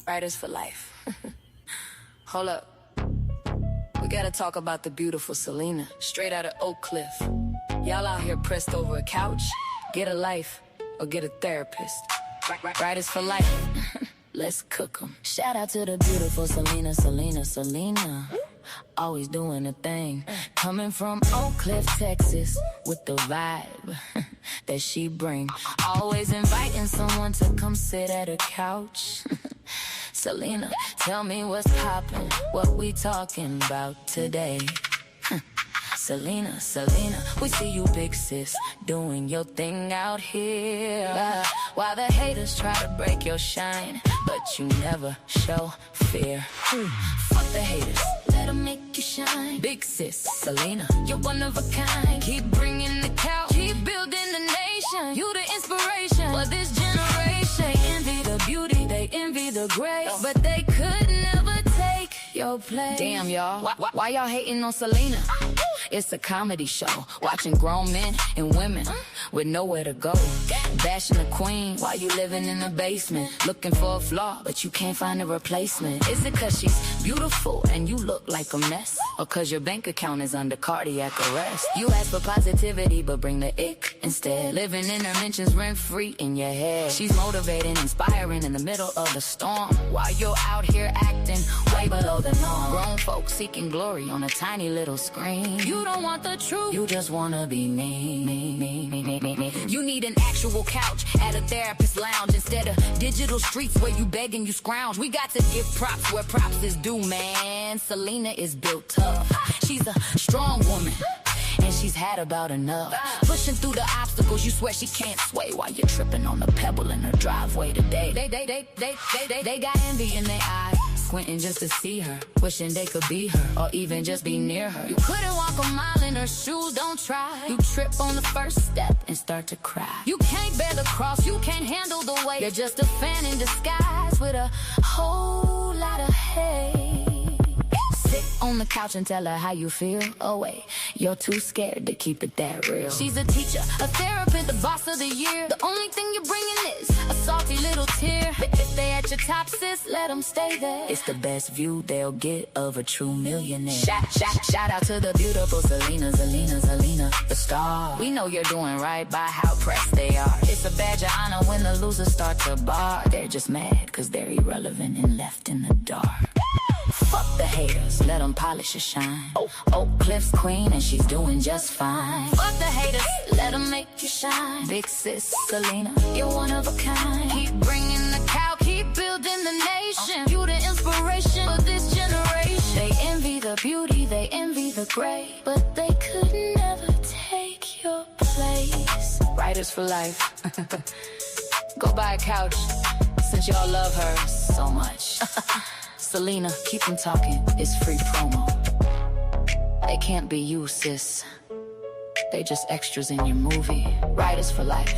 Writers for life. Hold up. We gotta talk about the beautiful Selena, straight out of Oak Cliff. Y'all out here pressed over a couch? Get a life or get a therapist. Writers for life. Let's cook 'em. Shout out to the beautiful Selena, Selena, Selena. Always doing a thing. Coming from Oak Cliff, Texas, with the vibe that she bring. Always inviting someone to come sit at a couch. Selena, tell me what's poppin', what we talking about today. Selena, Selena, we see you big sis, doing your thing out here. While the haters try to break your shine, but you never show fear. Fuck the haters, let them make you shine. Big sis, Selena, you're one of a kind. Keep bringing the couch, keep building the nation. You the inspiration for this generation. They envy the beauty, they envy the grace, but they could never take your place. Damn, y'all, why y'all hating on Selena? It's a comedy show, watching grown men and women with nowhere to go. Bashing the queen while you living in the basement, looking for a flaw, but you can't find a replacement. Is it cause she's beautiful and you look like a mess? Or cause your bank account is under cardiac arrest? You ask for positivity, but bring the ick instead. Living in her mentions rent-free in your head. She's motivating, inspiring in the middle of the storm, while you're out here acting way below the norm. Grown folks seeking glory on a tiny little screen. You don't want the truth, you just wanna be me. You need an actual couch at a therapist lounge instead of digital streets where you beg and you scrounge. We got to give props where props is due, man. Selena is built tough. She's a strong woman, and she's had about enough. Pushing through the obstacles you swear she can't sway, while you're tripping on the pebble in her driveway today. They got envy in their eyes, squinting just to see her, wishing they could be her, or even just be near her. You couldn't walk a mile in her shoes, don't try. You trip on the first step and start to cry. You can't bear the cross, you can't handle the weight. You're just a fan in disguise with a whole lot of hate. Sit on the couch and tell her how you feel. Oh wait, you're too scared to keep it that real. She's a teacher, a therapist, the boss of the year. The only thing you're bringing is a salty little tear. If they at your top, sis, let them stay there. It's the best view they'll get of a true millionaire. Shout out to the beautiful Selena, Selena, Selena, the star. We know you're doing right by how pressed they are. It's a badge of honor when the losers start to bar. They're just mad cause they're irrelevant and left in the dark. Fuck the haters, let them polish your shine. Oak Cliff's queen and she's doing just fine. Fuck the haters, let them make you shine. Big sis, Selena, you're one of a kind. Keep bringing the cow, keep building the nation. You the inspiration for this generation. They envy the beauty, they envy the great, but they could never take your place. Writers for life. Go buy a couch, since y'all love her so much. Selena, keep them talking, it's free promo. They can't be you, sis. They just extras in your movie. Writers for life,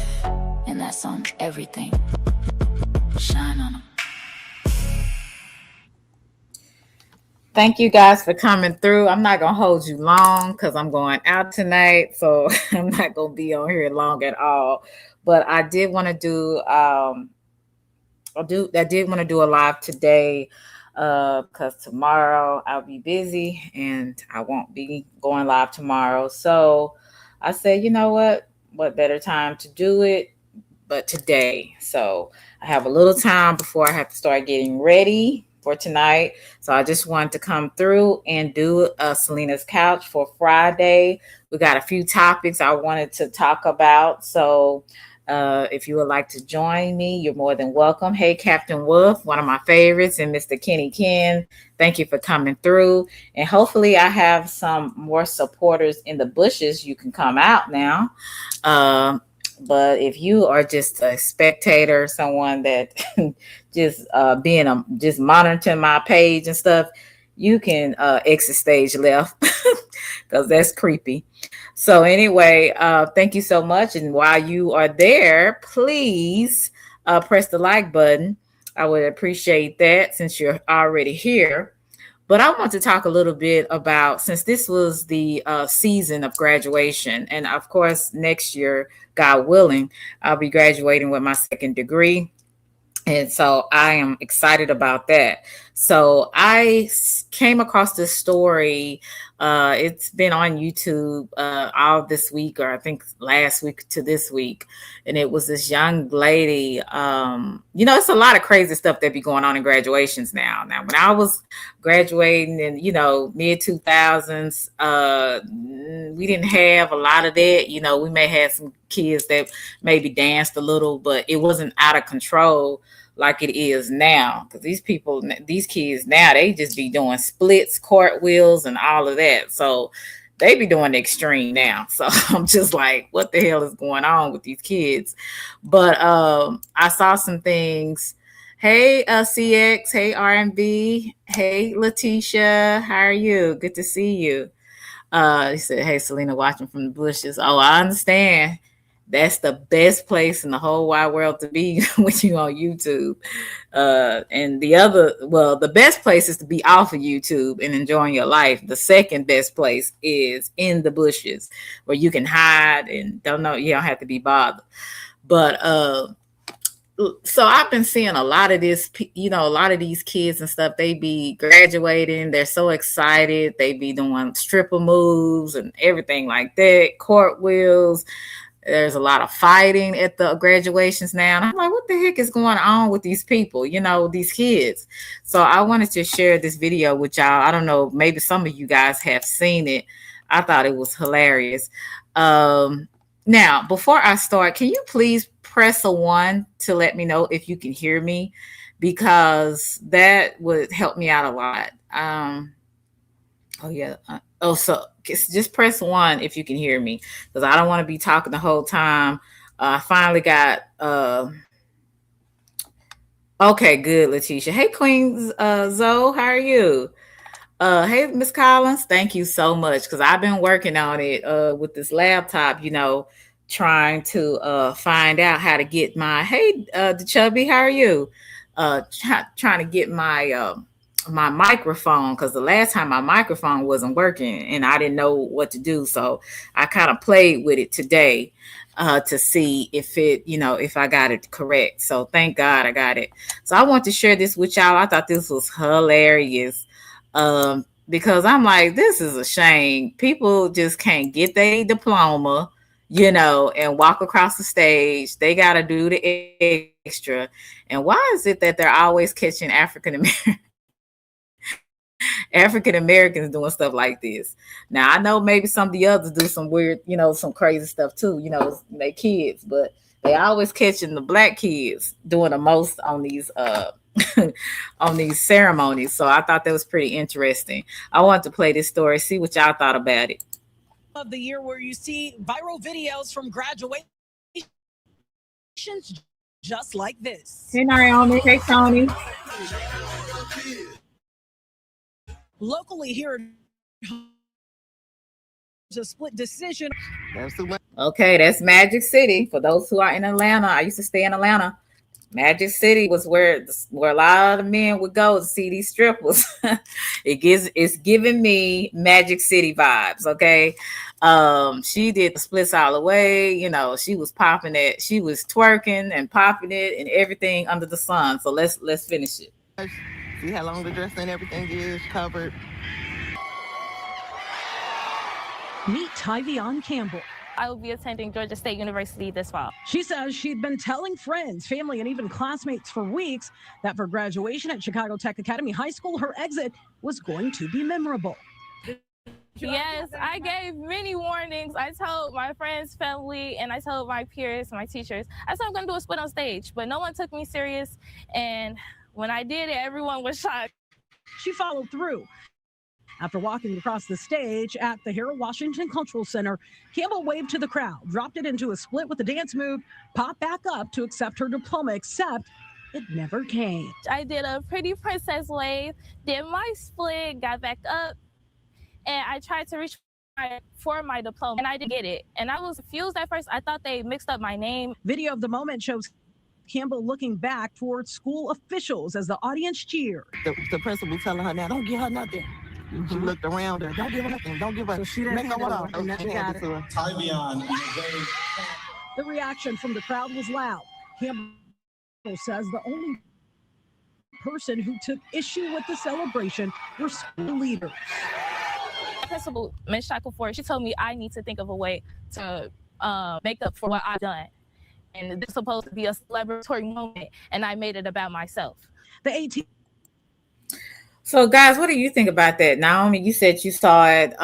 and that's on everything. Shine on them. Thank you guys for coming through. I'm not going to hold you long because I'm going out tonight, so I'm not going to be on here long at all. But I did want to do, I did want to do a live today. Because tomorrow I'll be busy and I won't be going live tomorrow. So I said, you know what better time to do it but today. So I have a little time before I have to start getting ready for tonight. So I just wanted to come through and do Selena's Couch for Friday. We got a few topics I wanted to talk about. So if you would like to join me, you're more than welcome. Hey, Captain Wolf, one of my favorites, and Mr. Kenny Ken, thank you for coming through. And hopefully I have some more supporters in the bushes. You can come out now. But if you are just a spectator, someone that just just monitoring my page and stuff, you can exit stage left because that's creepy. So anyway, thank you so much. And while you are there, please press the like button. I would appreciate that since you're already here. But I want to talk a little bit about, since this was the season of graduation, and of course, next year, God willing, I'll be graduating with my second degree. And so I am excited about that. So came across this story. It's been on YouTube all this week, or I think last week to this week. And it was this young lady. It's a lot of crazy stuff that be going on in graduations now. Now, when I was graduating in, mid 2000s, we didn't have a lot of that. We may have some kids that maybe danced a little, but it wasn't out of control like it is now. Because these kids now, they just be doing splits, cartwheels, and all of that. So they be doing the extreme now. So I'm just like, what the hell is going on with these kids? But I saw some things. Hey, CX. Hey, R&B. Hey, Letitia. How are you? Good to see you. He said, hey, Selena, watching from the bushes. Oh, I understand. That's the best place in the whole wide world to be when you on YouTube. And the best place is to be off of YouTube and enjoying your life. The second best place is in the bushes where you can hide and you don't have to be bothered. But so I've been seeing a lot of this, a lot of these kids and stuff, they be graduating. They're so excited. They be doing stripper moves and everything like that, cartwheels. There's a lot of fighting at the graduations now. And I'm like, what the heck is going on with these people, these kids? So I wanted to share this video with y'all. I don't know, maybe some of you guys have seen it. I thought it was hilarious. Now, before I start, can you please press a 1 to let me know if you can hear me? Because that would help me out a lot. So just press 1 if you can hear me, because I don't want to be talking the whole time. I finally got okay, good, Letitia. Hey, Queen Zoe, how are you? Hey, Miss Collins, thank you so much, because I've been working on it with this laptop, trying to find out how to get my Chubby, how are you? Trying to get my my microphone, because the last time my microphone wasn't working and I didn't know what to do. So I kind of played with it today to see if if I got it correct. So thank God I got it. So I want to share this with y'all. I thought this was hilarious. Because I'm like, this is a shame. People just can't get their diploma, and walk across the stage. They got to do the extra. And why is it that they're always catching African Americans doing stuff like this? Now, I know maybe some of the others do some weird, some crazy stuff too, they kids, but they always catching the black kids doing the most on these on these ceremonies. So I thought that was pretty interesting. I want to play this story, see what y'all thought about it. Of the year where you see viral videos from graduations just like this. Hey, Naomi. Hey, Tony. Locally here, a split decision. Okay, that's Magic City. For those who are in Atlanta, I used to stay in Atlanta. Magic City was where a lot of men would go to see these strippers. It's giving me Magic City vibes. Okay, she did the splits all the way. She was popping it. She was twerking and popping it and everything under the sun. So let's finish it. See how long the dress and everything is covered. Meet Tyvion Campbell. I will be attending Georgia State University this fall. She says she'd been telling friends, family, and even classmates for weeks that for graduation at Chicago Tech Academy High School, her exit was going to be memorable. Yes, I gave many warnings. I told my friends, family, and I told my peers, my teachers, I said I'm going to do a split on stage, but no one took me serious. And when I did it, everyone was shocked. She followed through. After walking across the stage at the Harold Washington Cultural Center, Campbell waved to the crowd, dropped it into a split with a dance move, popped back up to accept her diploma, except it never came. I did a pretty princess wave, did my split, got back up, and I tried to reach for my diploma, and I didn't get it. And I was confused at first. I thought they mixed up my name. Video of the moment shows Campbell looking back towards school officials as the audience cheered. The principal telling her, now don't give her nothing. Mm-hmm. She looked around her. Don't give her nothing. Don't give her. So she didn't have it. Tyvion. The reaction from the crowd was loud. Campbell says the only person who took issue with the celebration were school leaders. Principal, Ms. Shackelford, she told me I need to think of a way to make up for what I've done. And this is supposed to be a celebratory moment, and I made it about myself. The 18. So, guys, what do you think about that? Naomi, you said you saw it.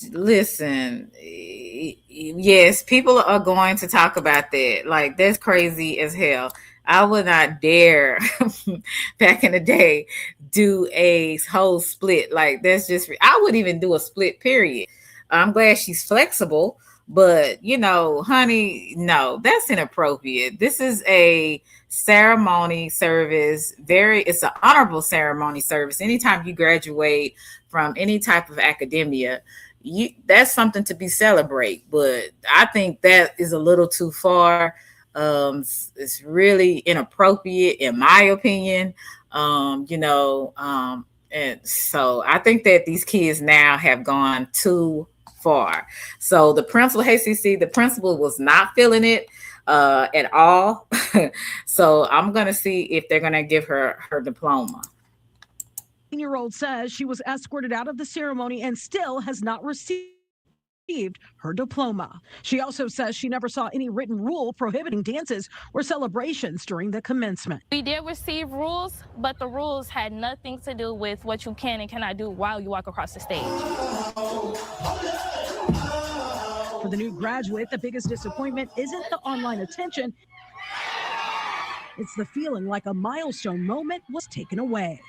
Listen, yes, people are going to talk about that. Like, that's crazy as hell. I would not dare back in the day do a whole split. Like, that's just, I wouldn't even do a split, period. I'm glad she's flexible, but you know, honey, no, that's inappropriate. This is a ceremony service. It's an honorable ceremony service. Anytime you graduate from any type of academia, that's something to be celebrate. But I think that is a little too far. It's really inappropriate in my opinion. And so I think that these kids now have gone too far. So the principal, hey CC, the principal was not feeling it at all. So I'm gonna see if they're gonna give her diploma. 18-year-old says she was escorted out of the ceremony and still has not received her diploma. She also says she never saw any written rule prohibiting dances or celebrations during the commencement. We did receive rules, but the rules had nothing to do with what you can and cannot do while you walk across the stage. For the new graduate, the biggest disappointment isn't the online attention. It's the feeling like a milestone moment was taken away.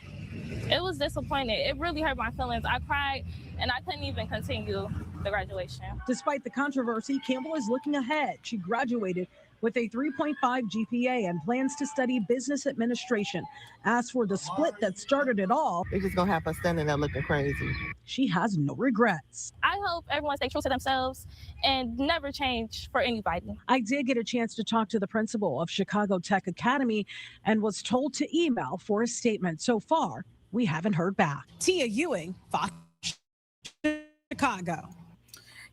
It was disappointing. It really hurt my feelings. I cried and I couldn't even continue the graduation. Despite the controversy, Campbell is looking ahead. She graduated with a 3.5 GPA and plans to study business administration. As for the split that started it all, They're just gonna have us standing there looking crazy. she has no regrets. I hope everyone stays true to themselves and never change for anybody. I did get a chance to talk to the principal of Chicago Tech Academy and was told to email for a statement. So far, we haven't heard back. Tia Ewing, Fox Chicago.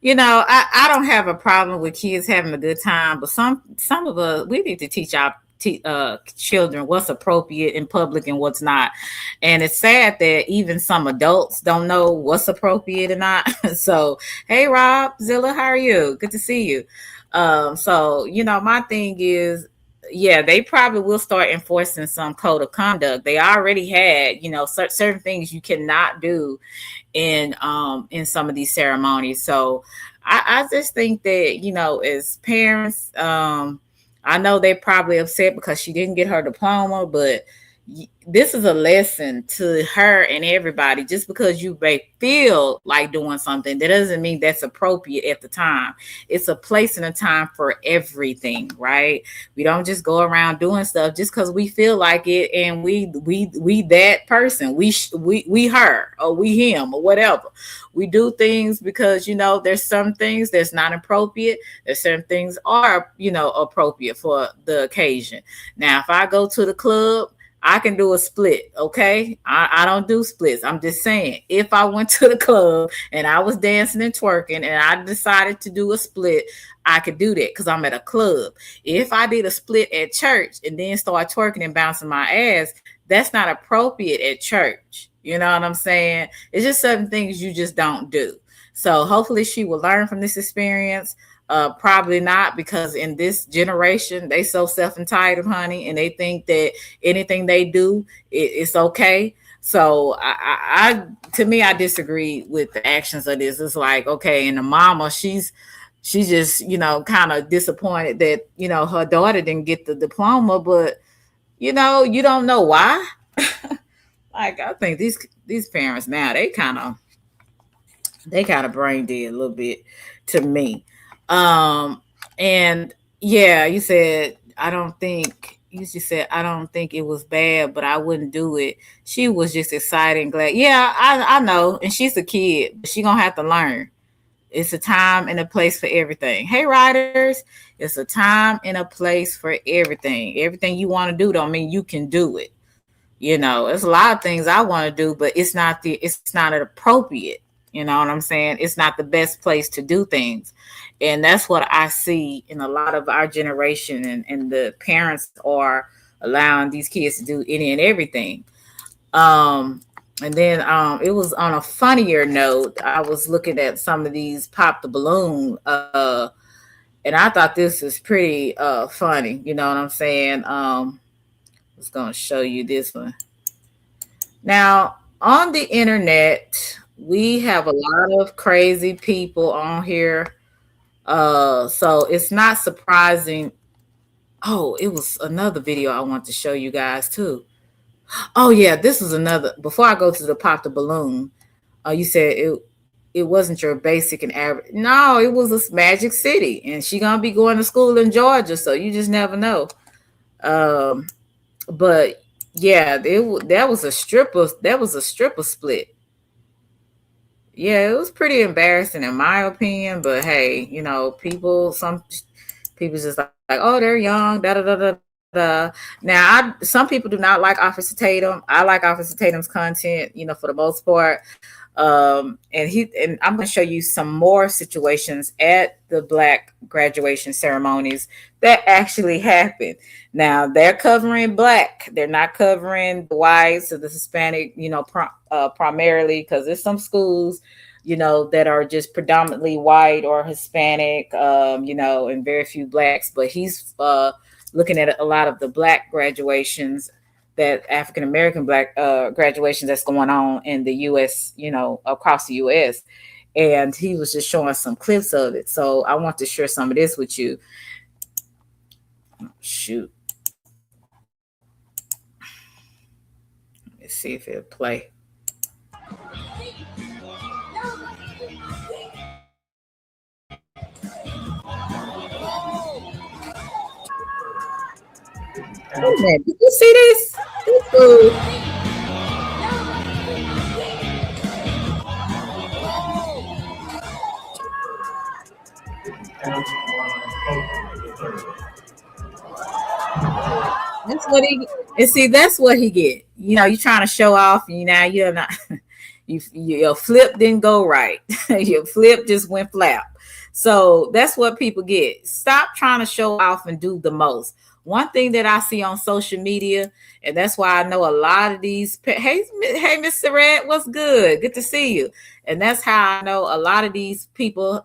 You know, I don't have a problem with kids having a good time, but some of us, we need to teach our children what's appropriate in public and what's not. And it's sad that even some adults don't know what's appropriate or not. So, hey, Rob, Zilla, how are you? Good to see you. So, you know, my thing is, yeah, they probably will start enforcing some code of conduct. They already had, you know, certain things you cannot do in some of these ceremonies. So I just think that, you know, as parents, I know they're probably upset because she didn't get her diploma, but this is a lesson to her and everybody. Just because you may feel like doing something, that doesn't mean that's appropriate at the time. It's a place and a time for everything, right? We don't just go around doing stuff just because we feel like it and we that person, we her or we him or whatever. We do things because, you know, there's some things that's not appropriate. There's certain things are, you know, appropriate for the occasion. Now, if I go to the club, I can do a split, okay? I don't do splits. I'm just saying, if I went to the club and I was dancing and twerking and I decided to do a split, I could do that because I'm at a club. If I did a split at church and then start twerking and bouncing my ass, that's not appropriate at church. You know what I'm saying? It's just certain things you just don't do. So hopefully she will learn from this experience. Probably not, because in this generation, they so self-entitled, honey, and they think that anything they do, it's okay. So to me, I disagree with the actions of this. It's like, okay, and the mama, she's just, you know, kind of disappointed that, you know, her daughter didn't get the diploma, but, you know, you don't know why. Like, I think these parents now, they kind of brain dead a little bit to me. And yeah, you said, I don't think it was bad, but I wouldn't do it. She was just excited and glad. Yeah, I know. And she's a kid, but she gonna have to learn. It's a time and a place for everything. Hey, riders, it's a time and a place for everything. Everything you want to do don't mean you can do it. You know, there's a lot of things I want to do, but it's not appropriate. You know what I'm saying? So hopefully she will learn from this experience. Probably not, because in this generation, they so self-entitled, honey, and they think that anything they do, it's okay. So I think that to me, I disagree with the actions of this. It's like, okay, and the mama, she's just, you know, kind of disappointed that, you know, her daughter didn't get the diploma, but, you know, you don't know why. You know what I'm saying? It's not the best place to do things. And that's what I see in a lot of our generation. And the parents are allowing these kids to do any and everything. Um, and then it was on a funnier note. I was looking at some of these pop the balloon, and I thought this was pretty funny. You know what I'm saying? I was gonna show you this one. Now, on the internet, we have a lot of crazy people on here. So it's not surprising. Oh, it was another video I want to show you guys too. Oh yeah, this was another. Before I go to the pop the balloon, you said it wasn't your basic and average. No, it was a Magic City, and she gonna be going to school in Georgia, so you just never know. Um, but yeah, that was a stripper. That was a stripper split. Yeah, it was pretty embarrassing in my opinion. But hey, you know, some people just like, oh, they're young. Da da da da da. Now, some people do not like Officer Tatum. I like Officer Tatum's content, you know, for the most part. And I'm going to show you some more situations at the Black graduation ceremonies that actually happened. Now they're covering Black; they're not covering the whites or the Hispanic, you know, primarily because there's some schools, you know, that are just predominantly white or Hispanic, you know, and very few Blacks. But he's looking at a lot of the Black graduations, that African American Black graduations that's going on in the U.S., you know, across the U.S. And he was just showing some clips of it. So I want to share some of this with you. Shoot. Let's see if it'll play. Oh man, did you see this? That's what he and see. That's what he get. You know, you trying to show off. You know, you're not. Your flip didn't go right. Your flip just went flap. So that's what people get. Stop trying to show off and do the most. One thing that I see on social media, and that's why I know a lot of these. Hey, Mr. Red, what's good? Good to see you. And that's how I know a lot of these people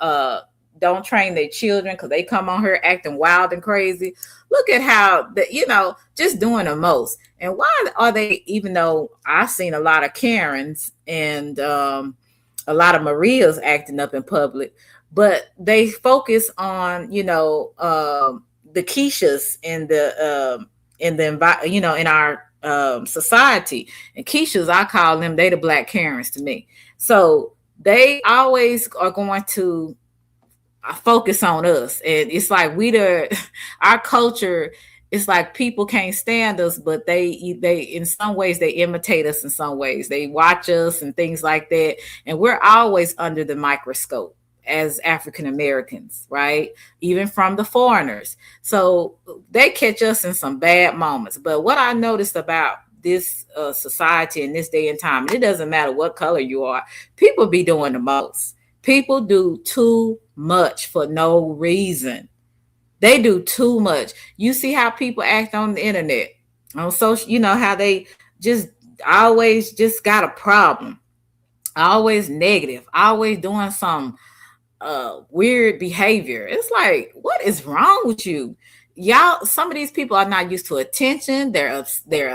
don't train their children because they come on here acting wild and crazy. Look at how you know, just doing the most. And why are they? Even though I've seen a lot of Karens and a lot of Marias acting up in public, but they focus on, you know, the Keishas in the you know, in our society. And Keishas, I call them, they the Black Karens to me. So they always are going to focus on us, and it's like our culture. It's like people can't stand us, but they in some ways they imitate us, in some ways they watch us and things like that, and we're always under the microscope as African Americans, right? Even from the foreigners. So they catch us in some bad moments. But what I noticed about this society in this day and time, and it doesn't matter what color you are, people be doing the most. People do too much for no reason. They do too much. You see how people act on the internet, on social, you know, how they just always just got a problem, always negative, always doing some weird behavior. It's like, what is wrong with you? Y'all, some of these people are not used to attention. They're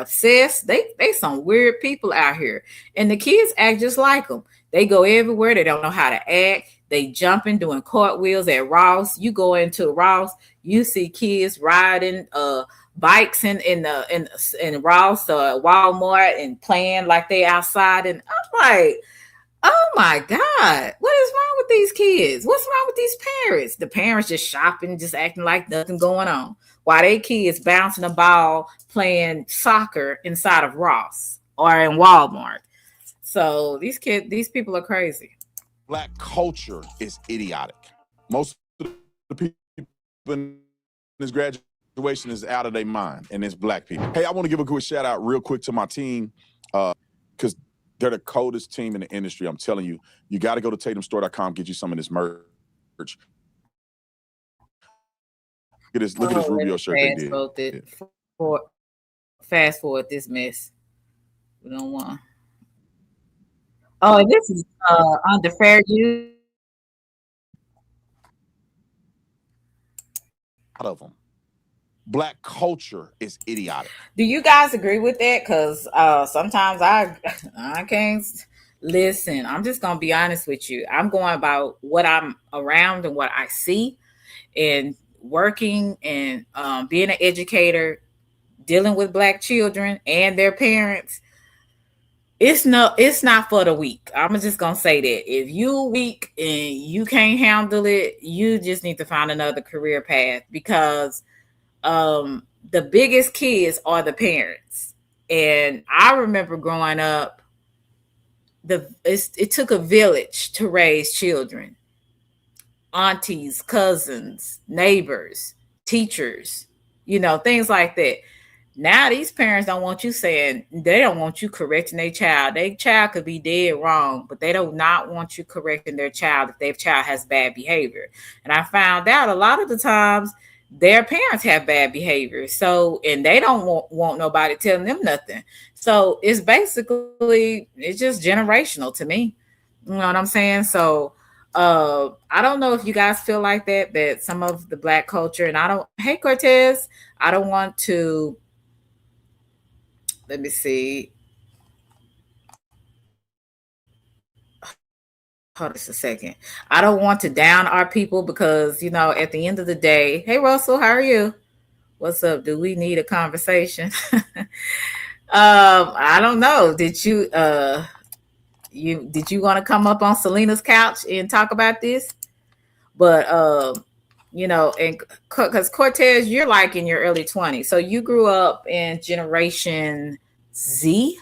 obsessed. They some weird people out here. And the kids act just like them. They go everywhere. They don't know how to act. They jumping, doing cartwheels at Ross. You go into Ross, you see kids riding bikes in Ross or Walmart and playing like they outside. And I'm like, oh my God, what is wrong with these kids? What's wrong with these parents? The parents just shopping, just acting like nothing going on, while they kids bouncing a ball, playing soccer inside of Ross or in Walmart. So these people are crazy. Black culture is idiotic. Most of the people in this graduation is out of their mind, and it's Black people. Hey, I want to give a quick shout out real quick to my team, because They're the coldest team in the industry. I'm telling you, you got to go to tatumstore.com, get you some of this merch. Look at this Rubio shirt they did. Fast forward this mess. We don't want. Oh, this is under fair use. Out of them. Black culture is idiotic. Do you guys agree with that? Because sometimes I can't listen. I'm just gonna be honest with you. I'm going about what I'm around and what I see, and working and being an educator, dealing with Black children and their parents. It's not for the weak. I'm just gonna say that if you weak and you can't handle it, you just need to find another career path, because the biggest kids are the parents. And I remember growing up, it took a village to raise children. Aunties, cousins, neighbors, teachers, things like that. Now these parents don't want you they don't want you correcting their child. Their child could be dead wrong, but they do not want you correcting their child if their child has bad behavior. And I found out a lot of the times their parents have bad behavior. So, and they don't want nobody telling them nothing. So it's just generational to me. You know what I'm saying? So I don't know if you guys feel like that some of the Black culture, and hey Cortez, I don't want to, let me see. Hold on a second. I don't want to down our people because, at the end of the day, hey Russell, how are you? What's up? Do we need a conversation? I don't know. Did you want to come up on Selena's couch and talk about this? But and because Cortez, you're like in your early 20s, so you grew up in Generation Z,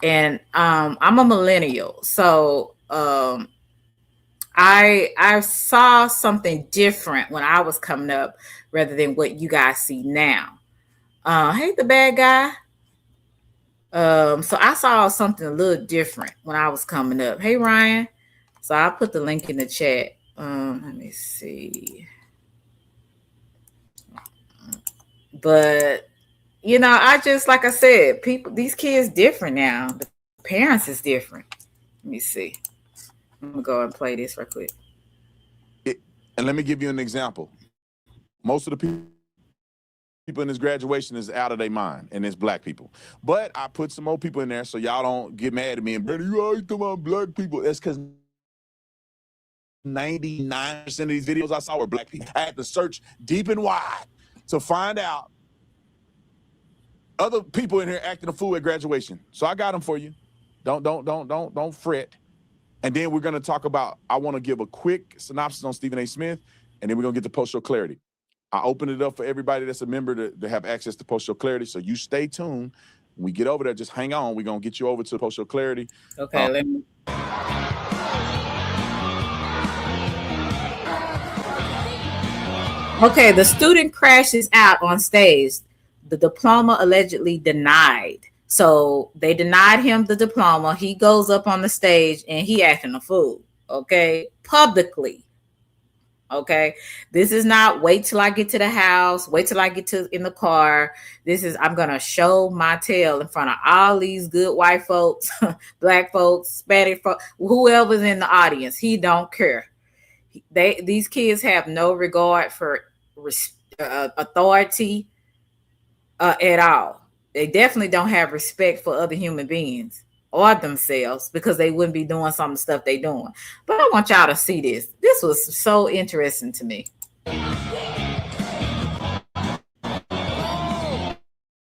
and I'm a millennial, so I saw something different when I was coming up rather than what you guys see now. Hey, the bad guy. So I saw something a little different when I was coming up. Hey, Ryan. So I put the link in the chat. Let me see. But I just, like I said, these kids different now. The parents is different. Let me see. I'm gonna go and play this real quick. And let me give you an example. Most of the people in this graduation is out of their mind, and it's Black people. But I put some more people in there so y'all don't get mad at me and, Brady, you always talking about Black people. That's because 99% of these videos I saw were Black people. I had to search deep and wide to find out other people in here acting a fool at graduation. So I got them for you. Don't fret. And then we're going to talk about, I want to give a quick synopsis on Stephen A. Smith, and then we're going to get to post-show clarity. I opened it up for everybody that's a member to have access to post-show clarity, so you stay tuned. When we get over there, just hang on. We're going to get you over to post-show clarity. Okay, let me. Okay, the student crashes out on stage. The diploma allegedly denied. So they denied him the diploma. He goes up on the stage and he acting a fool. Okay, publicly. Okay, this is not wait till I get to the house, wait till I get in the car. This is, I'm gonna show my tail in front of all these good white folks, Black folks, Spanish folks, whoever's in the audience. He don't care. These kids have no regard for authority at all. They definitely don't have respect for other human beings or themselves, because they wouldn't be doing some of the stuff they doing. But I want y'all to see this. This was so interesting to me.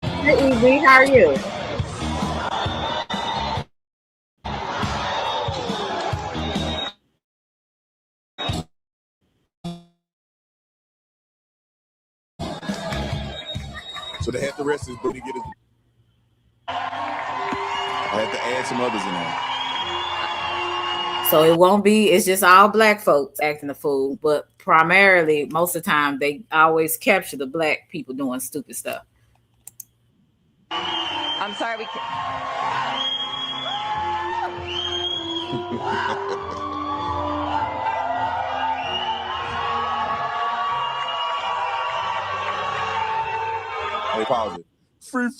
Hey, Evie, how are you? So they had to rest his booty, get his. I had to add some others in there. So it won't be, it's just all Black folks acting a fool, but primarily, most of the time, they always capture the Black people doing stupid stuff. I'm sorry, we can't. Hey, pause it.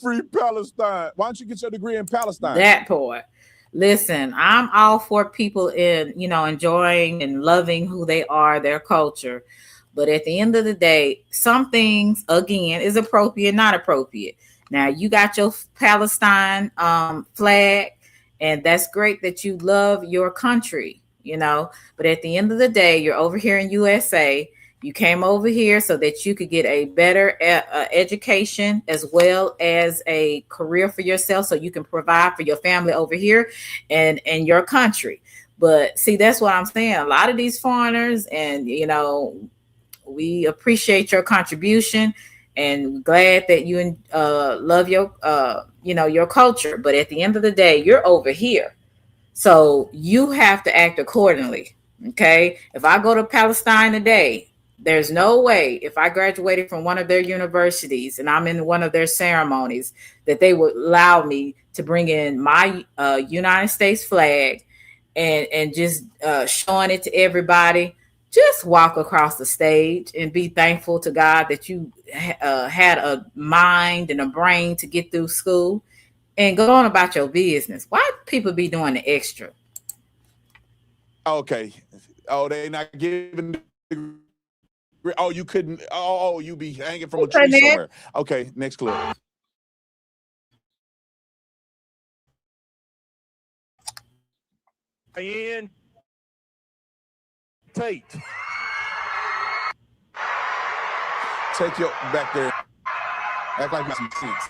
Free Palestine. Why don't you get your degree in Palestine? That part. Listen, I'm all for people enjoying and loving who they are, their culture. But at the end of the day, some things again is appropriate, not appropriate. Now you got your Palestine flag, and that's great that you love your country. But at the end of the day, you're over here in USA. You came over here so that you could get a better education as well as a career for yourself, so you can provide for your family over here and your country. But see, that's what I'm saying. A lot of these foreigners, and we appreciate your contribution, and glad that you love your culture. But at the end of the day, you're over here, so you have to act accordingly. Okay, if I go to Palestine today, there's no way, if I graduated from one of their universities and I'm in one of their ceremonies, that they would allow me to bring in my United States flag and just showing it to everybody. Just walk across the stage and be thankful to God that you had a mind and a brain to get through school, and go on about your business. Why people be doing the extra? Okay. Oh, they not giving. Oh, you couldn't. Oh, you be hanging from a tree somewhere. Okay, next clip. Ian Tate. Take your back there. Act like you got some sense.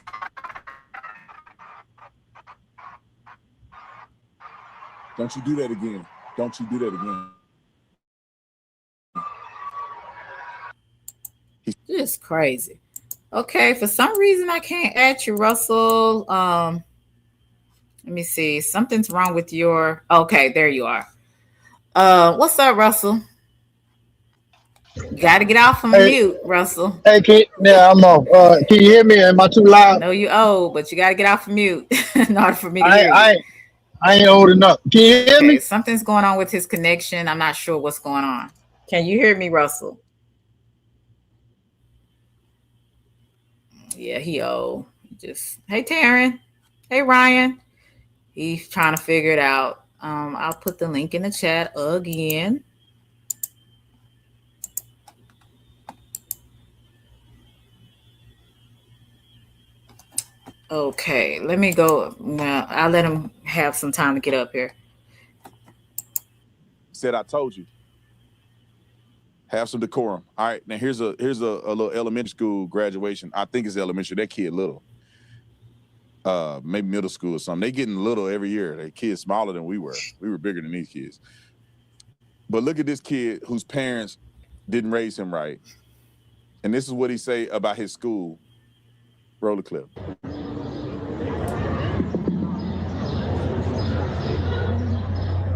Don't you do that again. Don't you do that again. It's crazy. Okay, for some reason I can't add you, Russell. Let me see. Something's wrong with your. Okay, there you are. What's up, Russell? You got to get off from mute, Russell. Hey, I'm off. Can you hear me? Am I too loud? No, you old, but you got to get off from mute in order for me to hear you. I ain't old enough. Can you hear me? Something's going on with his connection. I'm not sure what's going on. Can you hear me, Russell? Yeah, he old. Hey, Taryn. Hey, Ryan. He's trying to figure it out. I'll put the link in the chat again. Okay, let me go. Well, I'll let him have some time to get up here. Said I told you. Have some decorum. All right, now here's a little elementary school graduation. I think it's elementary. That kid little. Maybe middle school or something. They getting little every year. They kids smaller than we were. We were bigger than these kids. But look at this kid whose parents didn't raise him right. And this is what he say about his school. Roll the clip.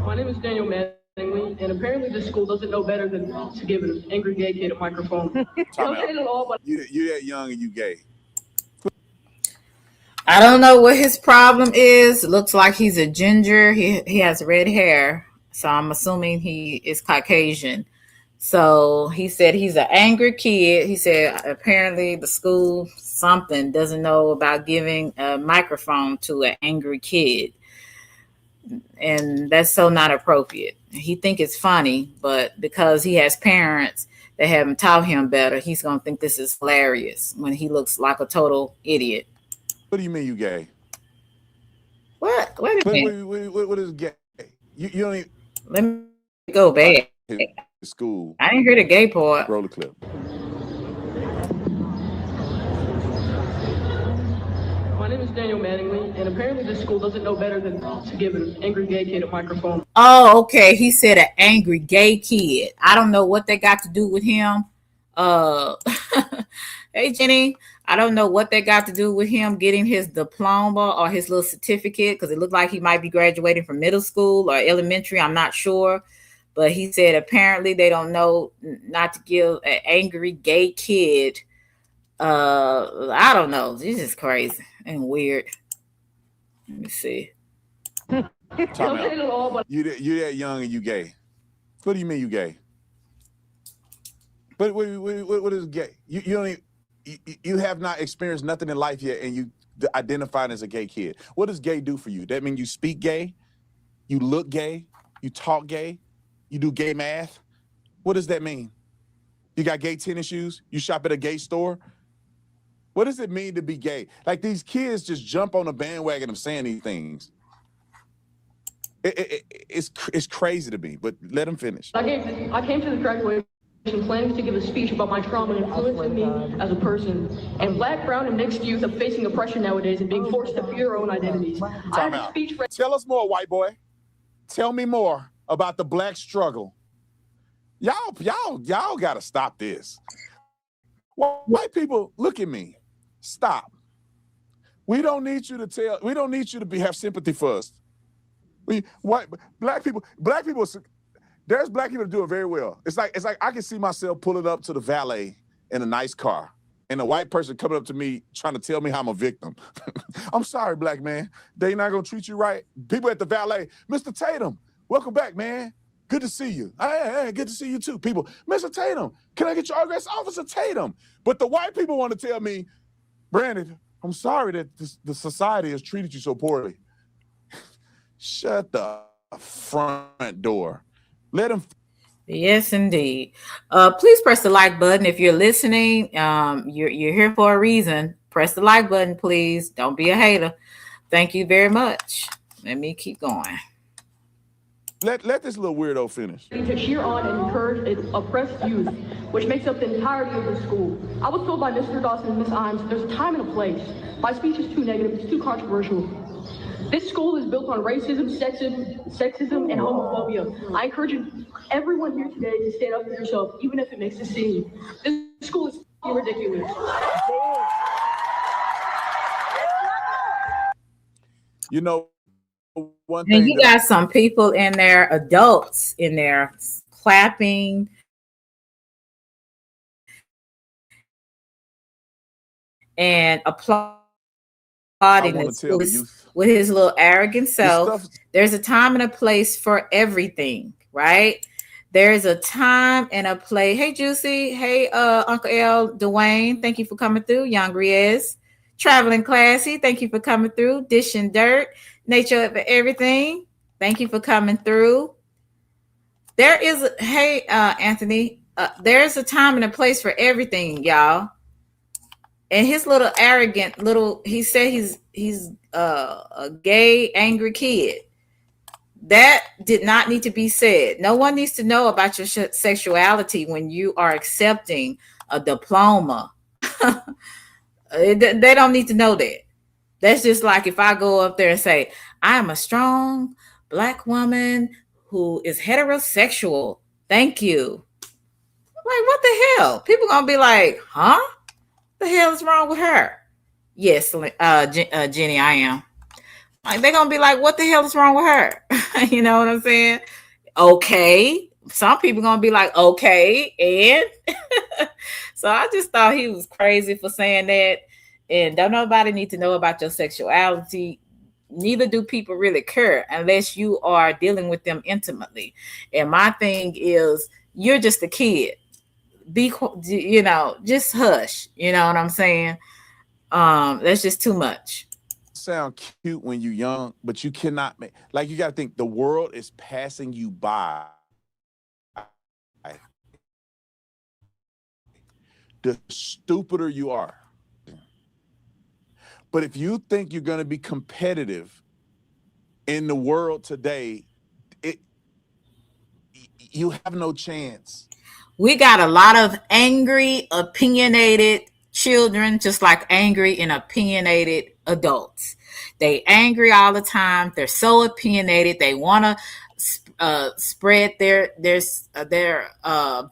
My name is Daniel Mattingly, and apparently this school doesn't know better than to give an angry gay kid a microphone. You that young and you gay. I don't know what his problem is. Looks like he's a ginger. He has red hair, so I'm assuming he is Caucasian. So he said he's an angry kid. He said apparently the school something doesn't know about giving a microphone to an angry kid. And that's so not appropriate. He think it's funny, but because he has parents that haven't taught him better, he's going to think this is hilarious when he looks like a total idiot. What do you mean you gay? What? Wait a minute. What is gay? You don't even... Let me go back. School. I didn't hear the gay part. Roll the clip. My name is Daniel Mattingly, and apparently this school doesn't know better than to give an angry gay kid a microphone. Oh, okay. He said an angry gay kid. I don't know what they got to do with him. Hey, Jenny. I don't know what they got to do with him getting his diploma or his little certificate, because it looked like he might be graduating from middle school or elementary. I'm not sure. But he said apparently they don't know not to give an angry gay kid. I don't know. This is crazy and weird. Let me see. Time out. You that young and you gay. What do you mean you gay? But what is gay? You don't even, you have not experienced nothing in life yet, and you identified as a gay kid. What does gay do for you? That mean you speak gay, you look gay, you talk gay, you do gay math. What does that mean? You got gay tennis shoes? You shop at a gay store? What does it mean to be gay? Like these kids just jump on the bandwagon of saying these things. It's crazy to me, but let them finish. I came to the graduation planning to give a speech about my trauma influencing me as a person. And Black, brown, and mixed youth are facing oppression nowadays and being forced to fear their own identities. I have a speech. Tell us more, white boy. Tell me more about the Black struggle. Y'all gotta stop this. White people, look at me. Stop. We don't need you to have sympathy for us. Black people, there's Black people doing very well. It's like I can see myself pulling up to the valet in a nice car and a white person coming up to me trying to tell me how I'm a victim. I'm sorry, Black man. They not gonna treat you right. People at the valet, Mr. Tatum, welcome back, man. Good to see you. Hey, good to see you too. People, Mr. Tatum, can I get your autograph? Officer Tatum. But the white people want to tell me, Brandon, I'm sorry that the society has treated you so poorly. Shut the front door. Let them. Yes, indeed. Please press the like button if you're listening. You're here for a reason. Press the like button, please. Don't be a hater. Thank you very much. Let me keep going. Let this little weirdo finish. To cheer on and encourage oppressed youth, which makes up the entirety of the school. I was told by Mr. Dawson and Ms. Imes, there's a time and a place. My speech is too negative, it's too controversial. This school is built on racism, sexism, and homophobia. I encourage everyone here today to stand up for yourself, even if it makes a scene. This school is ridiculous. You know, one thing. And you got some people in there, adults in there, clapping. And applauding with his little arrogant self. There's a time and a place for everything, right? There's a time and a place. Hey, Juicy. Hey, Uncle L, Dwayne. Thank you for coming through. Young Riez. Traveling Classy. Thank you for coming through. Dish and Dirt. Nature of Everything. Thank you for coming through. There is, Anthony, there's a time and a place for everything, y'all. And his little arrogant he said he's a gay, angry kid. That did not need to be said. No one needs to know about your sexuality when you are accepting a diploma. They don't need to know that. That's just like if I go up there and say, I am a strong Black woman who is heterosexual. Thank you. Like, what the hell? People gonna be like, huh? The hell is wrong with her? Yes, Jenny, I am. Like, they're gonna be like, what the hell is wrong with her? You know what I'm saying? Okay. Some people gonna be like, okay, and so I just thought he was crazy for saying that. And don't nobody need to know about your sexuality. Neither do people really care unless you are dealing with them intimately. And my thing is, you're just a kid. Just hush. You know what I'm saying? That's just too much. Sound cute when you're young, but you cannot make, like, you got to think the world is passing you by. The stupider you are. But if you think you're going to be competitive in the world today, you have no chance. We got a lot of angry, opinionated children, just like angry and opinionated adults. They angry all the time. They're so opinionated. They want to spread their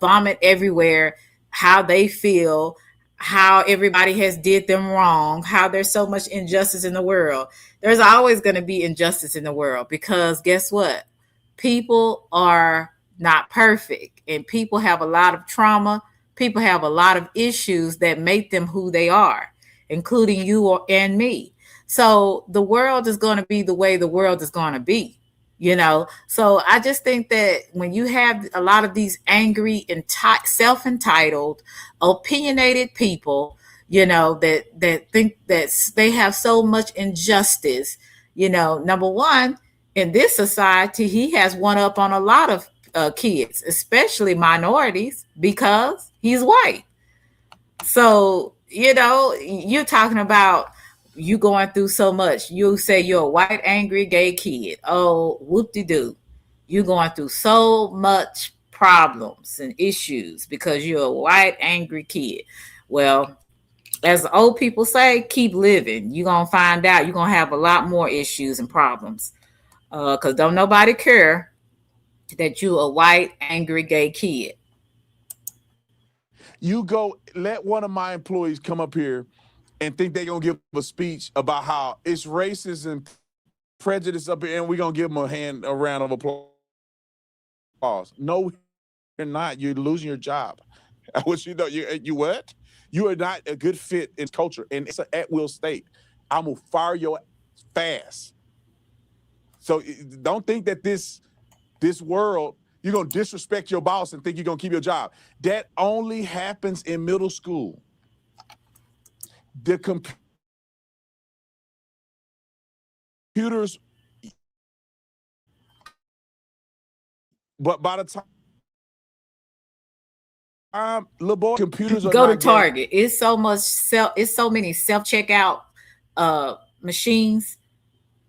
vomit everywhere, how they feel, how everybody has did them wrong, how there's so much injustice in the world. There's always going to be injustice in the world because guess what? People are not perfect, and people have a lot of trauma. People have a lot of issues that make them who they are, including you and me. So the world is going to be the way the world is going to be, you know. So I just think that when you have a lot of these angry and self-entitled, opinionated people, you know, that think that they have so much injustice, you know, number one, in this society, he has one up on a lot of kids, especially minorities, because he's white. So, you know, you're talking about you going through so much. You say you're a white, angry, gay kid. Oh, whoop-de-doo. You're going through so much problems and issues because you're a white, angry kid. Well, as the old people say, keep living. You're going to find out you're going to have a lot more issues and problems. Because don't nobody care that you're a white, angry, gay kid. You go let one of my employees come up here and think they're gonna give a speech about how it's racist and prejudice up here, and we're gonna give them a round of applause. No, you're not. You're losing your job. What you know? You what? You are not a good fit in culture, and it's an at-will state. I'm gonna fire your fast. So don't think that this world, you're going to disrespect your boss and think you're going to keep your job. That only happens in middle school. The computers, but by the time, little boy, computers are Go to not getting. Target. It's so many self-checkout machines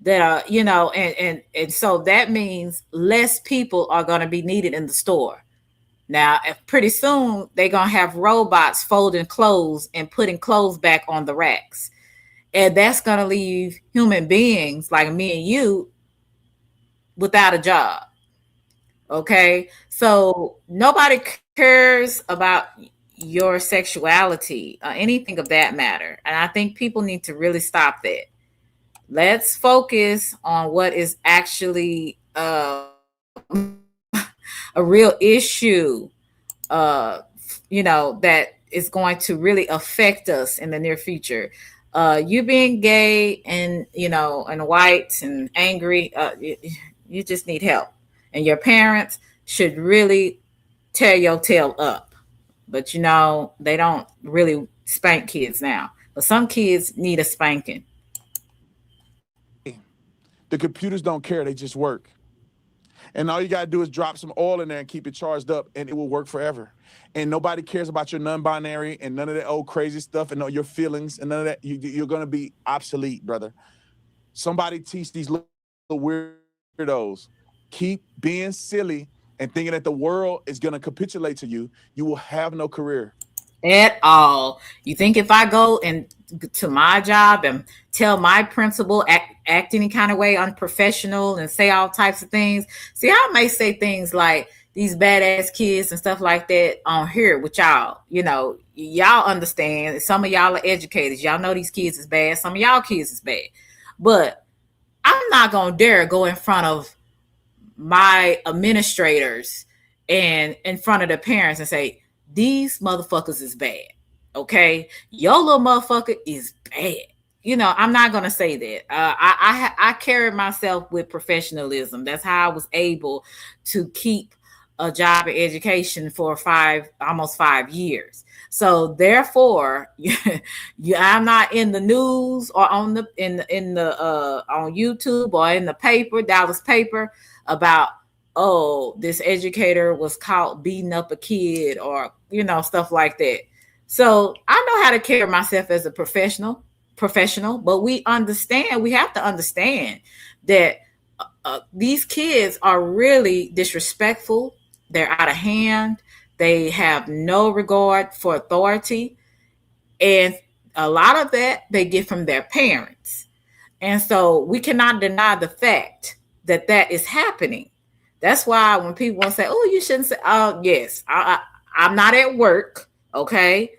that are, you know, and so that means less people are going to be needed in the store. Now, if pretty soon they're going to have robots folding clothes and putting clothes back on the racks. And that's going to leave human beings like me and you without a job. Okay? So nobody cares about your sexuality or anything of that matter. And I think people need to really stop that. Let's focus on what is actually a real issue, you know, that is going to really affect us in the near future. You being gay and, you know, and white and angry, you just need help. And your parents should really tear your tail up. But, you know, they don't really spank kids now. But some kids need a spanking. The computers don't care. They just work. And all you got to do is drop some oil in there and keep it charged up, and it will work forever. And nobody cares about your non-binary and none of that old crazy stuff and your feelings and none of that. You're going to be obsolete, brother. Somebody teach these little weirdos. Keep being silly and thinking that the world is going to capitulate to you. You will have no career. At all. You think if I go and to my job and tell my principal act any kind of way unprofessional and say all types of things, see, I may say things like these badass kids and stuff like that on here with y'all. You know, y'all understand. Some of y'all are educators. Y'all know these kids is bad. Some of y'all kids is bad. But I'm not gonna dare go in front of my administrators and in front of the parents and say, these motherfuckers is bad. Okay. Your little motherfucker is bad. You know, I'm not going to say that. I carry myself with professionalism. That's how I was able to keep a job in education for almost 5 years. So therefore, I'm not in the news or on the on YouTube or in the paper, Dallas paper, about, oh, this educator was caught beating up a kid or, you know, stuff like that. So I know how to carry myself as a professional, but we have to understand that these kids are really disrespectful. They're out of hand. They have no regard for authority. And a lot of that they get from their parents. And so we cannot deny the fact that that is happening. That's why when people want to say, oh, you shouldn't say, oh, yes, I'm not at work. Okay.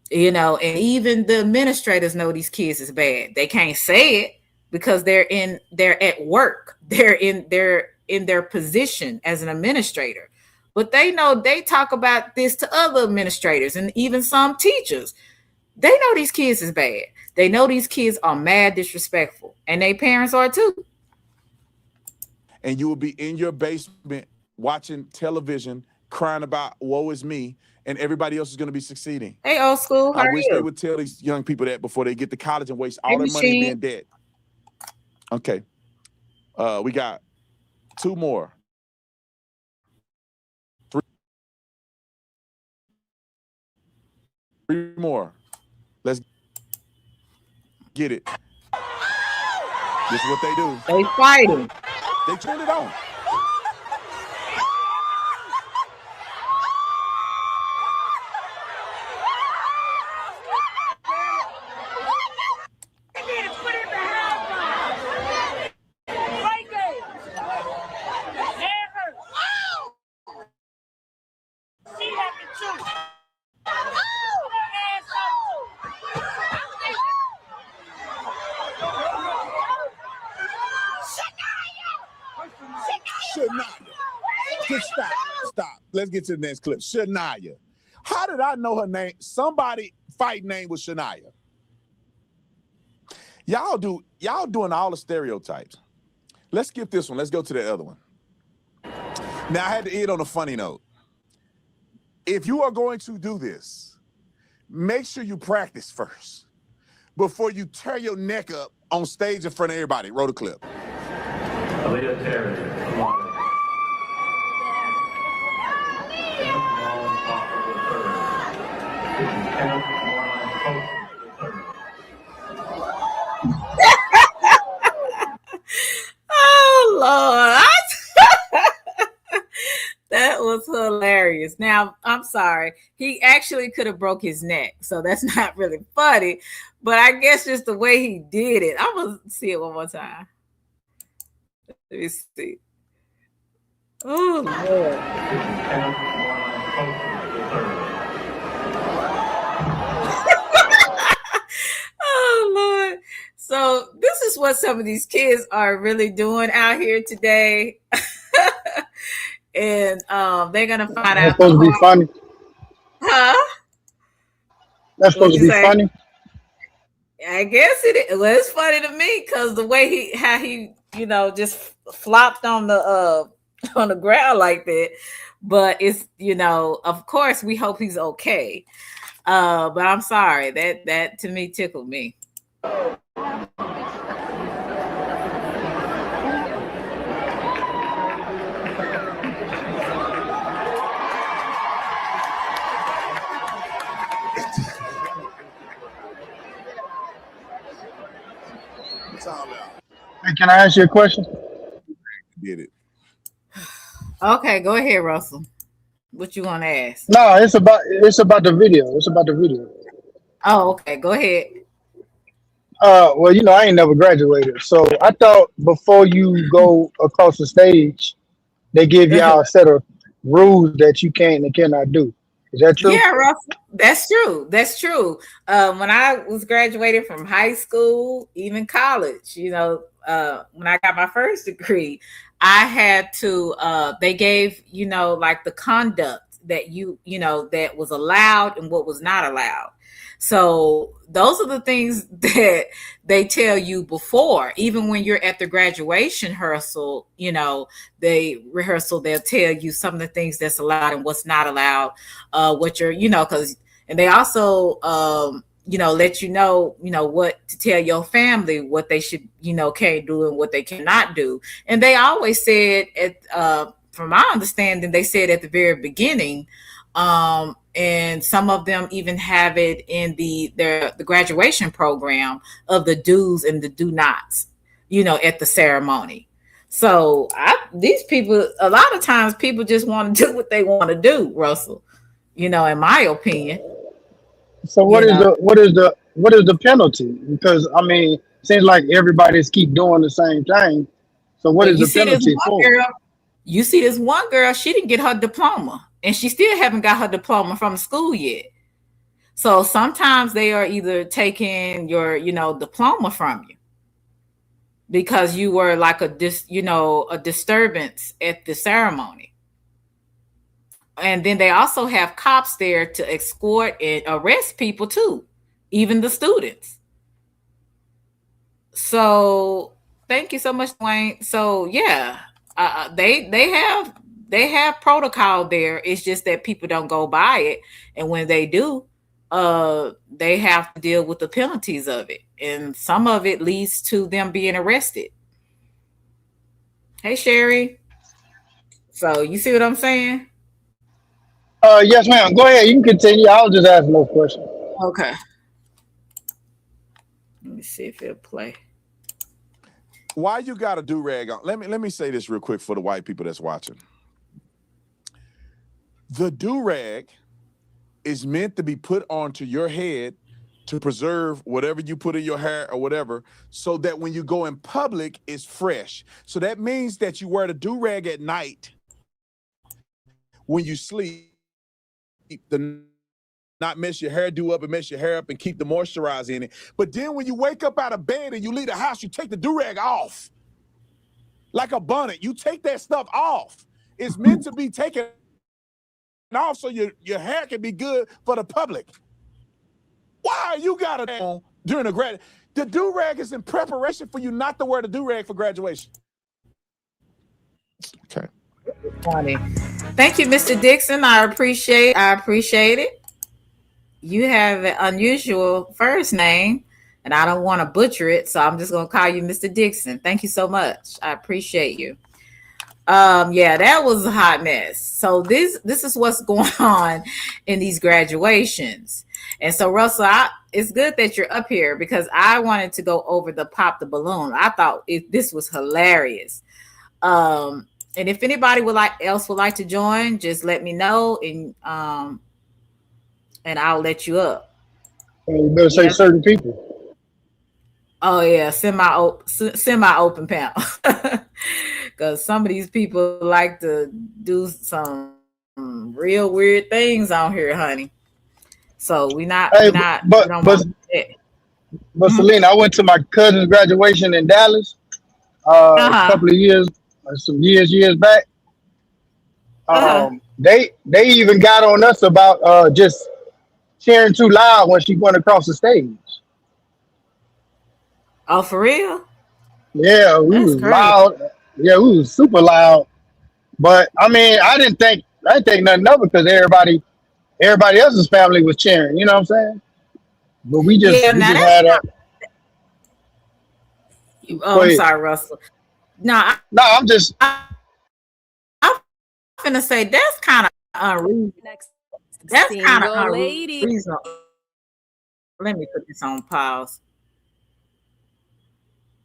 You know, and even the administrators know these kids is bad. They can't say it because they're at work. They're in their position as an administrator. But they know they talk about this to other administrators and even some teachers. They know these kids is bad. They know these kids are mad disrespectful, and their parents are too. And you will be in your basement watching television, crying about woe is me, and everybody else is going to be succeeding. Hey, old school, how I are wish you? they would tell these young people that before they get to college and waste Hey, all their money and be Machine. in debt. Okay. We got 2 more. 3 more. Let's get it. This is what they do. They fighting. They turned it on. Shania. Just stop. Let's get to the next clip. Shania. How did I know her name? Somebody fight name was Shania. Y'all doing all the stereotypes. Let's skip this one. Let's go to the other one. Now I had to end on a funny note. If you are going to do this, make sure you practice first before you tear your neck up on stage in front of everybody. Roll the clip. Aaliyah Terry, come on. Oh Lord. That was hilarious. Now, I'm sorry. He actually could have broke his neck, so that's not really funny. But I guess just the way he did it. I'm gonna see it one more time. Let me see. Oh Lord. Oh Lord. So this is what some of these kids are really doing out here today. And they're gonna find That's out. supposed to be funny. Huh? That's supposed to be funny. I guess it is. Well, it's funny to me because the way how he just flopped on the ground like that. But it's of course we hope he's okay. But I'm sorry that to me tickled me. Hey, can I ask you a question? Did it. Okay, go ahead, Russell. What you want to ask? No, it's about the video. It's about the video. Oh, okay, go ahead. Well, I ain't never graduated, so I thought before you go across the stage, they give y'all a set of rules that you can and cannot do. Is that true? Yeah, Russell, that's true. That's true. When I was graduating from high school, even college, when I got my first degree, I had to. They gave like the conduct that that was allowed and what was not allowed. So those are the things that they tell you before, even when you're at the graduation rehearsal, they'll tell you some of the things that's allowed and what's not allowed, what you're, and they also, let you know what to tell your family, what they should, can't do and what they cannot do. And they always said from my understanding, they said at the very beginning, and some of them even have it in the graduation program of the do's and the do nots, at the ceremony. So these people, a lot of times people just want to do what they want to do, Russell, in my opinion. So what is the penalty? Because it seems like everybody's keep doing the same thing. So what is the penalty for? You see this one girl, she didn't get her diploma, and she still haven't got her diploma from the school yet. So sometimes they are either taking your, diploma from you because you were like a disturbance at the ceremony. And then they also have cops there to escort and arrest people too, even the students. So thank you so much, Wayne. So yeah, they have protocol there. It's just that people don't go by it, and when they do, they have to deal with the penalties of it, and some of it leads to them being arrested. Hey, Sherry. So you see what I'm saying? Yes, ma'am. Go ahead. You can continue. I was just asking no question. Okay. Let me see if it'll play. Why you got a do-rag on? Let me say this real quick for the white people that's watching. The do-rag is meant to be put onto your head to preserve whatever you put in your hair or whatever, so that when you go in public, it's fresh. So that means that you wear the do-rag at night when you sleep, the not mess your hairdo up and mess your hair up and keep the moisturizer in it. But then when you wake up out of bed and you leave the house, you take the do-rag off. Like a bonnet, you take that stuff off. It's meant to be taken off so your hair can be good for the public. Why you got it on during the do-rag is in preparation for you not to wear the do-rag for graduation. Okay. Funny. Thank you, Mr. Dixon. I appreciate it. You have an unusual first name, and I don't want to butcher it, so I'm just gonna call you Mr. Dixon. Thank you so much. I appreciate you. Yeah, that was a hot mess. So this is what's going on in these graduations. And so Russell, it's good that you're up here because I wanted to go over the pop the balloon. I thought this was hilarious. And if anybody would like to join, just let me know, and I'll let you up. You better say certain people. Oh yeah, semi open panel. Because some of these people like to do some real weird things on here, honey. So But Selena, I went to my cousin's graduation in Dallas a couple of years, years back. They even got on us about just cheering too loud when she went across the stage. Oh, for real? Yeah, we was loud. Yeah, we was super loud. But I mean, I didn't think nothing of it because everybody else's family was cheering. You know what I'm saying? But we just had a. I'm sorry, Russell. No, I'm gonna say that's kind of unreasonable. That's kind of unreasonable. Let me put this on pause.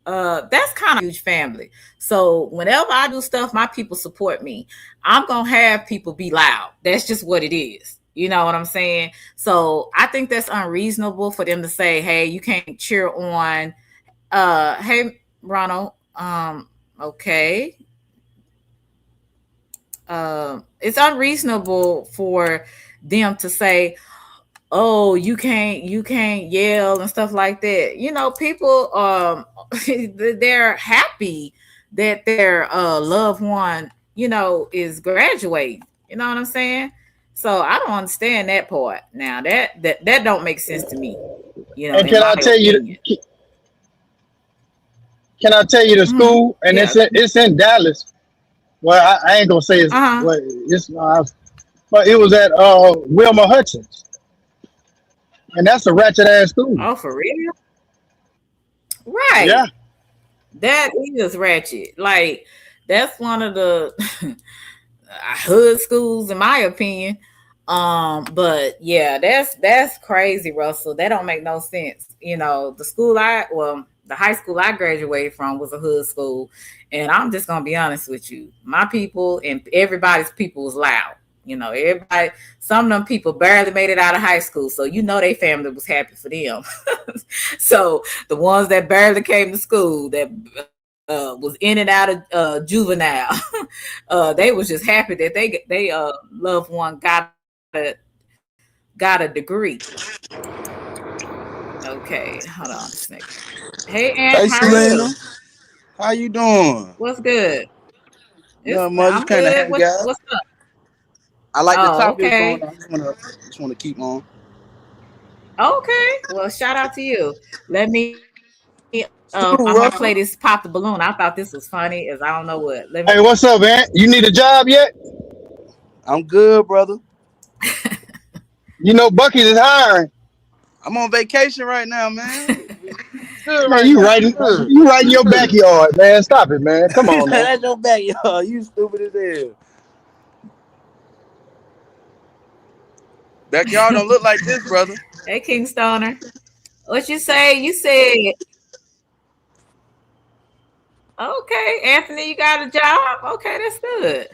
That's kind of a huge family. So whenever I do stuff, my people support me. I'm gonna have people be loud. That's just what it is. You know what I'm saying? So I think that's unreasonable for them to say, "Hey, you can't cheer on." Hey, Ronald. Okay. It's unreasonable for them to say, "Oh, you can't yell and stuff like that." You know, people they're happy that their loved one, is graduating. You know what I'm saying? So I don't understand that part. Now that don't make sense to me. And can I tell you? Can I tell you the school? And it's in Dallas. Well, I ain't gonna say it's but it was at Wilma Hutchins. And that's a ratchet ass school. Oh, for real? Right. Yeah. That is ratchet. Like, that's one of the hood schools, in my opinion. But yeah, that's crazy, Russell. That don't make no sense. The high school I graduated from was a hood school. And I'm just gonna be honest with you. My people and everybody's people was loud. Everybody, some of them people barely made it out of high school. So their family was happy for them. So the ones that barely came to school, that was in and out of juvenile, they was just happy that they loved one got a degree. Okay, hold on a second. Hey, Aunt, how are you? How you doing? What's good? Not much. I'm good. What's up? I like the topic going on. I just want to keep on. Okay. Well, shout out to you. Let me. I'm gonna play this Russell. pop the balloon. I thought this was funny, as I don't know what. Let me. Hey, what's up, man? You need a job yet? I'm good, brother. You know Bucky's is hiring. I'm on vacation right now, man. Good Man, right you now. writing Good. you writing your Good. backyard, man. Stop it, man. Come on now. That's your backyard. You stupid as hell. Backyard don't look like this, brother. Hey, King Stoner. What you say? You said, okay, Anthony, you got a job. Okay, that's good.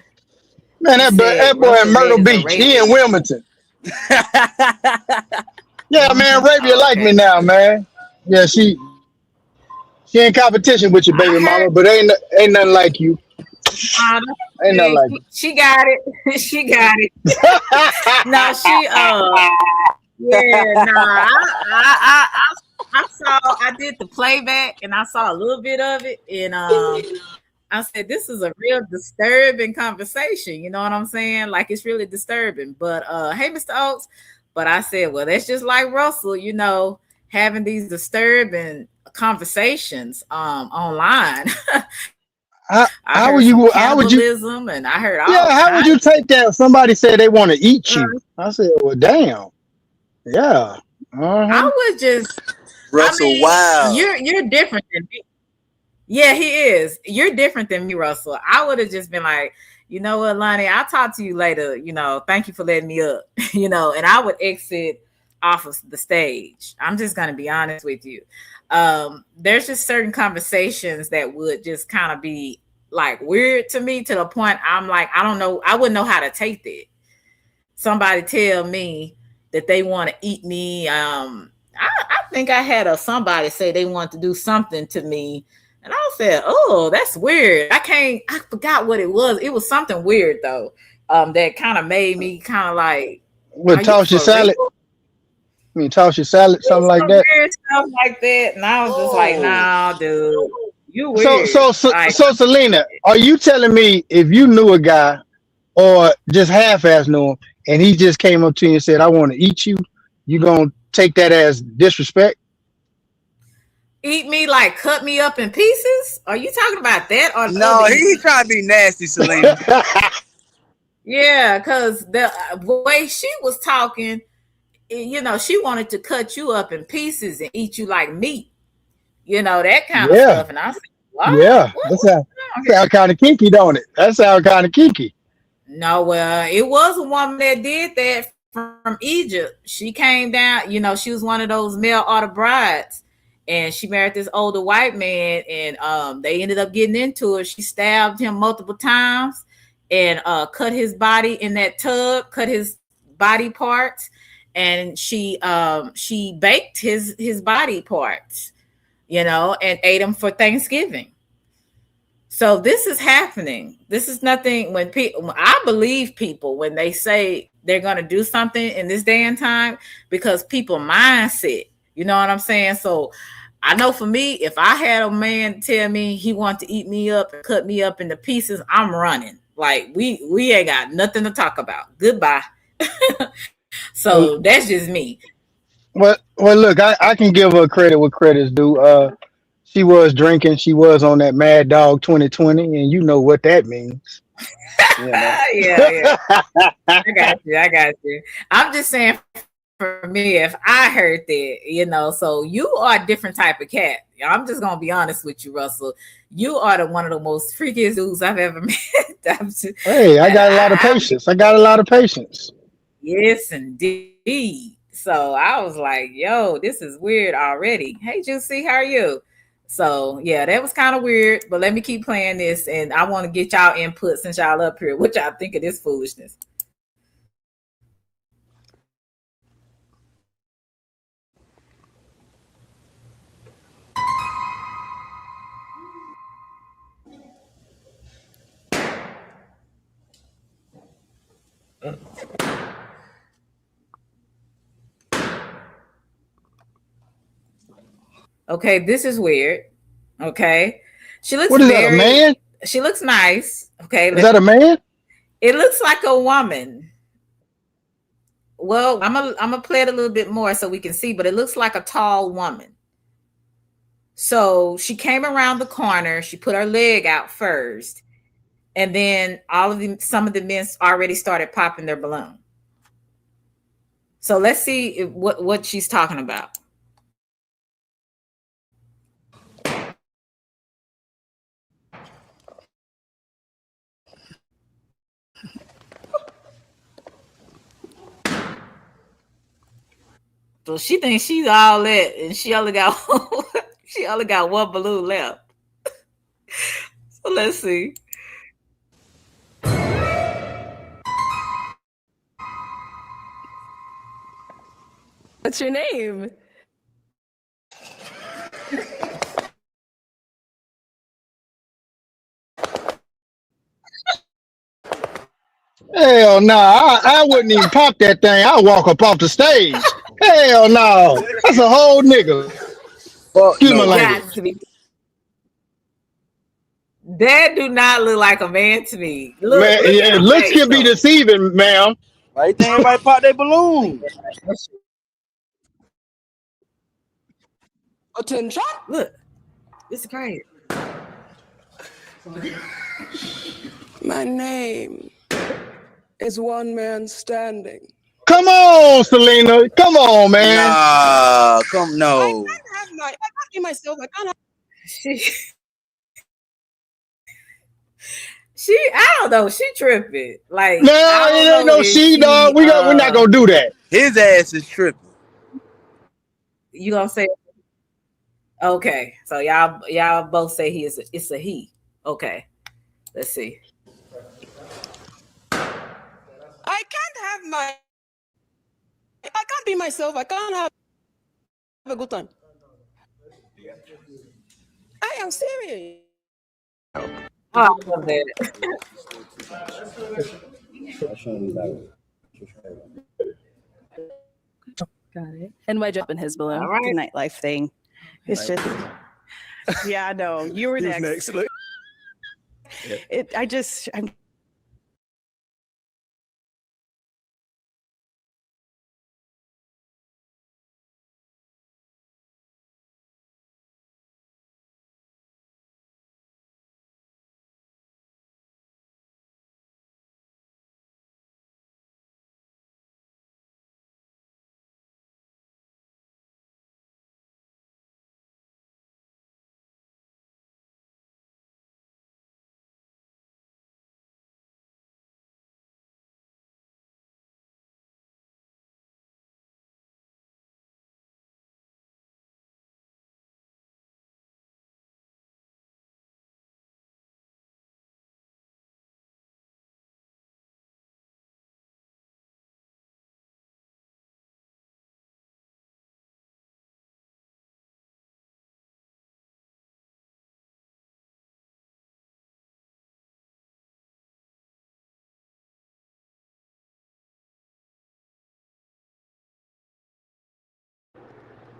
Man, He that said boy in Russell Myrtle Red is a Beach. He in rapist. Wilmington. Yeah, man, Arabia Oh, like me okay. now, man. Yeah, she in competition with your baby I heard mama, but ain't nothing like you. Anna. Ain't nothing like She got it. She got it. you. No, yeah, nah. I did the playback and I saw a little bit of it, and I said this is a real disturbing conversation. You know what I'm saying? Like it's really disturbing. But hey, Mr. Oaks. But I said, well, that's just like Russell, having these disturbing conversations online. how, I heard some how would you cannibalism and I heard all yeah, how would kinds you of take that if somebody said they want to eat stuff. you? I said, well, damn. Yeah. Uh-huh. I would just I Russell, mean, wow. you're different than me. Yeah, he is. You're different than me, Russell. I would have just been like, you know what, Lonnie, I'll talk to you later. Thank you for letting me up. And I would exit off of the stage. I'm just gonna be honest with you. There's just certain conversations that would just kind of be like weird to me to the point I'm like, I don't know, I wouldn't know how to take that. Somebody tell me that they want to eat me. I think I had somebody say they want to do something to me, and I said, "Oh, that's weird." I forgot what it was. It was something weird though. That kind of made me kind of like, "Are With you toss your for real?" salad. I mean, toss your salad, something It's like some that. weird stuff like that, and I was just like, Oh. "Nah, dude, you So, weird." so, so, Like, so, Selena, are you telling me if you knew a guy or just half-ass knew him, and he just came up to you and said, "I want to eat you," you gonna take that as disrespect? eat me, like cut me up in pieces? Are you talking about that or the other No, eat he me? trying to be nasty, Selena. Yeah, because the way she was talking, she wanted to cut you up in pieces and eat you like meat, that kind of Yeah, stuff. And I said, what? yeah. What? That What's sound, going on here? sound kind of kinky, don't it? That sound kind of kinky. No, well, it was a woman that did that from Egypt. She came down, she was one of those male order brides. And she married this older white man, and they ended up getting into it. She stabbed him multiple times and cut his body in that tub, cut his body parts, and she baked his body parts, and ate them for Thanksgiving. So this is happening. This is nothing. When I believe people when they say they're going to do something in this day and time, because people mindset. You know what I'm saying? So I know for me, if I had a man tell me he wanted to eat me up and cut me up into pieces, I'm running. Like we ain't got nothing to talk about. Goodbye. Well, So that's just me. well, look, I can give her credit what credit's due. She was drinking. She was on that Mad Dog 2020, and you know what that means. You know. Yeah, yeah. I got you. I got you. I'm just saying for me, if I heard that, so you are a different type of cat. I'm just gonna be honest with you, Russell. You are one of the most freakiest dudes I've ever met. Hey, I And got a lot of patience. I got a lot of patience. yes, indeed. So I was like, yo, this is weird already. Hey, Juicy, how are you? So yeah, that was kind of weird, but let me keep playing this, and I want to get y'all input since y'all up here. What y'all think of this foolishness? Okay, this is weird. Okay, she looks What is that? A very. man? She looks nice. Okay, Is that a man? it looks like a woman Well, I'm gonna play it a little bit more so we can see, but it looks like a tall woman. So she came around the corner, she put her leg out first, and then some of the men already started popping their balloon. So let's see what she's talking about. So she thinks she's all that, and she only got one balloon left. So let's see. What's your name? Hell no, I wouldn't even pop that thing. I'd walk up off the stage. Hell no, that's a whole nigga. Fuck Excuse my no. language. Got to be. That do not look like a man to me. Man, yeah, looks can be deceiving, ma'am. Why you think everybody pop their balloon? Attention. Look, this is crazy. My name is One Man Standing. Come on, Selena. Come on, man. Nah, no. I can't be myself. I can't have. I don't know. She tripping. Like, no, it ain't no she, dog. We're not gonna do that. His ass is tripping. You gonna say? Okay, so y'all both say it's a he. Okay, let's see. I can't be myself. I can't have a good time. I am serious. Oh, I love that. Got it. And wedge up in his balloon. All right. The nightlife thing. It's just. Yeah, no, you were next. I'm.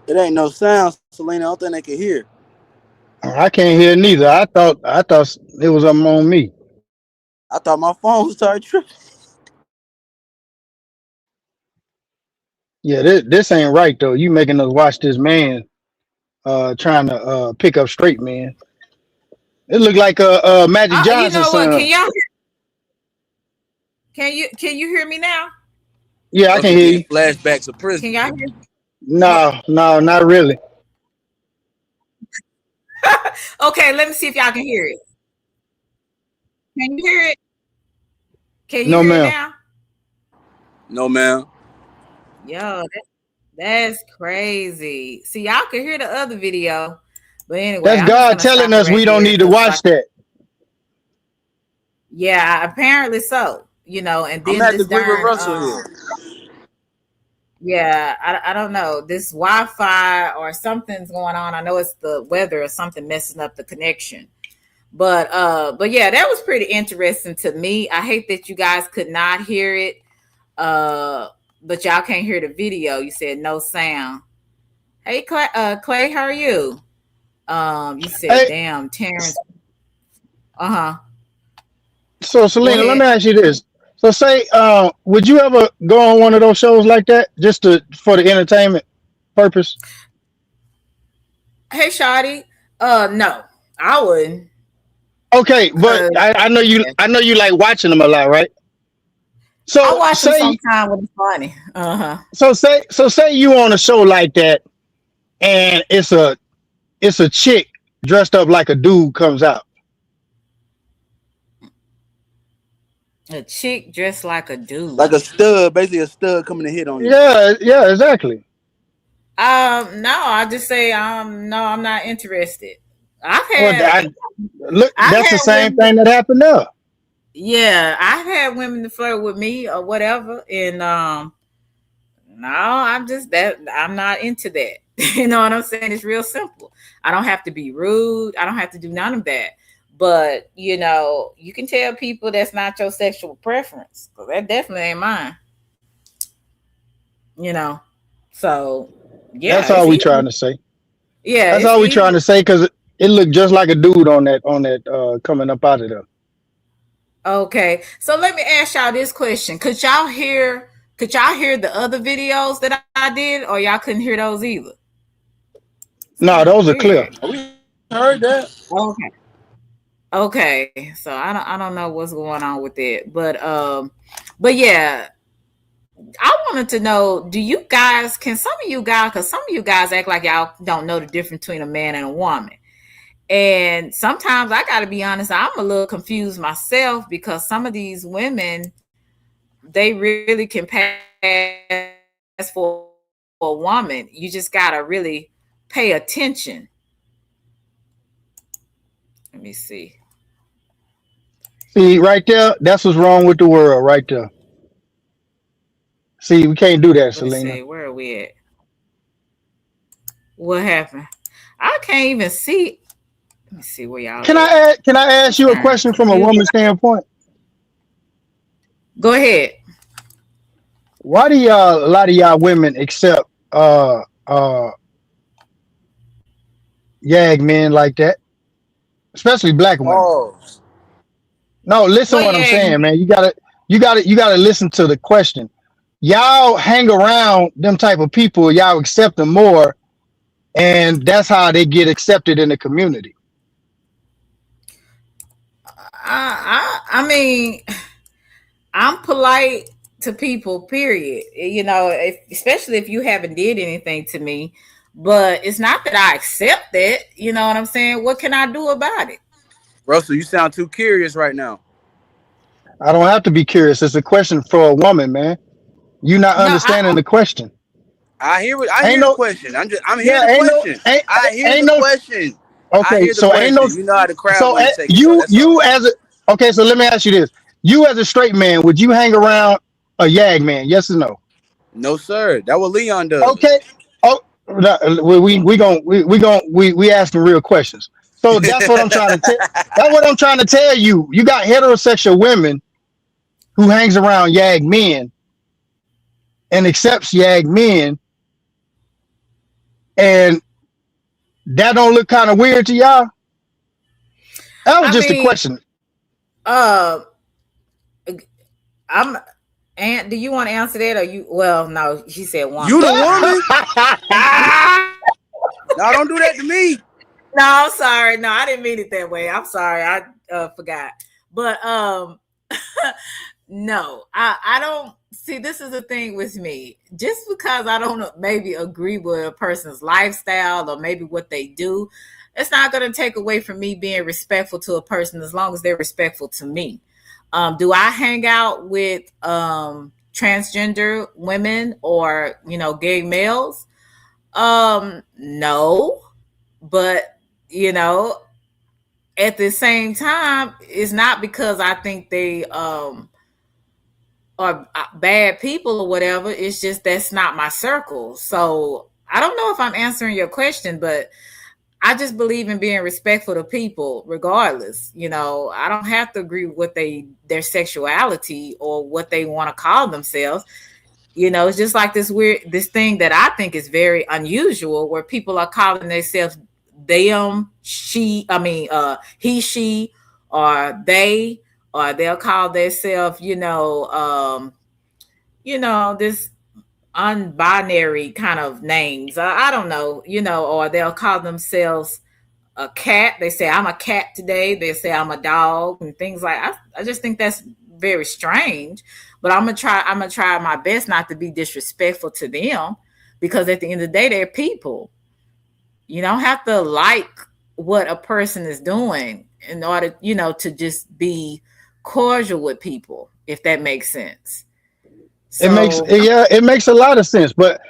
It ain't no sound, Selena. I don't think they can hear. I can't hear neither. I thought it was on me. I thought my phone started tripping. Yeah, this ain't right though. You making us watch this man trying to pick up straight, man. It looked like Magic You know Johnson's what? son. Can you hear me now? Yeah, I can hear you. Flashbacks of prison. Can y'all hear? No, not really. Okay, let me see if y'all can hear it. Can you hear it? Can you No, hear ma'am. it now? No, ma'am. Yo, that's crazy. See, y'all can hear the other video, but anyway, That's I'm God just gonna telling stop it us right we don't there need to 'cause watch that. Yeah, apparently so. You know, and then I'm at this the agree with darn Russell here. yeah, I don't know. This Wi-Fi or something's going on. I know it's the weather or something messing up the connection. But yeah, that was pretty interesting to me. I hate that you guys could not hear it. But y'all can't hear the video. You said no sound. Hey Clay, how are you? You said Hey. damn Terrence. Uh-huh. So Selena, let me ask you this. So say, would you ever go on one of those shows like that just for the entertainment purpose? Hey, Shotty. No, I wouldn't. Okay, but 'Cause, I know you. yeah, I know you like watching them a lot, right? I So watch them say, sometime when it's funny. say you on a show like that, and it's a chick dressed up like a dude comes out. A chick dressed like a Like dude. a stud, basically a stud coming to hit on you. Yeah, yeah, exactly. No, I just say no, I'm not interested. I've Well, had look, I've that's the had same women. thing that happened there. Yeah, I've had women to flirt with me or whatever, and no, I'm just that I'm not into that. You know what I'm saying? It's real simple. I don't have to be rude. I don't have to do none of that. But you can tell people that's not your sexual preference. 'Cause that definitely ain't mine. You know. So yeah, That's it's all we easy. trying to say. Yeah, That's it's all we trying easy. to say because it looked just like a dude on that coming up out of there. Okay. So let me ask y'all this question. Could y'all hear the other videos that I did, or y'all couldn't hear those either? It's No, kind of those are clear. weird. We heard that. Okay. Okay. So I don't know what's going on with it. But yeah, I wanted to know, do you guys can some of you guys, because some of you guys act like y'all don't know the difference between a man and a woman. And sometimes I gotta be honest, I'm a little confused myself because some of these women, they really can pass for a woman. You just gotta really pay attention. Let me see. See, right there, that's what's wrong with the world, right there. See, we can't do that, Let me Selena. see. Where are we at? What happened? I can't even see. Let me see where y'all Can at. I I'm ask you a trying. question from a Computer. woman's standpoint? Go ahead. Why do a lot of y'all women accept uh yag men like that, especially black women? Pause. No, listen What what I'm jag? saying, man. You gotta listen to the question. Y'all hang around them type of people, y'all accept them more, and that's how they get accepted in the community. I mean, I'm polite to people. Period. Especially if you haven't did anything to me. But it's not that I accept it. You know what I'm saying? What can I do about it? Russell, you sound too curious right now. I don't have to be curious. It's a question for a woman, man. You not No, understanding the question. I Ain't hear the no question. I'm hear yeah, the question. I hear ain't the no question. I okay, hear the so ain't no question. You know how the crowd so want to take it, bro. you That's you all. as a okay, so let me ask you this. You as a straight man, would you hang around a yag man? Yes or no? No, sir. That what Leon does. Okay. Oh, no, we asking real questions. So that's what I'm trying to tell. That's what I'm trying to tell you. You got heterosexual women who hangs around yag men and accepts yag men, and that don't look kind of weird to y'all. That was I just a mean, question. uh, I'm. Aunt, do you want to answer that, or you? Well, no, she said You woman. the No, woman? No, don't do that to me. no, I'm sorry. No, I didn't mean it that way. I'm sorry. I forgot. But no, I don't see. This is the thing with me. Just because I don't maybe agree with a person's lifestyle or maybe what they do, it's not going to take away from me being respectful to a person as long as they're respectful to me. Do I hang out with transgender women or gay males? No, but you know, at the same time, it's not because I think they are bad people or whatever. It's just that's not my circle. So I don't know if I'm answering your question, but I just believe in being respectful to people, regardless. I don't have to agree with what their sexuality or what they want to call themselves. It's just like this thing that I think is very unusual, where people are calling themselves them, she, he, she, or they, or they'll call themselves, this unbinary kind of names. I don't know, or they'll call themselves a cat. They say I'm a cat today. They say I'm a dog and things like. I just think that's very strange. But I'm gonna try. I'm gonna try my best not to be disrespectful to them, because at the end of the day, they're people. You don't have to like what a person is doing in order, to just be cordial with people, if that makes sense. So It makes a lot of sense. But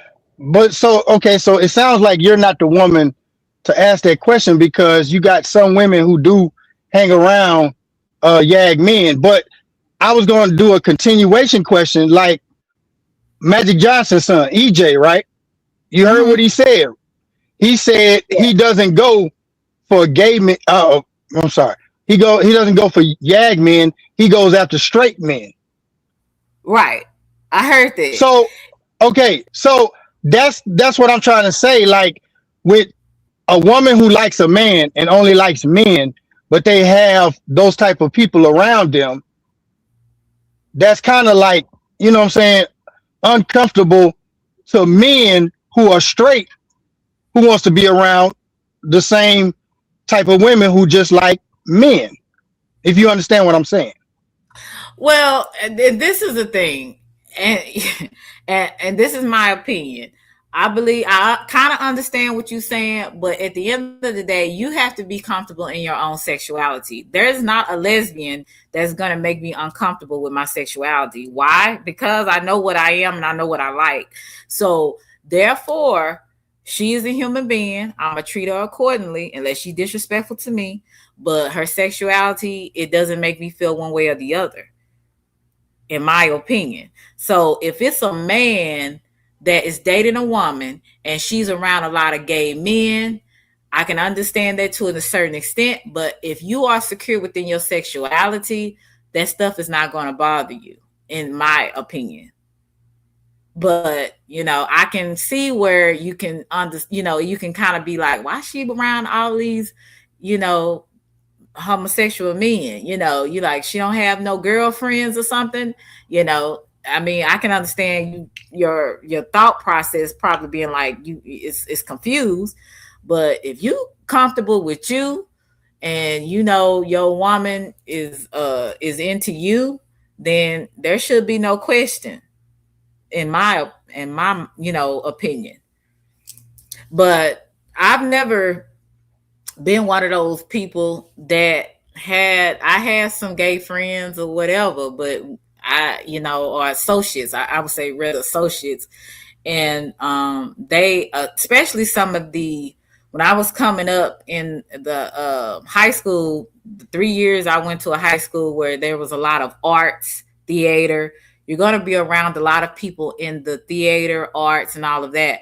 so okay, so it sounds like you're not the woman to ask that question, because you got some women who do hang around yag men. But I was going to do a continuation question, like Magic Johnson's son, EJ, right? You heard what he said. He said he doesn't go for gay men. I'm sorry. He doesn't go for yag men. He goes after straight men. Right. I heard that. So okay, so that's what I'm trying to say. Like, with a woman who likes a man and only likes men, but they have those type of people around them, that's kind of like, you know what I'm saying, uncomfortable to men who are straight, who wants to be around the same type of women who just like men. If you understand what I'm saying. Well, and this is the thing, and and this is my opinion. I believe I kind of understand what you're saying, but at the end of the day, you have to be comfortable in your own sexuality. There's not a lesbian that's gonna make me uncomfortable with my sexuality. Why? Because I know what I am and I know what I like. So therefore, she is a human being. I'm gonna treat her accordingly, unless she's disrespectful to me. But her sexuality, it doesn't make me feel one way or the other, in my opinion. So if it's a man that is dating a woman and she's around a lot of gay men, I can understand that to a certain extent. But if you are secure within your sexuality, that stuff is not going to bother you, in my opinion. But I can see where you can you can kind of be like, why is she around all these you know homosexual men? You like, she don't have no girlfriends or something. I mean, I can understand your thought process probably being like, it's confused. But if you comfortable with you, and your woman is into you, then there should be no question, in my opinion. But I've never been one of those people that I had some gay friends or whatever, but or associates. I would say rather associates. And they, especially some of when I was coming up in the high school, the 3 years I went to a high school where there was a lot of arts, theater. You're going to be around a lot of people in the theater, arts, and all of that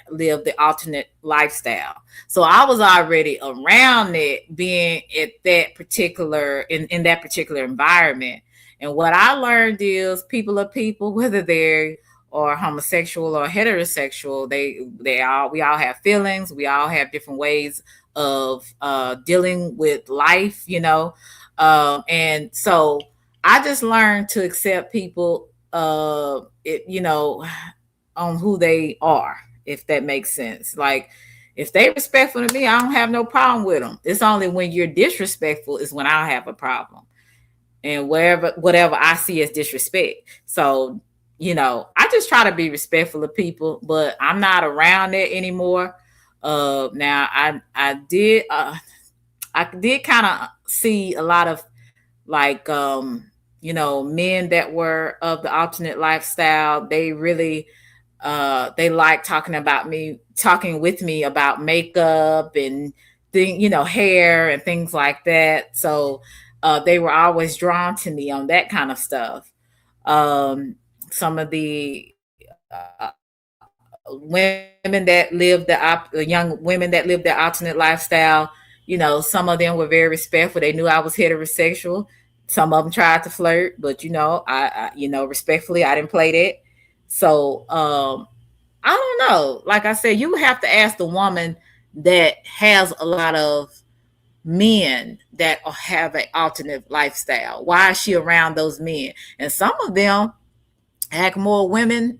live the alternate lifestyle. So I was already around it, being at that particular in that particular environment. And what I learned is people are people, whether they're or homosexual or heterosexual. We all have feelings. We all have different ways of dealing with life, and so I just learned to accept people, on who they are, if that makes sense. Like, if they respectful to me, I don't have no problem with them. It's only when you're disrespectful is when I have a problem, and whatever I see as disrespect. So, I just try to be respectful of people, but I'm not around it anymore. Now I did kind of see a lot of, like, men that were of the alternate lifestyle. They really they like talking with me about makeup and hair and things like that. So they were always drawn to me on that kind of stuff. Some of the women that live young women that live the alternate lifestyle, some of them were very respectful. They knew I was heterosexual. Some of them tried to flirt, but I respectfully, I didn't play that. So I don't know. Like I said, you have to ask the woman that has a lot of men that have an alternate lifestyle? Why is she around those men? And some of them act more women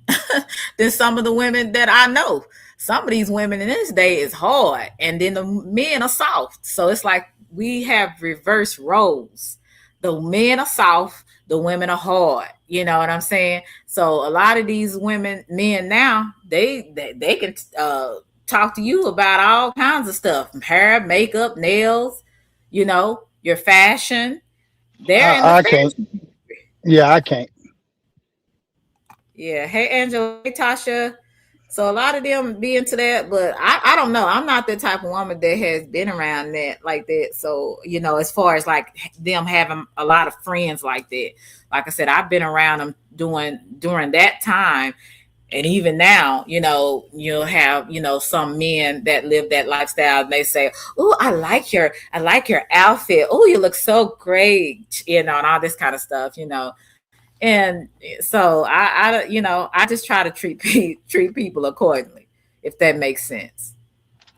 than some of the women that I know. Some of these women in this day is hard, and then the men are soft. So it's like we have reverse roles. The men are soft, the women are hard. You know what I'm saying? So a lot of these men now, they can talk to you about all kinds of stuff: hair, makeup, nails. Your fashion. They're in the I can't. fashion. Yeah, I can't. Yeah. Hey, Angela. Hey, Tasha. So a lot of them be into that, but I don't know. I'm not the type of woman that has been around that like that. So, as far as like them having a lot of friends like that, like I said, I've been around them during that time. And even now, you'll have, some men that live that lifestyle and they say, "Oh, I like your outfit. Oh, you look so great," and all this kind of stuff. And so I just try to treat people accordingly, if that makes sense.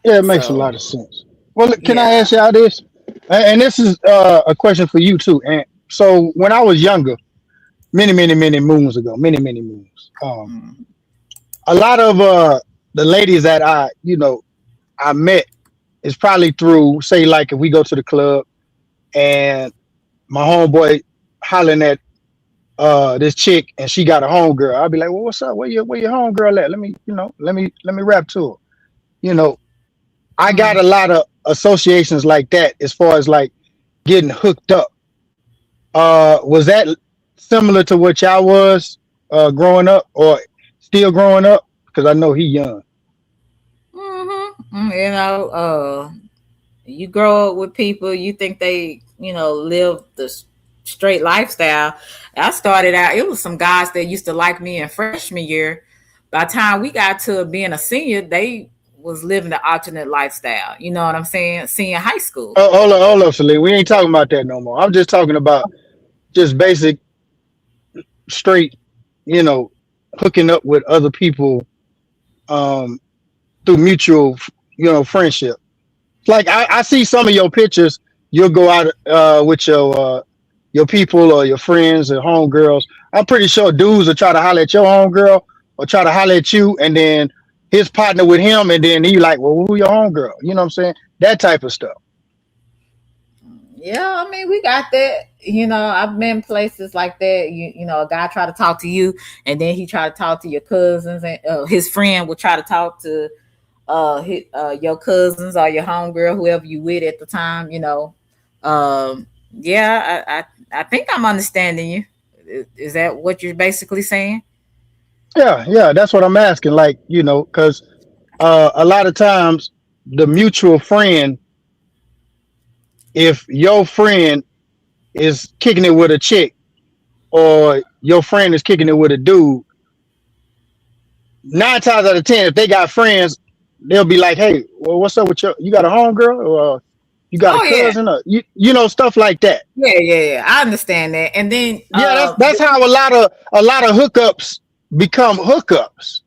Yeah, it makes a So lot of sense. Well, look, can I yeah. ask y'all this? And this is a question for you too. And so when I was younger, many, many, many moons ago, many, many moons, Mm. a lot of the ladies that I met is probably through, say, like if we go to the club and my homeboy hollering at this chick and she got a homegirl, I'll be like, "Well, what's up? Where your homegirl at? Let me rap to her." You know, I got Mm. a lot of associations like that as far as like getting hooked up. Was that similar to what y'all was growing up or still growing up? Because I know he young. Mm-hmm. You grow up with people, you think they, live the straight lifestyle. I started out, it was some guys that used to like me in freshman year. By the time we got to being a senior, they was living the alternate lifestyle. You know what I'm saying? Senior high school. Oh, hold up, Celine. We ain't talking about that no more. I'm just talking about just basic, straight, you know, hooking up with other people um, through mutual, friendship. Like I see some of your pictures. You'll go out with your people or your friends or homegirls. I'm pretty sure dudes will try to holler at your homegirl or try to holler at you, and then his partner with him, and then he like, "Well, who your homegirl?" You know what I'm saying? That type of stuff. Yeah, I mean, we got that. I've been places like that. A guy try to talk to you, and then he try to talk to your cousins, and his friend will try to talk to your cousins or your homegirl, whoever you with at the time. Yeah, I think I'm understanding you. Is that what you're basically saying? Yeah, yeah, that's what I'm asking. Like, because a lot of times the mutual friend, if your friend is kicking it with a chick or your friend is kicking it with a dude, 9 times out of 10, if they got friends, they'll be like, "Hey, well, what's up with you got a homegirl or you got a Oh yeah, cousin or stuff like that." yeah. I understand that. And then Yeah, that's how a lot of hookups become hookups.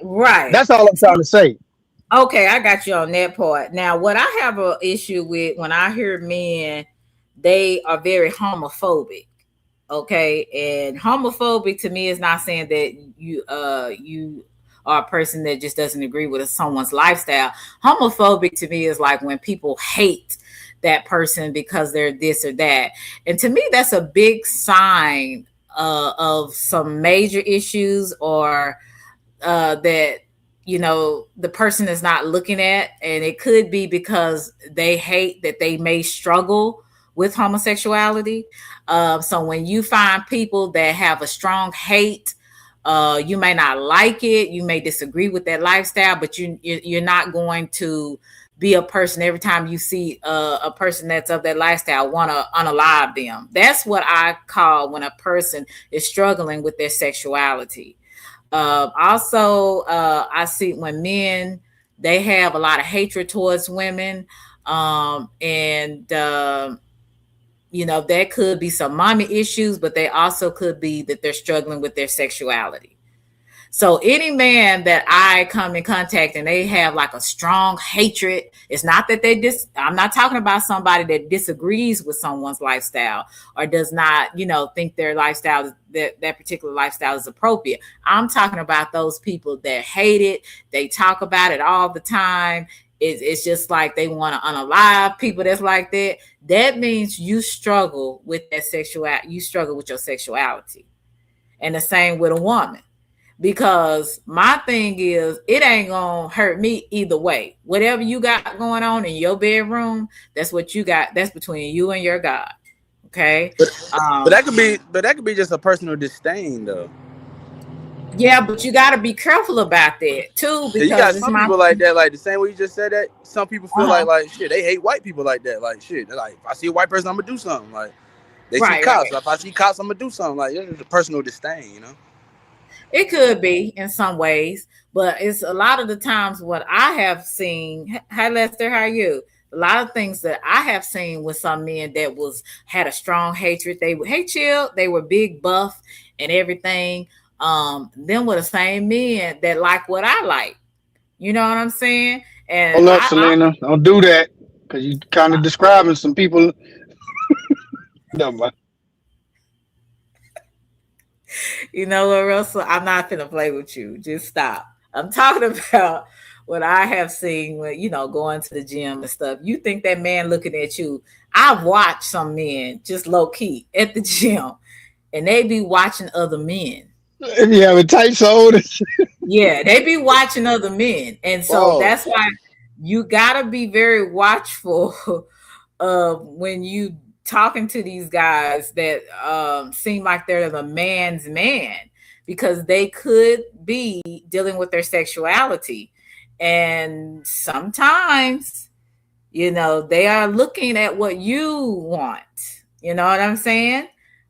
right. That's all I'm trying to say. Okay, I got you on that part. Now, what I have an issue with when I hear men, they are very homophobic. Okay, and homophobic to me is not saying that you are a person that just doesn't agree with someone's lifestyle. Homophobic to me is like when people hate that person because they're this or that, and to me that's a big sign of some major issues, or that the person is not looking at, and it could be because they hate that they may struggle with homosexuality. So when you find people that have a strong hate, you may not like it, you may disagree with that lifestyle, but you're not going to be a person every time you see a person that's of that lifestyle want to unalive them. That's what I call when a person is struggling with their sexuality. Also, I see when men, they have a lot of hatred towards women, and there could be some mommy issues, but they also could be that they're struggling with their sexuality. So any man that I come in contact and they have like a strong hatred, it's not that I'm not talking about somebody that disagrees with someone's lifestyle or does not, think their lifestyle, that particular lifestyle is appropriate. I'm talking about those people that hate it. They talk about it all the time. It's just like they want to unalive people that's like that. That means you struggle with that sexuality. You struggle with your sexuality. And the same with a woman. Because my thing is, it ain't gonna hurt me either way. Whatever you got going on in your bedroom, that's what you got. That's between you and your God. Okay. But that could be just a personal disdain, though. Yeah, but you got to be careful about that too, because you got some people like that, like the same way you just said that. Some people feel like shit. They hate white people like that. Like shit. They're like, if I see a white person, I'm gonna do something. Like they see cops. Right. If I see cops, I'm gonna do something. Like it's a personal disdain, It could be in some ways, but it's a lot of the times what I have seen. Hi Lester, how are you? A lot of things that I have seen with some men that had a strong hatred. They were big buff and everything. Them were the same men that like what I like. You know what I'm saying? And hold up, Selena, don't do that because you kind of describing some people. No, man. You know what, Russell? I'm not gonna play with you. Just stop. I'm talking about what I have seen when, going to the gym and stuff. You think that man looking at you. I've watched some men just low key at the gym and they be watching other men. You have a tight soul. Yeah, they be watching other men. And so that's why you gotta be very watchful of when you talking to these guys that seem like they're the man's man, because they could be dealing with their sexuality. And sometimes, they are looking at what you want. You know what I'm saying?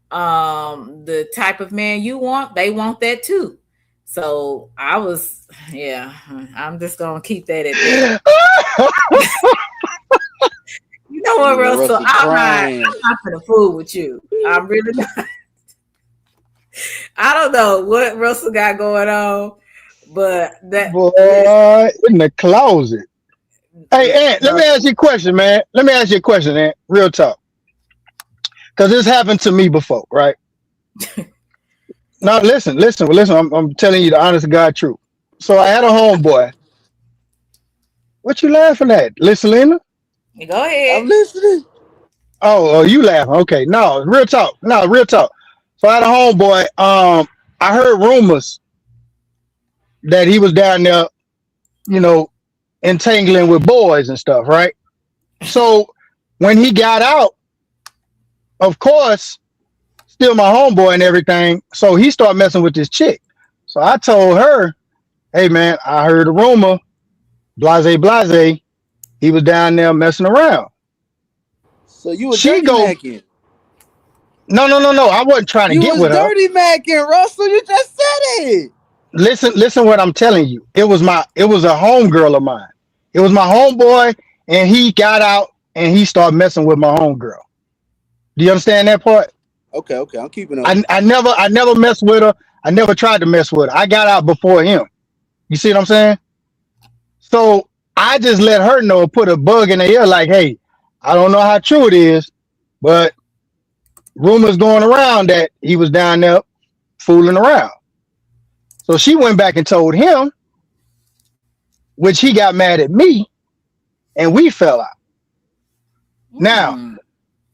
The type of man you want, they want that too. So I'm just going to keep that at that. You know what, Russell? I'm not going to fool with you. I'm really not. I don't know what Russell got going on, but that boy in the closet. Hey, Ant, let me ask you a question, man. Ant. Real talk. Because this happened to me before, right? Now, listen. I'm telling you the honest to God truth. So I had a homeboy. What you laughing at? Selena? Go ahead. I'm listening. Oh, you laughing? Okay. No, real talk. So I had a homeboy. I heard rumors that he was down there, entangling with boys and stuff, right? So when he got out, of course, still my homeboy and everything. So he started messing with this chick. So I told her, hey man, I heard a rumor, blase. He was down there messing around. So you were dirty macking? No. I wasn't trying to get with her. You was dirty macking, Russell. You just said it. Listen what I'm telling you. It was a homegirl of mine. It was my homeboy, and he got out and he started messing with my homegirl. Do you understand that part? Okay, I'm keeping up. I never messed with her. I never tried to mess with her. I got out before him. You see what I'm saying? So I just let her know, put a bug in the ear, like, hey, I don't know how true it is, but rumors going around that he was down there fooling around. So she went back and told him, which he got mad at me, and we fell out. Now,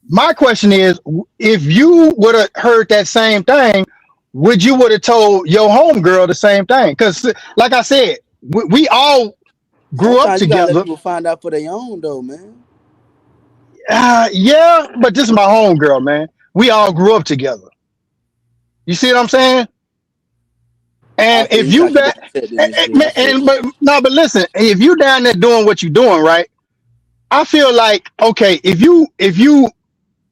my question is, if you would have heard that same thing, would you would have told your homegirl the same thing? Because, like I said, we all grew up together. People find out for their own, though, man. Yeah, but this is my homegirl, man. We all grew up together. You see what I'm saying? And if you but listen, if you down there doing what you're doing, right? I feel like, okay, if you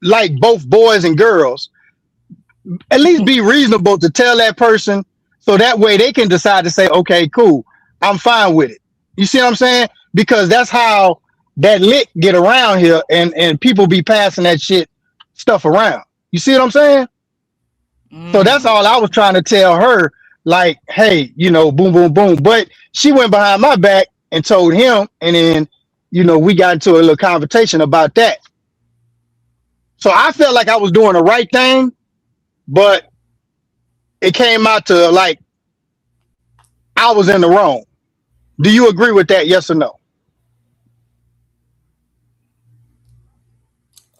like both boys and girls, at least be reasonable to tell that person, so that way they can decide to say, okay, cool, I'm fine with it. You see what I'm saying? Because that's how that lick get around here, and people be passing that stuff around. You see what I'm saying? So that's all I was trying to tell her, like, hey, boom, boom, boom. But she went behind my back and told him, and then, we got into a little conversation about that. So I felt like I was doing the right thing, but it came out to like I was in the wrong. Do you agree with that? Yes or no?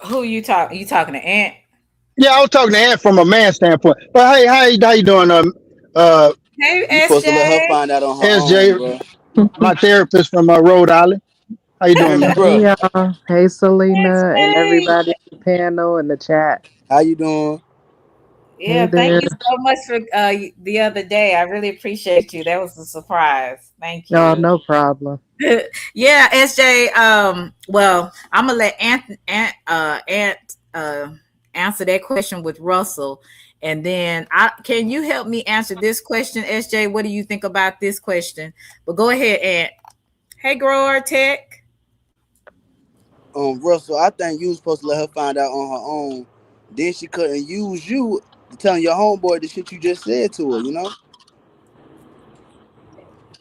Who you talk? You talking to Aunt? Yeah, I was talking to Ant from a man standpoint. But hey, how you doing, uh, Hey, You supposed to let her SJ. find out on her own, SJ, bro. my therapist from Rhode Island? How you You doing, hear me, man? bro? Hey y'all. Hey Selena and SJ. everybody in the panel and the chat. How you doing? Hey Yeah, thank there. you so much for the other day. I really appreciate you. That was a surprise. Thank Y'all, you. no problem. Yeah, SJ. Well, I'm gonna let Ant answer that question with Russell, and then I can you help me answer this question, SJ? What do you think about this question? But go ahead, Ant. Hey, Grower Tech. Russell, I think you was supposed to let her find out on her own. Then she couldn't use you to tell your homeboy the shit you just said to her, you know?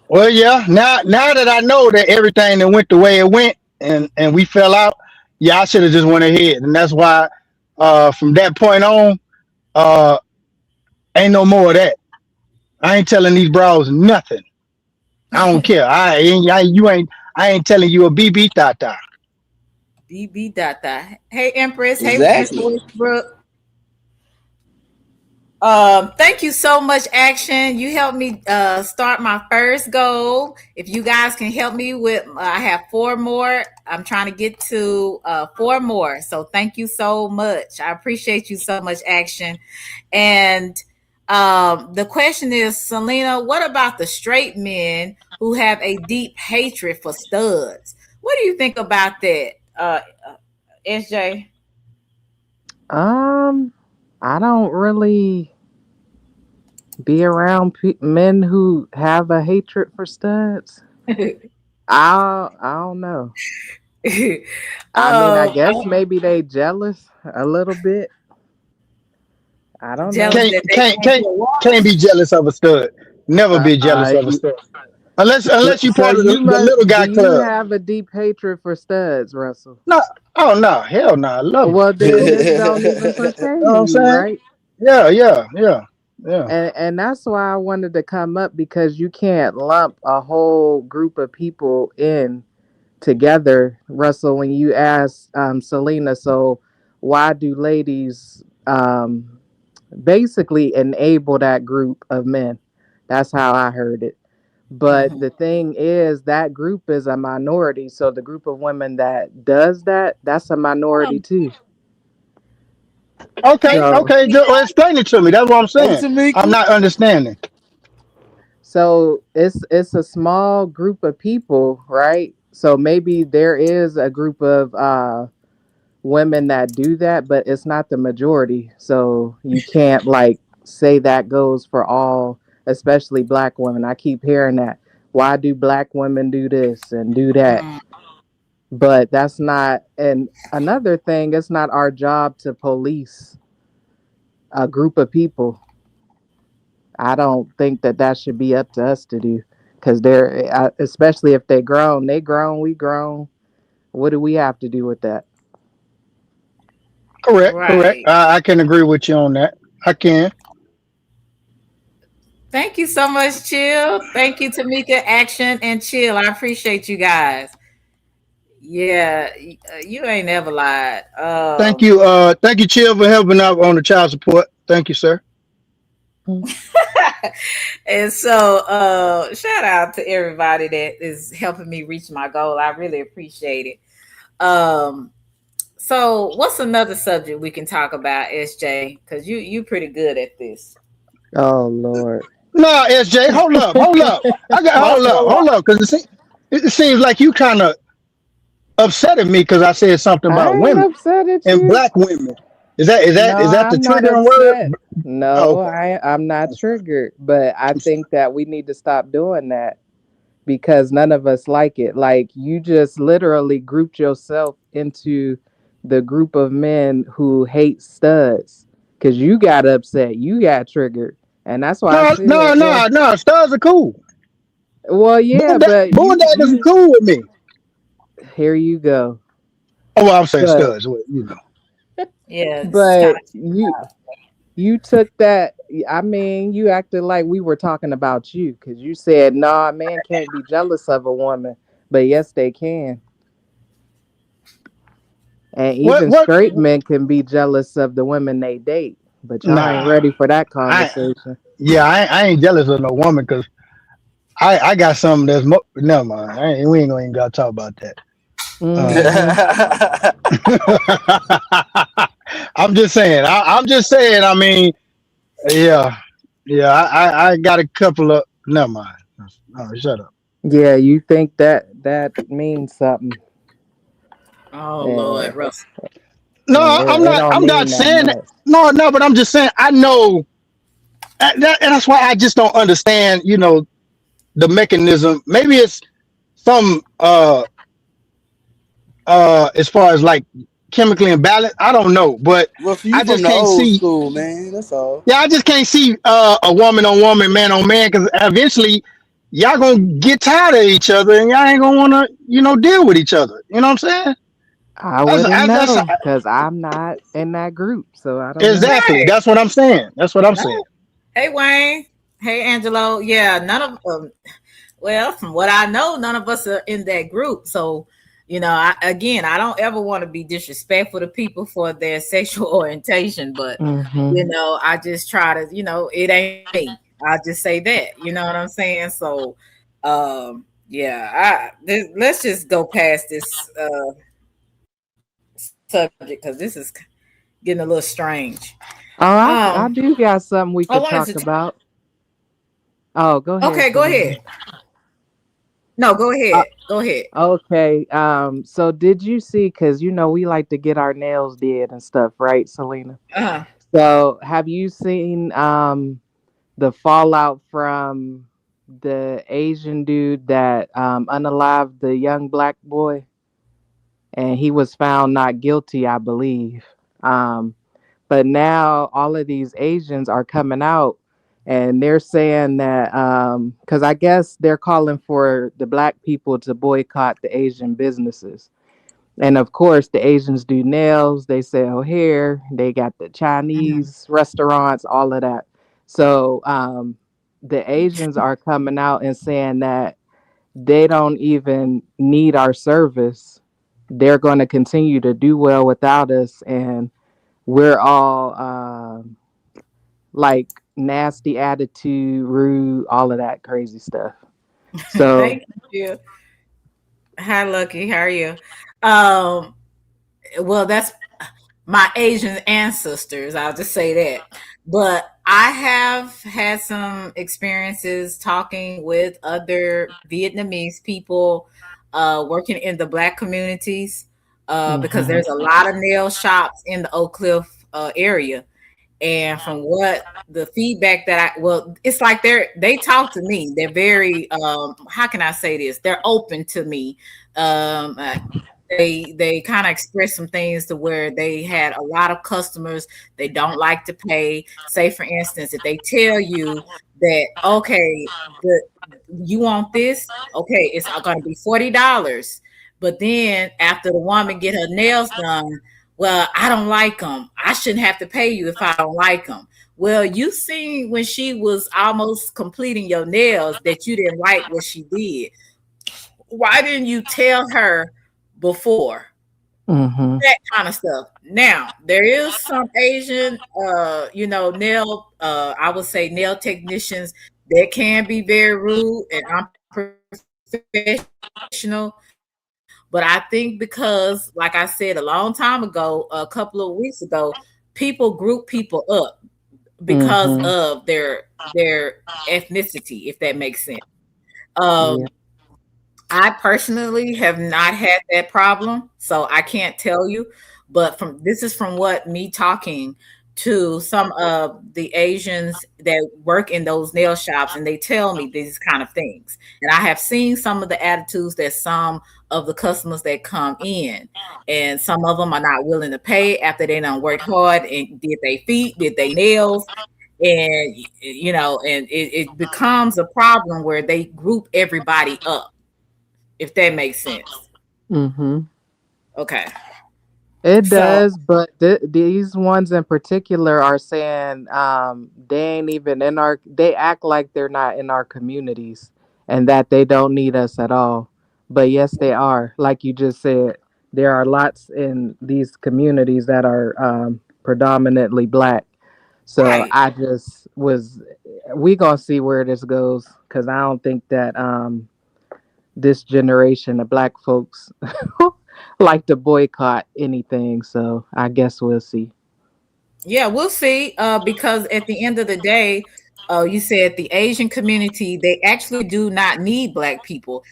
Well, yeah. Now that I know that everything that went the way it went, and we fell out, yeah, I should have just went ahead, and that's why, from that point on, uh, ain't no more of that. I ain't telling these bros nothing. I don't care. I ain't telling you a BB tata. BB Data. Hey, Empress. Hey, Mr. Exactly. Westbrook. Thank you so much, Action. You helped me start my first goal. If you guys can help me with, I have four more. I'm trying to get to four more. So thank you so much. I appreciate you so much, Action. And the question is, Selena, what about the straight men who have a deep hatred for studs? What do you think about that, SJ? Um, I don't really be around men who have a hatred for studs. I don't know. I mean, I um, guess maybe they jealous a little bit. I don't Jealous know. Can't that they can't can't can't get water. can't be jealous of a stud. Never be jealous of a You, stud. Unless you so part of you the must. little Do guy you club. have a deep hatred for studs, Russell? No, oh no, hell no, I love them. Well, then You this don't even know pertain what to I'm you, saying? right? Yeah, yeah, yeah, yeah. And that's why I wanted to come up because you can't lump a whole group of people in together, Russell. When you ask Selena, so why do ladies basically enable that group of men? That's how I heard it. But Mhm. the thing is, that group is a minority. So the group of women that does that, that's a minority too. Okay, So okay. Just explain it to me. That's what I'm Hey, saying. I'm Tamika. not understanding. So it's a small group of people, right? So maybe there is a group of women that do that, but it's not the majority. So you can't like say that goes for all, especially black women. I keep hearing that. Why do black women do this and do that? Mm. But that's not. And another thing, it's not our job to police a group of people. I don't think that that should be up to us to do because they're, especially if they grown, we grown. What do we have to do with that? Correct, correct. Right. I can agree with you on that. I can. Thank you so much, Chill. Thank you, Tamika, Action, and Chill. I appreciate you guys. Yeah, you ain't never lied. Thank you, Chill, for helping out on the child support. Thank you, sir. And so, shout out to everybody that is helping me reach my goal. I really appreciate it. So what's another subject we can talk about, SJ? Because you pretty good at this. Oh Lord. No, SJ, hold up. I got What's hold up, because it seems like you kind of upset at me because I said something I about ain't women upset at and you. black women. Is that the I'm not triggering word? upset. Oh, No, okay. I'm not I'm sorry. triggered. But I I'm sorry. think that we need to stop doing that because none of us like it. Like you just literally grouped yourself into the group of men who hate studs because you got upset, you got triggered. And that's why I No, said, no, well, no, no. Studs are cool. well, yeah, but Boondocks is you cool with me. here you go. Oh, well, I'm saying But studs. Well, you know. Yeah, it's kind but of you took that. I mean, you acted like we were talking about you because you said, "Nah, a man can't be jealous of a woman," but yes, they can. And What? even What? straight men can be jealous of the women they date. But y'all ain't Nah. ready for that I. conversation. Yeah, I ain't jealous of no woman because I got something that's never mind. We ain't gonna even gotta talk about that. Um, Hmm. I'm just saying. I'm just saying. I mean, yeah, yeah. I got a couple of. Never mind. Oh, shut up. Yeah, you think that means something, oh and Lord, Russell. No, I'm it not. don't I'm not mean that saying that. much. No, no. But I'm just saying. I know, and that's why I just don't understand. The mechanism. Maybe it's some as far as like chemically imbalance. I don't know, but Well, for you I from just the can't old see. school, man. That's all. Yeah, I just can't see a woman on woman, man on man, because eventually y'all gonna get tired of each other and y'all ain't gonna wanna, deal with each other. You know what I'm saying? I That's wouldn't that's know because I'm not in that group, so I don't know. exactly. Right. That's what I'm saying. That's what I'm saying. No. Hey Wayne. Hey Angelo. Yeah, none of well, from what I know, none of us are in that group. So, I don't ever want to be disrespectful to people for their sexual orientation, but Hmm. I just try to, it ain't me. I'll just say that. You know what I'm saying? So, yeah, let's just go past this subject because this is getting a little strange. Oh, I Um, do got something we I could wanted talk to. about. Oh, go ahead, Okay, go Selena. ahead. No, go Uh, ahead. Go ahead. okay. So did you see? Because we like to get our nails did and stuff, right, Selena? Uh-huh. So have you seen the fallout from the Asian dude that unalived the young black boy, and he was found not guilty, I believe. Um, but now all of these Asians are coming out and they're saying that because I guess they're calling for the black people to boycott the Asian businesses. And of course, the Asians do nails, they sell hair, they got the Mhm. Chinese restaurants, all of that. So the Asians are coming out and saying that they don't even need our service. They're going to continue to do well without us. And we're all like nasty attitude, rude, all of that crazy stuff. So, Thank you. Hi, Lucky. How are you? Um, well, that's my Asian ancestors. I'll just say that. But I have had some experiences talking with other Vietnamese people working in the Black communities because mhm. there's a lot of nail shops in the Oak Cliff area. And from what the feedback that it's like they talk to me. They're very how can I say this? They're open to me. They kind of express some things to where they had a lot of customers they don't like to pay. Say for instance, if they tell you that okay, you want this, okay, it's going to be $40. But then after the woman get her nails done, well, I don't like them. I shouldn't have to pay you if I don't like them. Well, you seen when she was almost completing your nails that you didn't like what she did. Why didn't you tell her before? Mhm. That kind of stuff. Now, there is some Asian, nail, I would say nail technicians that can be very rude and unprofessional. But I think because, like I said a long time ago, a couple of weeks ago, people group people up because Mhm. of their ethnicity, if that makes sense. Yeah. Um, I personally have not had that problem, so I can't tell you. But this is from what me talking to some of the Asians that work in those nail shops, and they tell me these kind of things. And I have seen some of the attitudes that some of the customers that come in, and some of them are not willing to pay after they done worked hard and did their feet, did their nails, and and it becomes a problem where they group everybody up, if that makes sense. Mm-hmm. Okay. It So does, but these ones in particular are saying they ain't even in our. They act like they're not in our communities and that they don't need us at all. But yes, they are. Like you just said, there are lots in these communities that are predominantly black. So right. I just was. We gonna see where this goes because I don't think that this generation of black folks like to boycott anything. So I guess we'll see. Yeah, we'll see. Because at the end of the day, you said the Asian community, they actually do not need black people.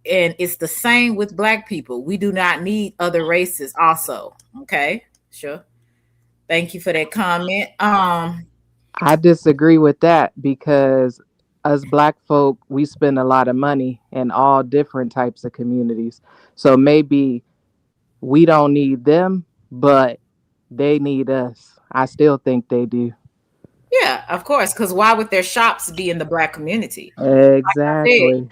And it's the same with black people. We do not need other races also. Okay, sure. Thank you for that comment. I disagree with that because us black folk, we spend a lot of money in all different types of communities. So maybe we don't need them, but they need us. I still think they do. Yeah, of course, because why would their shops be in the black community? I said Exactly.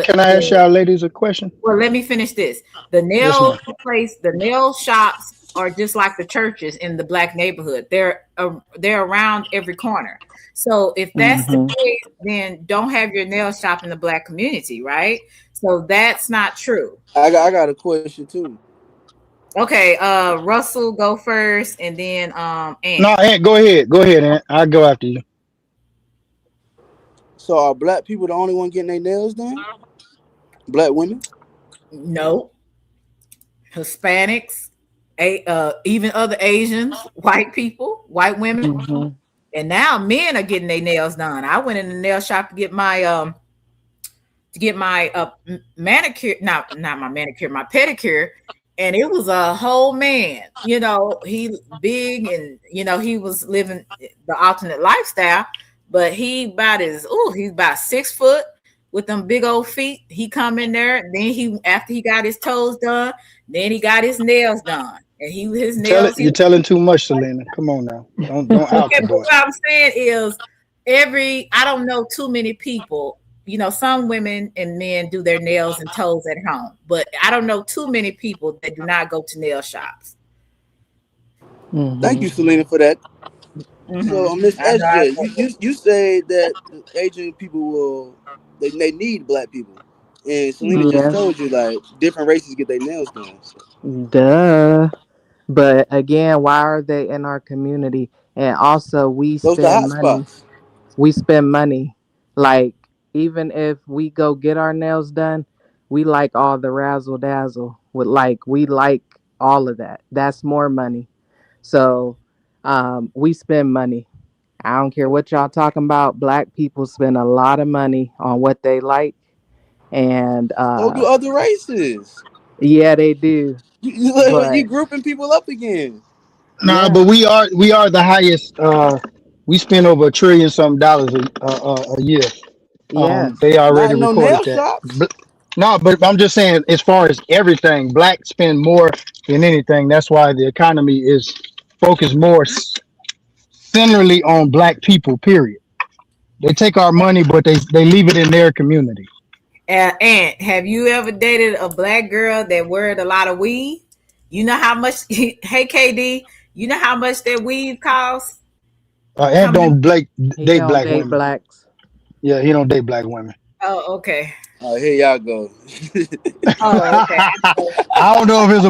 Can I ask the y'all ladies a question? well, let me finish this. The Yes, nail ma'am. place, the nail shops are just like the churches in the black neighborhood. They're around every corner. So if that's the Hmm. case, then don't have your nail shop in the black community, right? So that's not true. I got a question too. Okay, Russell go first, and then No, Ant. Aunt, go ahead. Go ahead, Aunt. I'll go after you. So are black people the only one getting their nails done? Black women? No, Hispanics, even other Asians, white people, white women, Hmm. and now men are getting their nails done. I went in the nail shop to get my manicure, not my manicure, my pedicure, and it was a whole man. He big, and he was living the alternate lifestyle, but he's about 6 foot with them big old feet. He come in there, and then he after he got his toes done, then he got his nails done, and his Tell it. nails he You're telling too much, Selena. Come on now. Don't out okay, the but boy. what I'm saying is I don't know too many people. Some women and men do their nails and toes at home, but I don't know too many people that do not go to nail shops. Thank Hmm. you, Selena, for that. So, Miss I know. SJ, you say that Asian people they need black people, and Selena just Yes. told you like different races get their nails done. Duh. But again, why are they in our community? And also, we Those the spend hot money. spots. We spend money. Like, even if we go get our nails done, we like all the razzle dazzle. We like all of that. That's more money. So, we spend money. I don't care what y'all talking about. Black people spend a lot of money on what they like, and So do other races. yeah, they do. You But grouping people up again. Nah, yeah, but we are the highest. We spend over $1 trillion a year. yes. They Not already in no recorded nail that. shops. But, no, but I'm just saying, as far as everything, blacks spend more than anything. That's why the economy is focused more centrally on black people. Period. They take our money, but they leave it in their community. And have you ever dated a black girl that wears a lot of weave? You know how much? Hey, KD, you know how much that weave costs? And How many? don't He date don't black date women. blacks. Yeah, he don't date black women. Oh, okay. All right, here y'all go. Oh, okay. I don't know if it's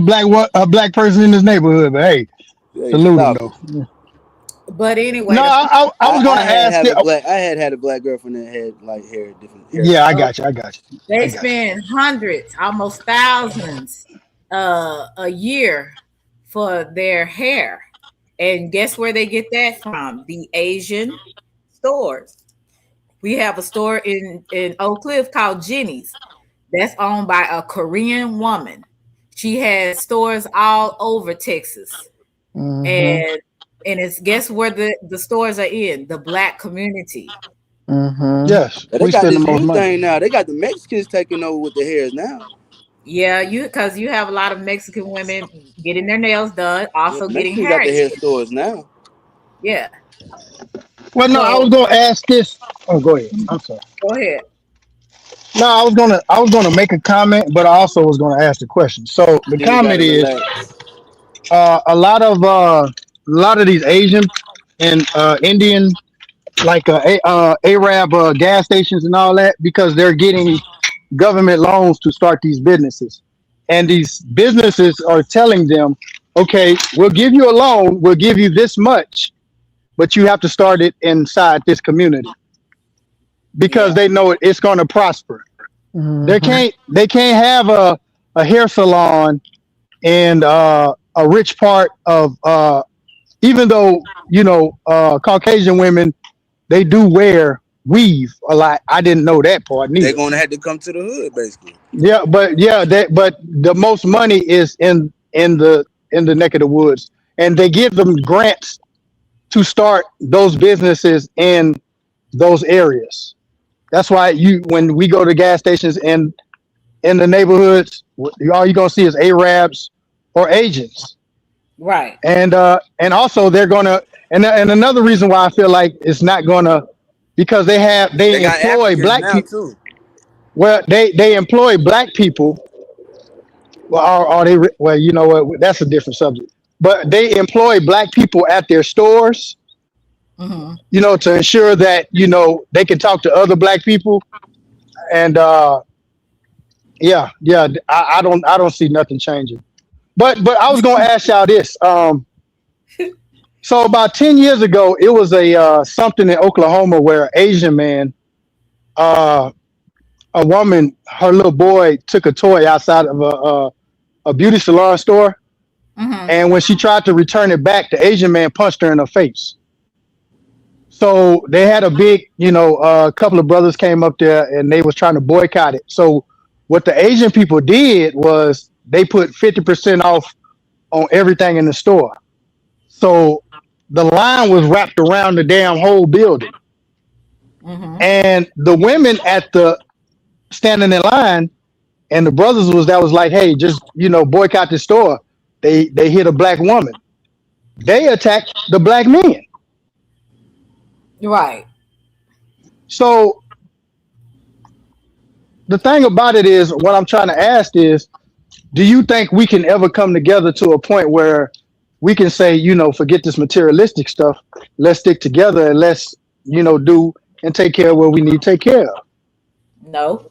a black person in this neighborhood, but hey, Hey, salute him stop though. it. But No, anyway, I was I gonna had ask have it. a black. I had a black girlfriend that had like different Yeah, I hairstyles. got you. I got you. I they got you. spend hundreds, almost thousands, a year for their hair. And guess where they get that from? The Asian stores. We have a store in Oak Cliff called Jenny's. That's owned by a Korean woman. She has stores all over Texas. Mm-hmm. And it's guess where the stores are in? The black community. Mm-hmm. Yes, Yeah, they we got spend the this most new money. thing now. They got the Mexicans taking over with the hairs now. Yeah, because you have a lot of Mexican women getting their nails done, Yeah, also the getting Mexicans hair got the hair extensions. stores now. Yeah. Well, no, I was So gonna ask this. Oh, go ahead. I'm sorry. go ahead. No, I was gonna make a comment, but I also was gonna ask the question. So the Nigga comment gotta is, relax. a lot of these Asian and Indian, like Arab gas stations and all that, because they're getting government loans to start these businesses, and these businesses are telling them, okay, we'll give you a loan, we'll give you this much, but you have to start it inside this community because Yeah. they know it's going to prosper. Hmm. They can't have a hair salon in a rich part of even though Caucasian women, they do wear weave a lot. I didn't know that part They're neither. gonna have to come to the hood, basically. But the most money is in the neck of the woods, and they give them grants to start those businesses in those areas. That's why you when we go to gas stations and in the neighborhoods, all you're gonna see is Arabs or Asians, Right. and also they're gonna and another reason why I feel like it's not gonna because They they got employ Africans black now people. too. Well, they employ black people. Well, are they? Well, you know what? That's a different subject. But they employ black people at their stores, Hmm. to ensure that they can talk to other black people. And yeah, yeah, I don't see nothing changing. But I was gonna ask y'all this. So about 10 years ago, it was a something in Oklahoma where an Asian man, uh, a woman, her little boy took a toy outside of a beauty salon store, Hmm. and when she tried to return it back, the Asian man punched her in her face. So they had a big, couple of brothers came up there and they was trying to boycott it. So what the Asian people did was they put 50% off on everything in the store. So the line was wrapped around the damn whole building. Hmm. And the women at the standing in line and the brothers that was like, hey, just boycott the store. They hit a black woman. They attacked the black men. Right. So the thing about it is, what I'm trying to ask is, do you think we can ever come together to a point where we can say, forget this materialistic stuff, let's stick together and let's, do and take care of what we need to take care of? No.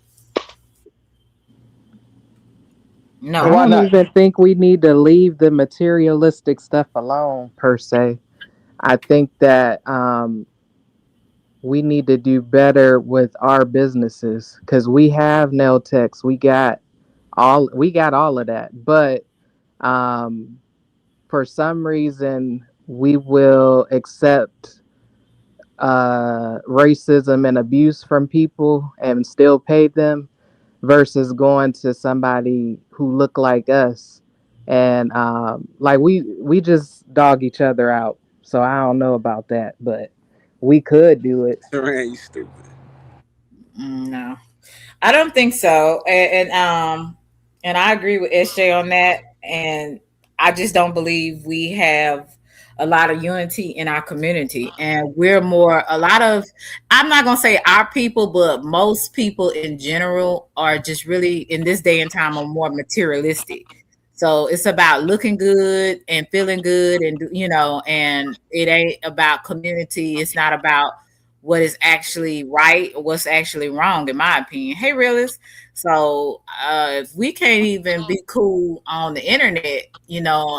I And No. why don't not? even think we need to leave the materialistic stuff alone per se. I think that we need to do better with our businesses because we have nail techs, we got all of that, but um, for some reason we will accept racism and abuse from people and still pay them versus going to somebody who look like us and like we just dog each other out. So I don't know about that, but we could do it. Man, you stupid. No. I don't think so. And I agree with SJ on that. And I just don't believe we have a lot of unity in our community. And we're more a lot of I'm not gonna say our people, but most people in general are just really in this day and time are more materialistic. So it's about looking good and feeling good and it ain't about community. It's not about what is actually right or what's actually wrong, in my opinion. Hey, realist. So if we can't even be cool on the internet,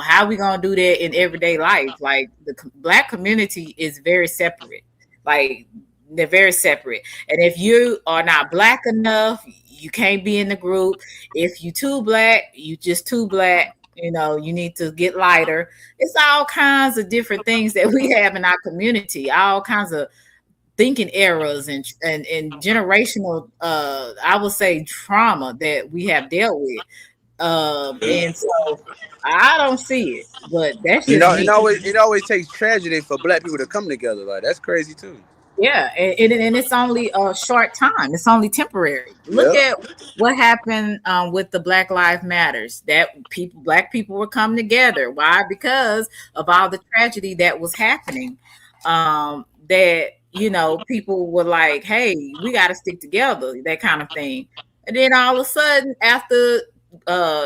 how we gonna do that in everyday life? Like the black community is very separate. Like they're very separate. And if you are not black enough, you can't be in the group. If you too black, you just too black. You need to get lighter. It's all kinds of different things that we have in our community. All kinds of thinking errors and generational I would say trauma that we have dealt with. And so I don't see it, but that's You just know, it me. always it always takes tragedy for black people to come together. Like that's crazy too. Yeah, and it's only a short time. It's only temporary. Look Yep. at what happened with the Black Lives Matters. That black people were coming together. Why? Because of all the tragedy that was happening. that, you know, people were like, hey, we got to stick together, that kind of thing. And then all of a sudden, after,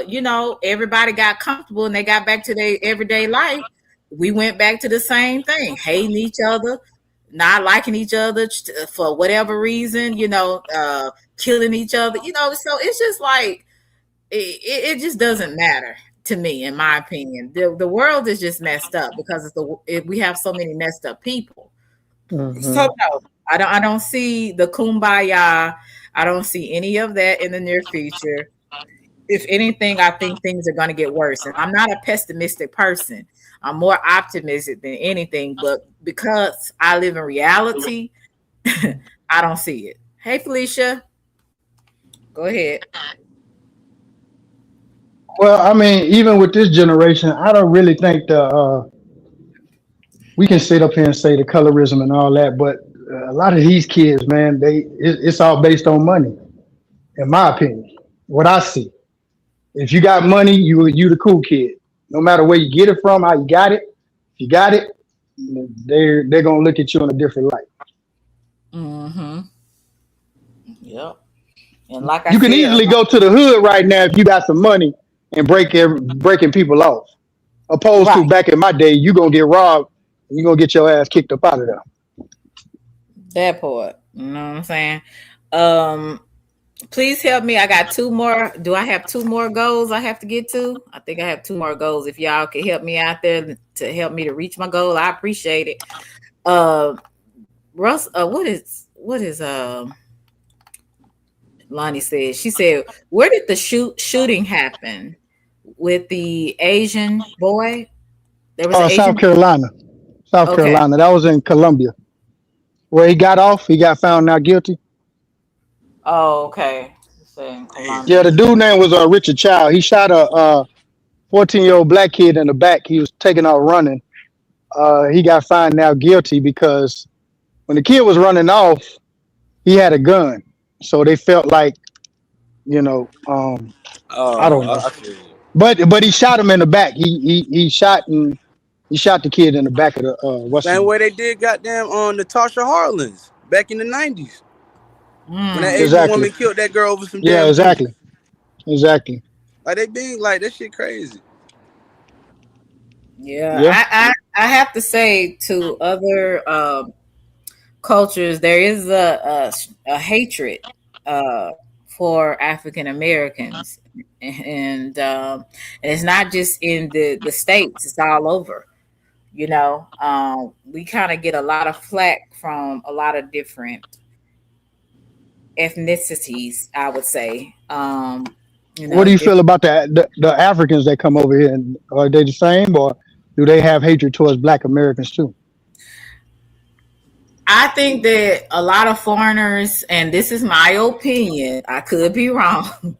you know, everybody got comfortable and they got back to their everyday life, we went back to the same thing, hating each other, not liking each other for whatever reason, you know, killing each other, you know. So it's just like, it just doesn't matter to me, in my opinion. The world is just messed up because we have so many messed up people. Mm-hmm. So no, I don't see the kumbaya. I don't see any of that in the near future. If anything, I think things are going to get worse. And I'm not a pessimistic person. I'm more optimistic than anything. But because I live in reality, I don't see it. Hey, Felicia, go ahead. Well, I mean, even with this generation, I don't really think we can sit up here and say the colorism and all that, but a lot of these kids, man, it's all based on money, in my opinion. What I see, if you got money, you the cool kid. No matter where you get it from, how you got it, if you got it, they're gonna look at you in a different light. Mm-hmm. Yep. And like I You can said, easily go to the hood right now if you got some money and breaking people off. Opposed to right, back in my day, you gonna get robbed and you gonna get your ass kicked up out of there. that part. You know what I'm saying? Um, Please help me. I got two more. Do I have two more goals I have to get to? I think I have two more goals. If y'all can help me out there to help me to reach my goal, I appreciate it. Uh, Russ, what is Lonnie said? She said, "Where did the shooting happen with the Asian boy? There was an South Asian. Carolina. South Okay. Carolina. That was in Columbia. Where he got off, he got found not guilty. Oh, okay. Saying Yeah, Columbia. the dude name was Richard Child. He shot a 14-year-old black kid in the back. He was taking off running. He got found now guilty because when the kid was running off, he had a gun. So they felt like, you know, I don't know. I feel you. But he shot him in the back. He shot the kid in the back of the what's the Same name? way they did goddamn on Natasha Harlins back in the 90s. When that Mm, Asian Exactly. woman killed that girl over some Yeah, damn juice. exactly. Exactly. Like they being like that shit crazy. yeah, Yeah. I have to say to other cultures, there is a hatred uh, for African Americans, and it's not just in the states; it's all over. You know, we kind of get a lot of flack from a lot of different ethnicities. I would say, you What know, do you feel different. about the Africans that come over here? And are they the same, or do they have hatred towards Black Americans too? I think that a lot of foreigners, and this is my opinion, I could be wrong.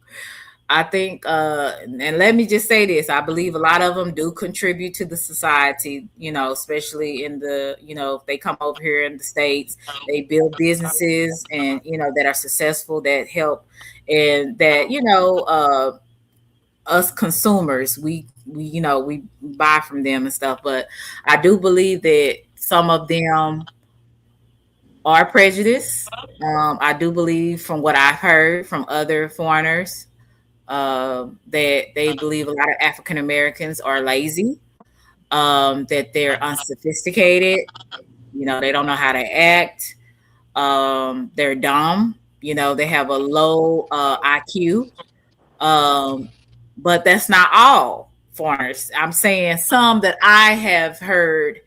I think, and let me just say this: I believe a lot of them do contribute to the society. You know, especially in the, you know, if they come over here in the states, they build businesses, and you know that are successful, that help, and that, you know, us consumers, we you know, we buy from them and stuff. But I do believe that some of them are prejudiced. I do believe, from what I've heard from other foreigners, that they believe a lot of African Americans are lazy, that they're unsophisticated. You know, they don't know how to act. They're dumb. You know, they have a low IQ. Um, but that's not all foreigners. I'm saying some that I have heard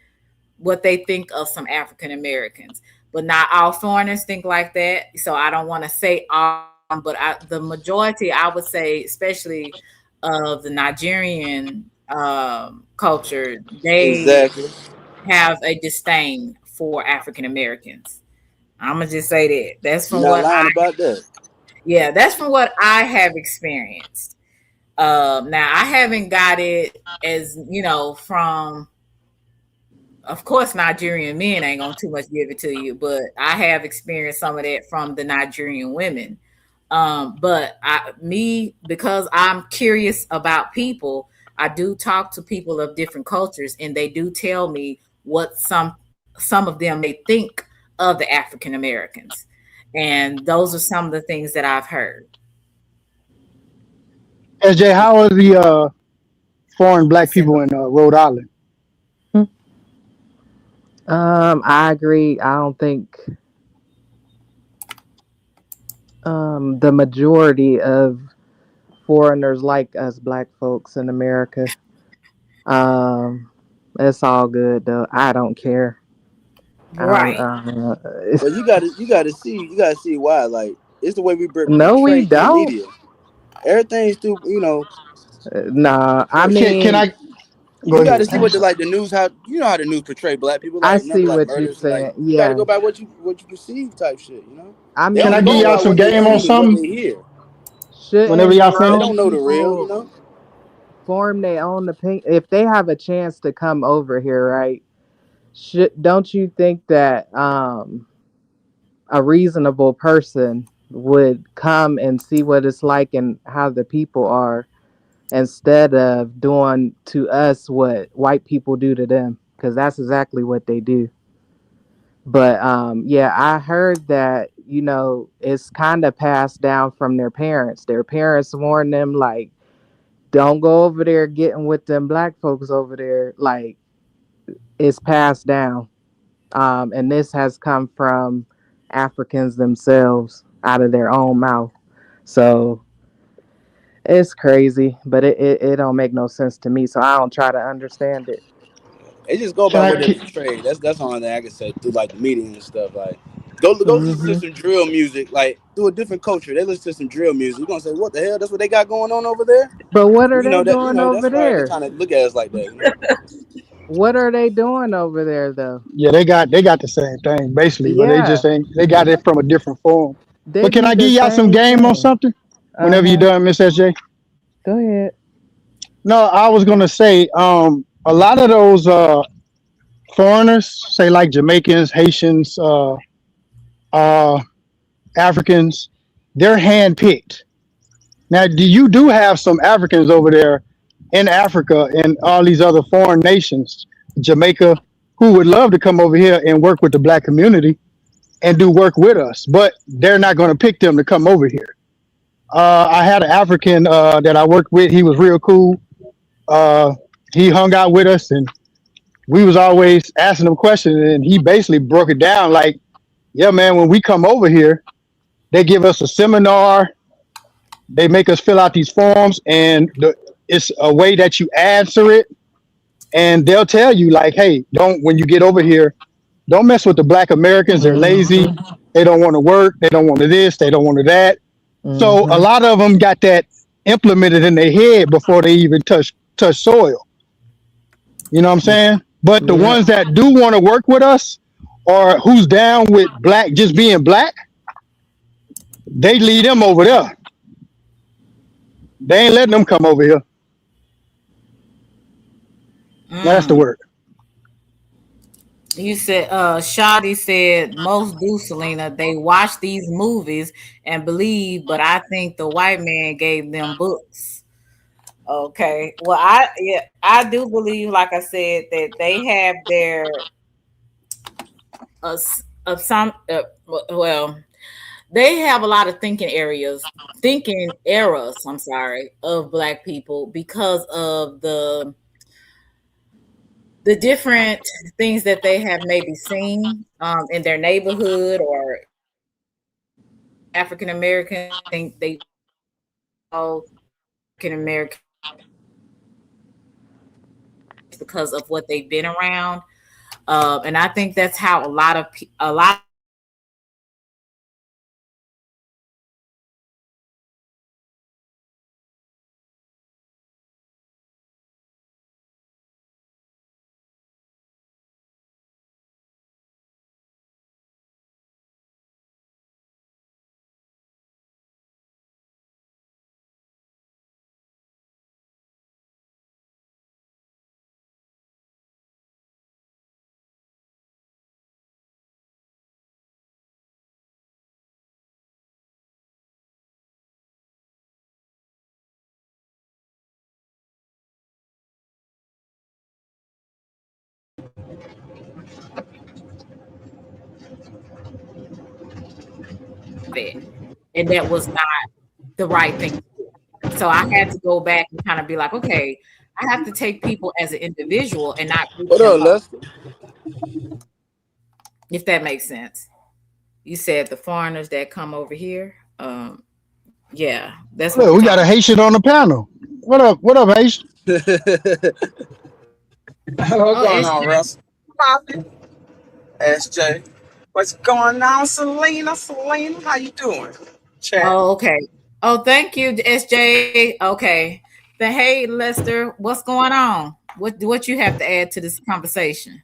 what they think of some African Americans, but not all foreigners think like that. So I don't want to say all, but the majority, I would say, especially of the Nigerian culture, they Exactly. have a disdain for African Americans. I'm gonna just say that. That's You're from not what lying about that. yeah, that's from what I have experienced. Now I haven't got it as, you know, from, of course, Nigerian men ain't gonna too much give it to you, but I have experienced some of that from the Nigerian women. But because I'm curious about people, I do talk to people of different cultures, and they do tell me what some some of them may think of the African Americans. And those are some of the things that I've heard. SJ, how are the foreign black people in Rhode Island? I agree. I don't think the majority of foreigners like us black folks in America. Um, it's all good though. I don't care. I don't. Right. But you gotta see why. Like it's the way we No, we portray in the don't. media. Everything's through. Nah, I Can mean, I go You got ahead? to see what the news how how the news portray black people I like see number like what you're murders and like saying. you got to go Yeah, by what you perceive type shit. I They Can I only give go y'all by mean, some what they game on see and what something they hear. whenever shouldn't y'all They finish? don't grown know the real. people form their own opinion if they have a chance to come over here, right? Don't you think that a reasonable person would come and see what it's like and how the people are instead of doing to us what white people do to them? Because that's exactly what they do. But yeah, I heard that, it's kind of passed down from their parents. Their parents warn them, like, don't go over there getting with them black folks over there. Like, it's passed down. And this has come from Africans themselves out of their own mouth. So it's crazy, but it don't make no sense to me. So I don't try to understand it. They just go Can by I? what they portray. That's the only thing I can say through like the media and stuff. Like go listen to Hmm. some drill music. Like through a different culture, they listen to some drill music. You're gonna say, what the hell? That's what they got going on over there. But what are You they know that. doing over That's why they there? trying to look at us like that. What are they doing over there, though? Yeah, they got the same thing basically, but they Yeah, just ain't. They got it from a different form. they But can do I give the y'all some same game on thing. something? Uh Whenever you're huh. done, Miss SJ. Go ahead. No, I was gonna say, a lot of those foreigners, say like Jamaicans, Haitians, uh, Africans, they're handpicked. Now, do have some Africans over there in Africa and all these other foreign nations, Jamaica, who would love to come over here and work with the black community and do work with us, but they're not going to pick them to come over here. I had an African that I worked with. He was real cool. Uh, he hung out with us, and we was always asking him questions, and he basically broke it down like, "Yeah, man, when we come over here, they give us a seminar. They make us fill out these forms, and it's a way that you answer it, and they'll tell you like, hey, don't when you get over here, don't mess with the Black Americans. They're lazy. Hmm. They don't want to work. They don't want to this. They don't want to that. So a Hmm. lot of them got that implemented in their head before they even touch soil. You know what I'm saying? But the Yeah. ones that do want to work with us, or who's down with black, just being black, they lead them over there. They ain't letting them come over here. That's the Mm. word. You said, Shadi said most do, Selena. They watch these movies and believe, but I think the white man gave them books. Okay. Well, I do believe, like I said, that they have their some well, they have a lot of thinking eras, I'm sorry, of black people because of the different things that they have maybe seen in their neighborhood or African American. Think they all African American because of what they've been around, and I think that's how a lot that, and that was not the right thing. So I had to go back and kind of be like, okay, I have to take people as an individual and not group What them up, up, Lester? if that makes sense. You said the foreigners that come over here. Yeah, that's what Look, we're we got a talking Haitian on the panel. What up? What up, Haitian? What's about. Oh, going it's on, Russ? Poppy. SJ. What's going on, Selena? Selena, how you doing? Chat. oh, okay. Oh, thank you, SJ. Okay. Hey, Lester, what's going on? What you have to add to this conversation?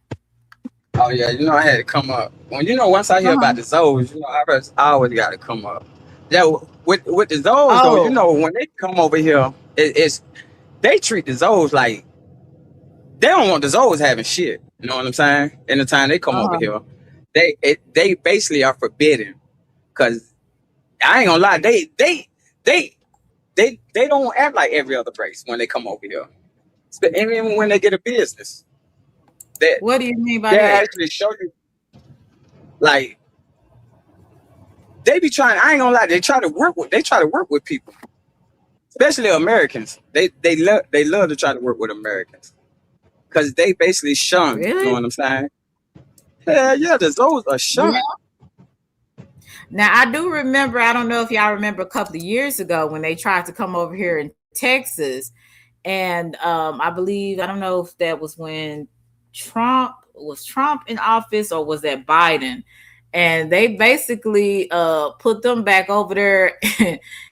Oh yeah, I had to come up. Once I hear about Uh-huh. the Zoes, I always got to come up. Yeah, with the Zoes though, Oh, when they come over here, it's they treat the Zoes like they don't want the Zoes having shit. You know what I'm saying? And the time they come over uh-huh. here, they basically are forbidden. Cause I ain't gonna lie, they don't act like every other race when they come over here. And even when they get a business, that What do you mean by they that? actually show you like they be trying. I ain't gonna lie, they try to work with people, especially Americans. They love to try to work with Americans because they basically shun. You know Really? what I'm saying? Yeah, those are Yeah. shun. Now I do remember, I don't know if y'all remember a couple of years ago when they tried to come over here in Texas. And I believe, I don't know if that was when Trump in office or was that Biden? And they basically put them back over there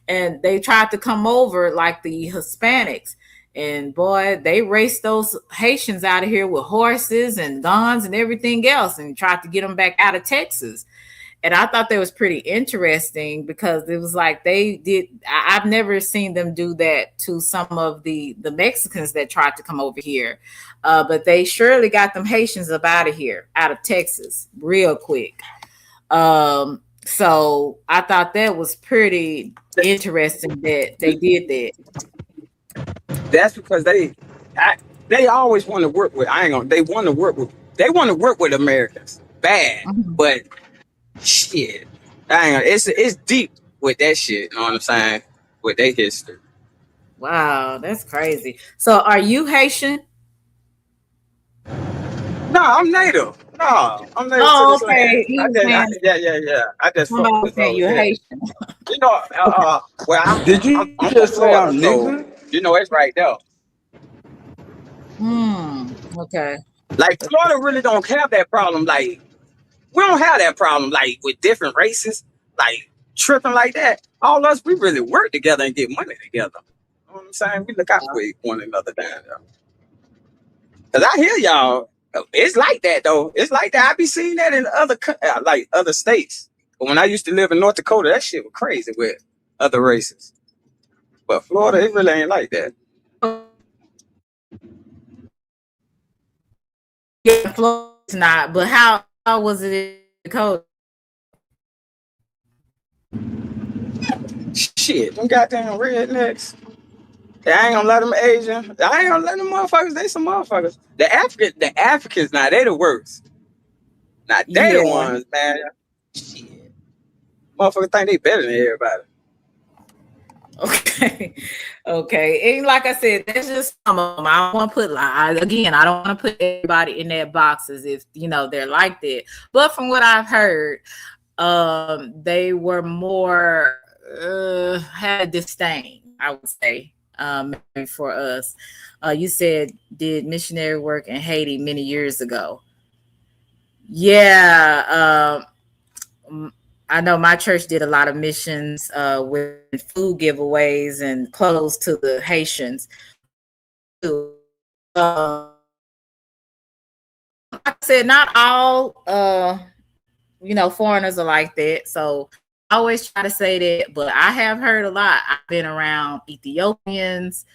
and they tried to come over like the Hispanics. And boy, they raced those Haitians out of here with horses and guns and everything else and tried to get them back out of Texas. And I thought that was pretty interesting because it was like they did. I've never seen them do that to some of the Mexicans that tried to come over here, but they surely got them Haitians up out of here, out of Texas, real quick. So I thought that was pretty interesting that they did that. That's because they always want to work with. I ain't gonna. They want to work with Americans bad, Mhm. but shit, I ain't gonna. It's deep with that shit. You know what I'm saying? With their history. Wow, that's crazy. So are you Haitian? No, I'm native. No, I'm native to Oh, this land. okay. He was saying Yeah. I just fuck somebody with was the saying Zoes. you're Yeah. Haitian. Well, Did you I'm from just say Florida, I'm so nigga? it's right there. Okay. Like Florida really don't have that problem. Like we don't have that problem. Like with different races, like tripping like that. All us, we really work together and get money together. You know what I'm saying? We look out for one another down there. Cause I hear y'all. It's like that though. It's like that. I be seeing that in like other states. But when I used to live in North Dakota, that shit was crazy with other races. But Florida, it really ain't like that. Yeah, Florida's not. But how was it in Dakota? Shit, them goddamn rednecks. I ain't gonna let them Asian. I ain't gonna let them motherfuckers. They some motherfuckers. The Africans, now they the worst. Now they the Yeah. ones, man. Shit, motherfuckers think they better than everybody. Okay. Okay. And like I said, that's just some of them. I don't want to put again, I don't want to put everybody in their boxes if they're like that. But from what I've heard, they were more had a disdain, I would say, for us. You said did missionary work in Haiti many years ago. Yeah, I know my church did a lot of missions with food giveaways and clothes to the Haitians. Like I said, not all foreigners are like that. So I always try to say that, but I have heard a lot. I've been around Ethiopians,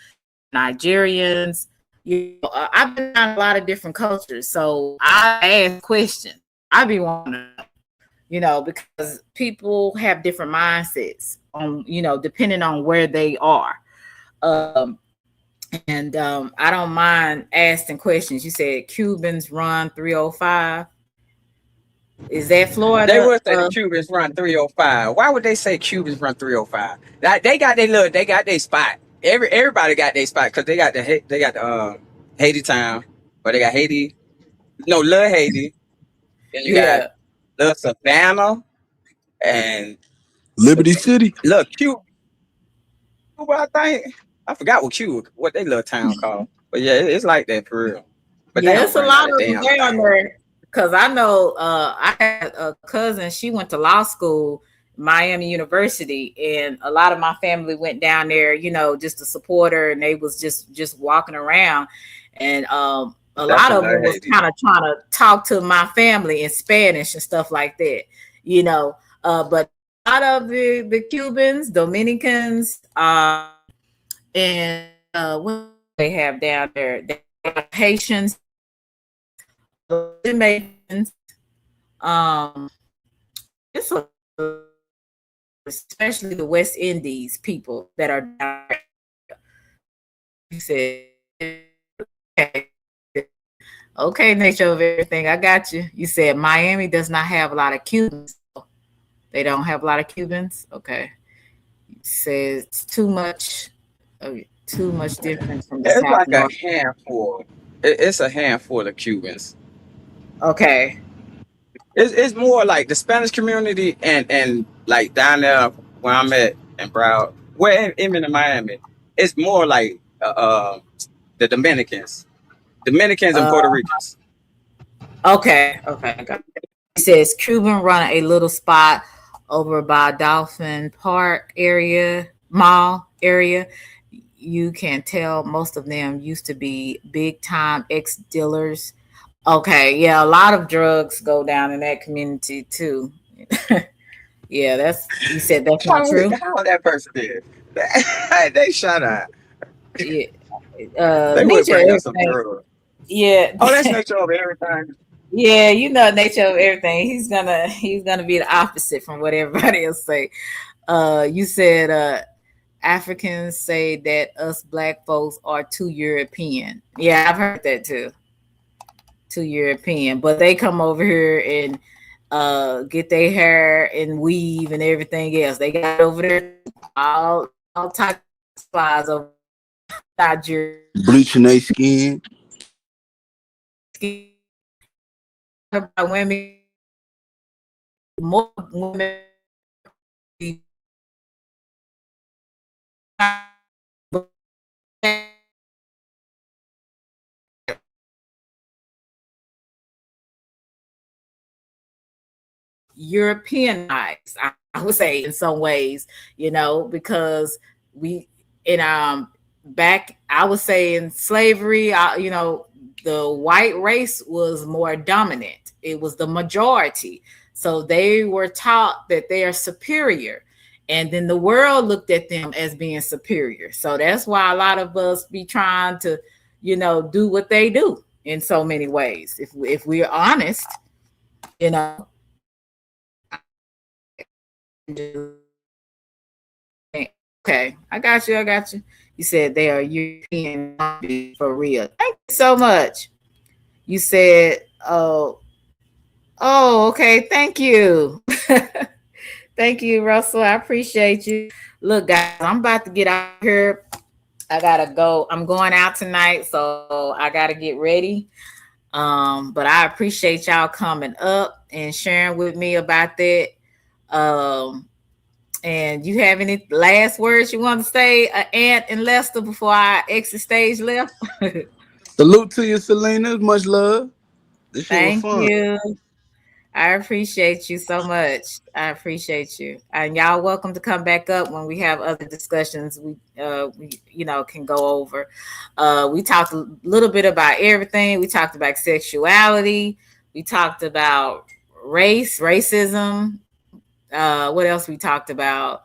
Nigerians. I've been around a lot of different cultures. So I ask questions. I be wanting to, because people have different mindsets on, depending on where they are. And I don't mind asking questions. You said Cubans run 305. Is that They Florida? would say the Cubans run 305. Why would they say Cubans run 305? They got their look. They got their spot. Everybody got their spot because they got the Haiti town, but they got Haiti. No, Little Haiti. Then you got Yeah. Little Savannah and Liberty City. Little Cuba. I think I forgot what they little town called. But yeah, it's like that for real. But they Yeah, don't it's a run out lot of of them damn down thing. there. Cause I know I had a cousin, she went to law school, Miami University, and a lot of my family went down there, just to support her, and they was just walking around. And a lot of them Definitely was Haiti. kind of trying to talk to my family in Spanish and stuff like that, but a lot of the Cubans, Dominicans, and what they have down there, they have Haitians, Jamaicans, um, it's especially the West Indies people that are down there. You said, okay, nature of everything. I got you. You said Miami does not have a lot of Cubans. They don't have a lot of Cubans. Okay. You said it's too much difference from the It's South like a North. handful. It's a handful of Cubans. Okay. It's more like the Spanish community and like down there where I'm at in Broward, even in Miami, it's more like the Dominicans and Uh, Puerto Ricans. okay. Okay. It says Cuban run a little spot over by Dolphin Park mall area. You can tell most of them used to be big time ex dealers. Okay, yeah, a lot of drugs go down in that community too. Yeah, you said that's not true. How that person did? They shut up. Yeah, They would nature of bring us some everything. drugs. Yeah, Oh, that's nature of everything. yeah, nature of everything. He's gonna be the opposite from what everybody else say. You said Africans say that us black folks are too European. Yeah, I've heard that too. Too European, but they come over here and get their hair and weave and everything else. They got over there all types of supplies over Nigeria. Bleaching their skin. About women, more women. Europeanized, I would say, in some ways, because we in back, I would say, in slavery, the white race was more dominant. It was the majority, so they were taught that they are superior, and then the world looked at them as being superior. So that's why a lot of us be trying to, do what they do in so many ways. If we're honest, you know. Okay, I got you. I got you. You said they are European for real. Thank you so much. You said, okay. Thank you. Thank you, Russell. I appreciate you. Look, guys, I'm about to get out here. I gotta go. I'm going out tonight, so I gotta get ready. But I appreciate y'all coming up and sharing with me about that. And you have any last words you want to say, Ant and Lester, before I exit stage left? Salute to you, Selena. Much love. This shit was Thank fun. you. I appreciate you so much. I appreciate you. And y'all welcome to come back up when we have other discussions we can go over. We talked a little bit about everything. We talked about sexuality. We talked about racism. What else we talked about?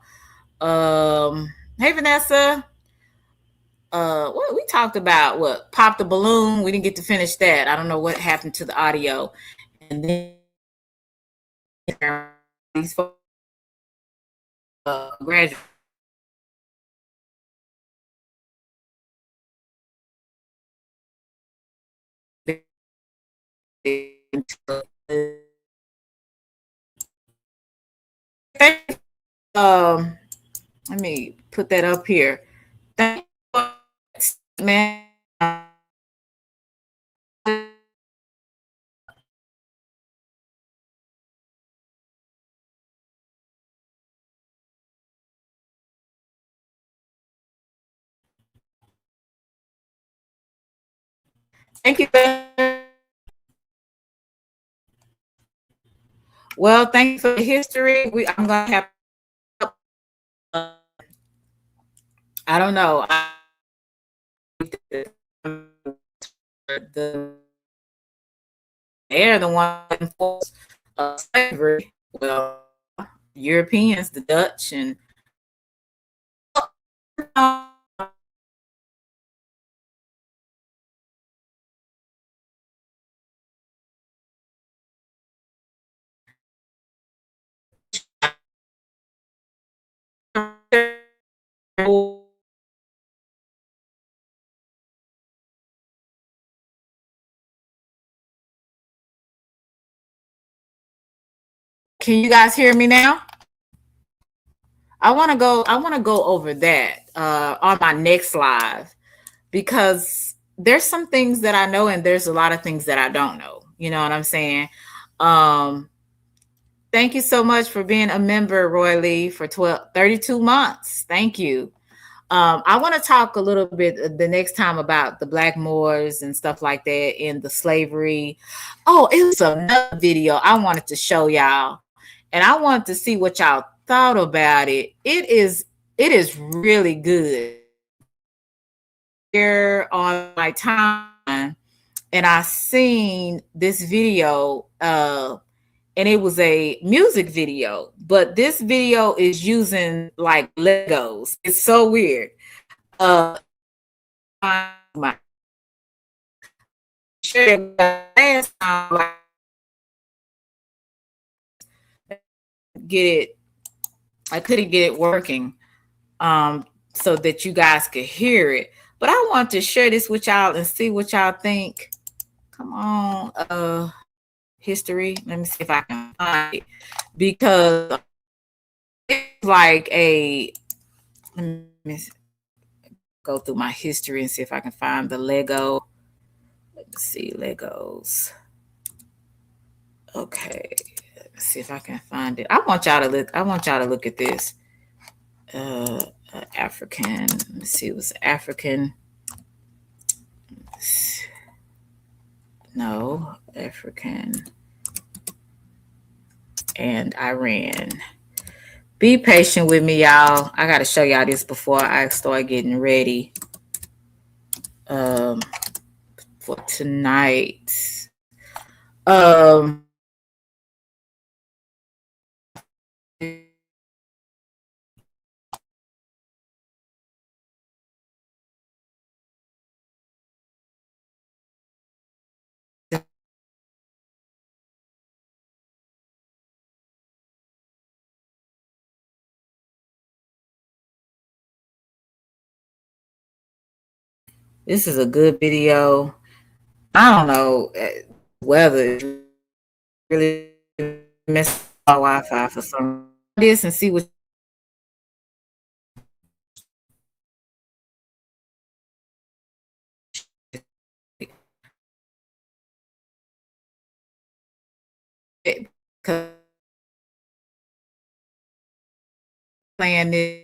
Hey Vanessa. What we talked about? What pop the balloon? We didn't get to finish that. I don't know what happened to the audio. And then these folks graduate. let me put that up here. Thank you, man. Thank you. Well, thank you for the history. I'm gonna have. I don't know. They're the one enforced slavery. Well, Europeans, the Dutch, and can you guys hear me now? I want to go over that on my next live, because there's some things that I know and there's a lot of things that I don't know. You know what I'm saying? Thank you so much for being a member, Roy Lee, for 32 months. Thank you. I want to talk a little bit the next time about the Black Moors and stuff like that in the slavery. Oh, it was another video I wanted to show y'all, and I wanted to see what y'all thought about it. It is really good. Here on my time, and I seen this video, and it was a music video, but this video is using like Legos. It's so weird. My last time, get it. I couldn't get it working, so that you guys could hear it. But I want to share this with y'all and see what y'all think. Come on, history. Let me see if I can find it, because it's like a. Let me go through my history and see if I can find the Lego. Let's see, Legos. Okay, let's see if I can find it. I want y'all to look at this. African. Let's see, it was African. No, African and Iran. Be patient with me, y'all. I got to show y'all this before I start getting ready for tonight. This is a good video. I don't know whether really mess my Wi-Fi for some this and see what. Playing this.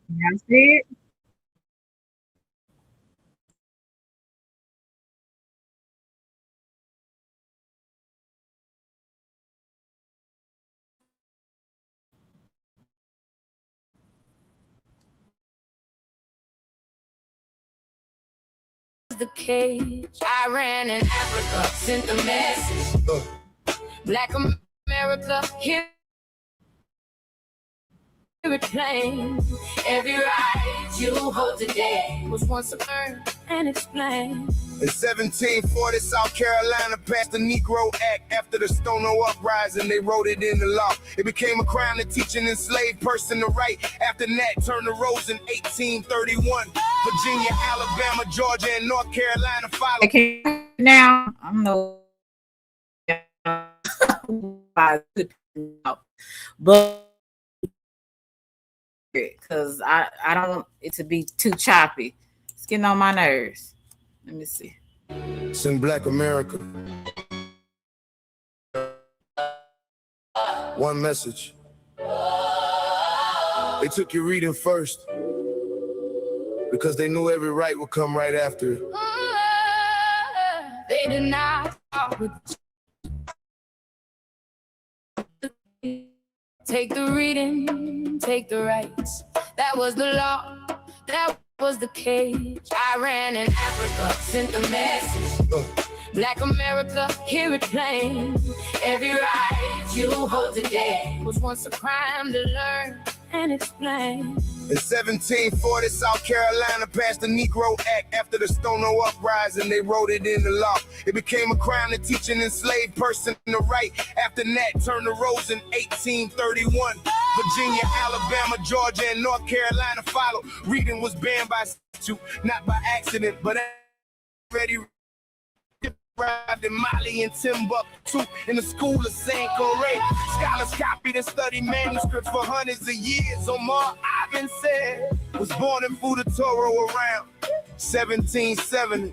You see it? The cage. I ran in Africa, sent the message. Black America, here. it plain. Every right you hold today was once earned and explained. In 1740, South Carolina passed the Negro Act. After the Stono Uprising, they wrote it in the law. It became a crime to teach an enslaved person to write. After Nat Turner rose in 1831, Virginia, Alabama, Georgia, and North Carolina followed. Okay, now I don't know, but because I don't want it to be too choppy. It's getting on my nerves. Let me see. It's in Black America. One message. They took your reading first because they knew every right would come right after it. They did not talk with take the reading, take the rights. That was the law, that was the cage. I ran in Africa, sent the message. Black America, hear it plain. Every right you hold today was once a crime to learn and explain. In 1740, South Carolina passed the Negro Act. After the Stono Uprising, they wrote it in the law. It became a crime to teach an enslaved person to write. After Nat Turner rose in 1831, Virginia, Alabama, Georgia, and North Carolina followed. Reading was banned by statute, not by accident, but already arrived in Mali and Timbuktu in the school of Saint Corey. Scholars copied and studied manuscripts for hundreds of years. Omar Ibn said was born in Futatoro around 1770.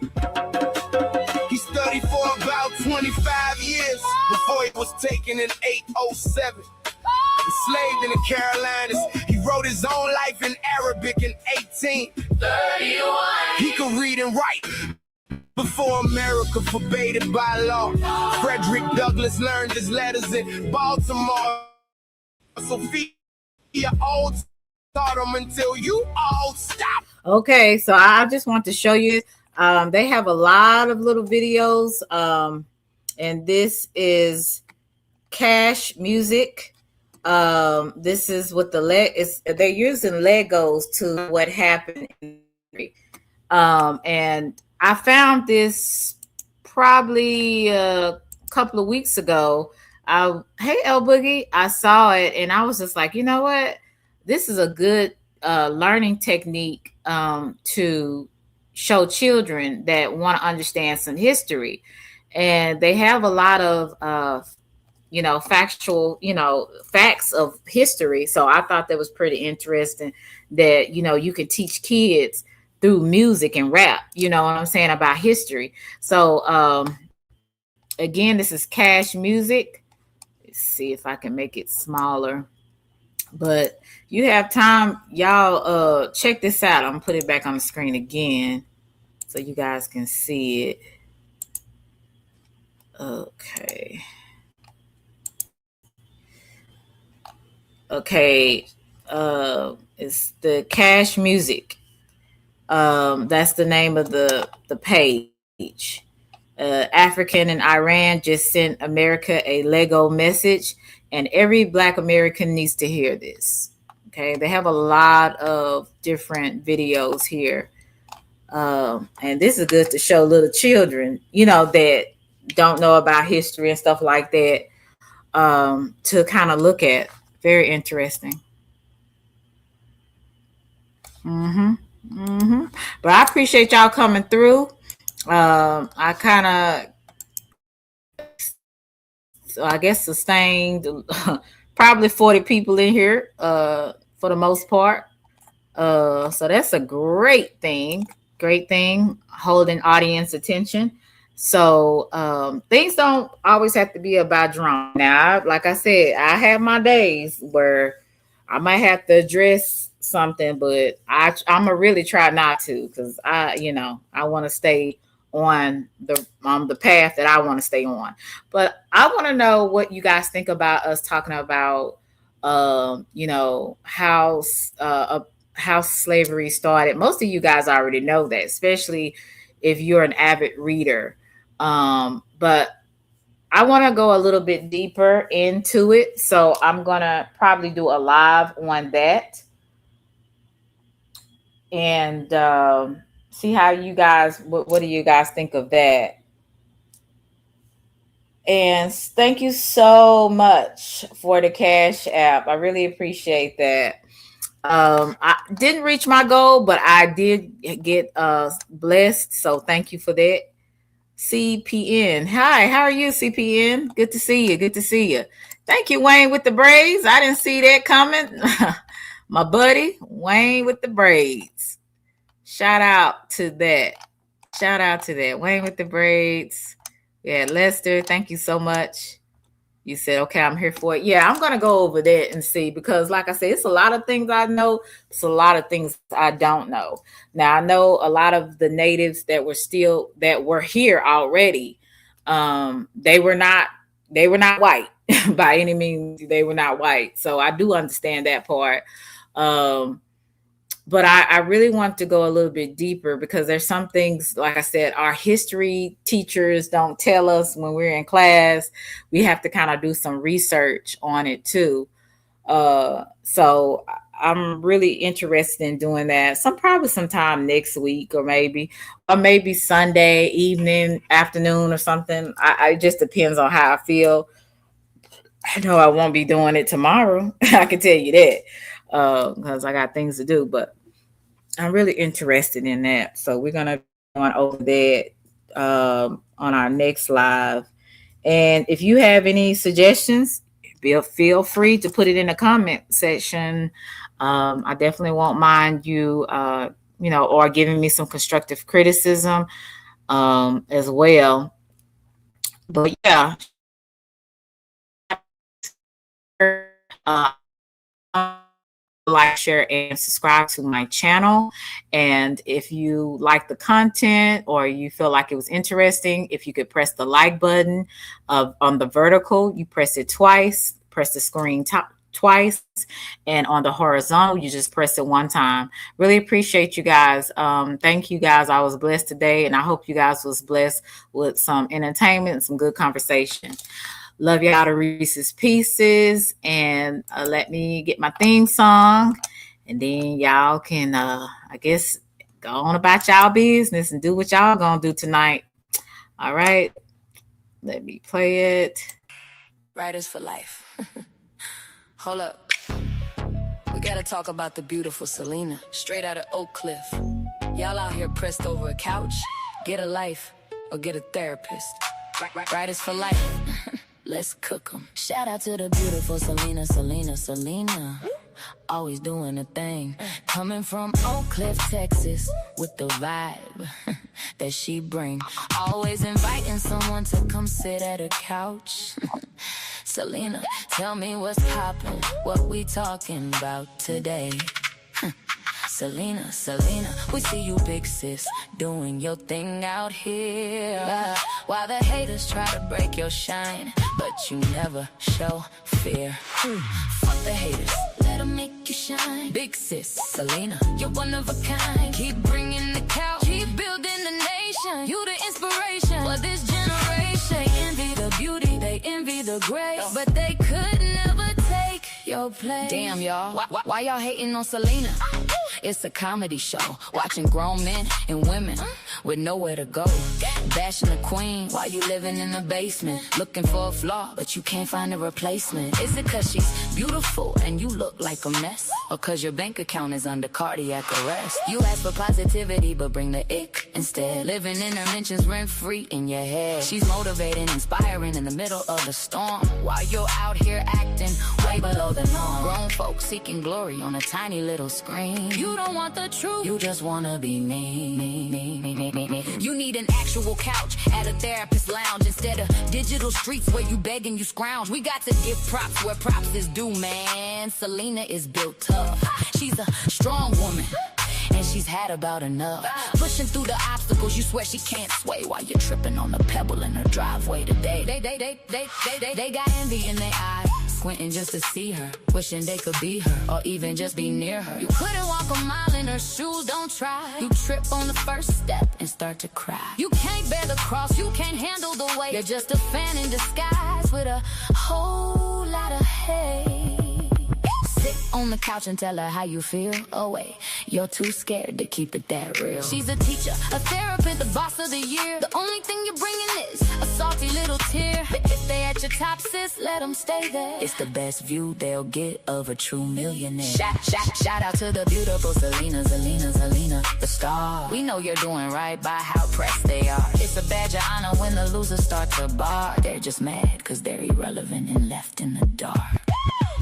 He studied for about 25 years before he was taken in 807. Enslaved in the Carolinas, he wrote his own life in Arabic in 1831. He could read and write before America forbade it by law. Frederick Douglass learned his letters in Baltimore. Sophia all taught him until you all stop. Okay, so I just want to show you. They have a lot of little videos, and this is Cash Music. This is what they're using Legos to what happened. And I found this probably a couple of weeks ago. Hey, El Boogie, I saw it and I was just like, you know what? This is a good learning technique to show children that want to understand some history. And they have a lot of, factual, facts of history. So I thought that was pretty interesting that, you can teach kids through music and rap, you know what I'm saying, about history. So again, this is Cash Music. Let's see if I can make it smaller. But you have time, y'all check this out. I'm gonna put it back on the screen again so you guys can see it. Okay. It's the Cash Music. That's the name of the page. African in Iran just sent America a Lego message, and every Black American needs to hear this. Okay, they have a lot of different videos here, and this is good to show little children, that don't know about history and stuff like that, to kind of look at. Very interesting. But I appreciate y'all coming through. I kind of, I guess, sustained probably 40 people in here for the most part. So that's a great thing. Holding audience attention. So things don't always have to be about drama. Now, like I said, I have my days where I might have to address something, but I'm gonna really try not to, because I want to stay on the path that I want to stay on. But I want to know what you guys think about us talking about how slavery started. Most of you guys already know that, especially if you're an avid reader. But I want to go a little bit deeper into it. So I'm going to probably do a live on that and see how you guys, what do you guys think of that? And thank you so much for the Cash App. I really appreciate that. I didn't reach my goal, but I did get blessed. So thank you for that. CPN. Hi, how are you, CPN? Good to see you. Good to see you. Thank you, Wayne with the braids. I didn't see that coming. My buddy, Wayne with the braids. Shout out to that. Shout out to that. Wayne with the braids. Yeah, Lester, thank you so much. You said, okay, I'm here for it. Yeah, I'm going to go over that and see, because like I said, it's a lot of things I know. It's a lot of things I don't know. Now, I know a lot of the natives that were here already. They were not white by any means. They were not white. So I do understand that part. But I really want to go a little bit deeper, because there's some things, like I said, our history teachers don't tell us when we're in class. We have to kind of do some research on it too. So I'm really interested in doing that. Probably sometime next week, or maybe Sunday evening, afternoon, or something. It just depends on how I feel. I know I won't be doing it tomorrow. I can tell you that. Because I got things to do, but I'm really interested in that. So we're going to go on over that on our next live. And if you have any suggestions, feel free to put it in the comment section. I definitely won't mind you, or giving me some constructive criticism as well. But yeah. Like, share, and subscribe to my channel. And if you like the content, or you feel like it was interesting, if you could press the like button on the vertical, you press it twice, press the screen twice, and on the horizontal, you just press it one time. Really appreciate you guys. Thank you guys. I was blessed today, and I hope you guys was blessed with some entertainment and some good conversation. Love y'all to Reese's Pieces. And let me get my theme song. And then y'all can, I guess, go on about y'all business and do what y'all gonna do tonight. All right. Let me play it. Writers for life. Hold up. We gotta talk about the beautiful Selena, straight out of Oak Cliff. Y'all out here pressed over a couch. Get a life or get a therapist. Writers for life. Let's cook 'em. Shout out to the beautiful Selena. Always doing a thing. Coming from Oak Cliff, Texas, with the vibe that she bring. Always inviting someone to come sit at her couch. Selena, tell me what's poppin', what we talking about today. Selena, we see you, big sis, doing your thing out here. While the haters try to break your shine, but you never show fear. Fuck the haters, let them make you shine. Big sis, Selena, you're one of a kind. Keep bringing the couch, keep building the nation. You the inspiration for this generation. They envy the beauty, they envy the grace, but they could never take your place. Damn, y'all, why y'all hating on Selena? It's a comedy show, watching grown men and women with nowhere to go. Bashing the queen while you living in the basement. Looking for a flaw, but you can't find a replacement. Is it cause she's beautiful and you look like a mess? Or cause your bank account is under cardiac arrest? You ask for positivity, but bring the ick instead. Living in her mentions rent-free in your head. She's motivating, inspiring in the middle of the storm, while you're out here acting way below the norm. Grown folks seeking glory on a tiny little screen. You don't want the truth, you just wanna be me. You need an actual couch at a therapist lounge instead of digital streets where you beg and you scrounge. We got to give props where props is due, man. Selena is built tough. She's a strong woman, and she's had about enough. Pushing through the obstacles, you swear she can't sway while you're tripping on the pebble in her driveway today. They got envy in their eyes, squinting just to see her, wishing they could be her, or even just be near her. You couldn't walk a mile in her shoes, don't try. You trip on the first step and start to cry. You can't bear the cross, you can't handle the weight. You're just a fan in disguise with a whole lot of hate. Sit on the couch and tell her how you feel. Oh wait, you're too scared to keep it that real. She's a teacher, a therapist, the boss of the year. The only thing you're bringing is a salty little tear. If they at your top, sis, let them stay there. It's the best view they'll get of a true millionaire. Shout out to the beautiful Selena, the star. We know you're doing right by how pressed they are. It's a badge of honor when the losers start to bar. They're just mad cause they're irrelevant and left in the dark.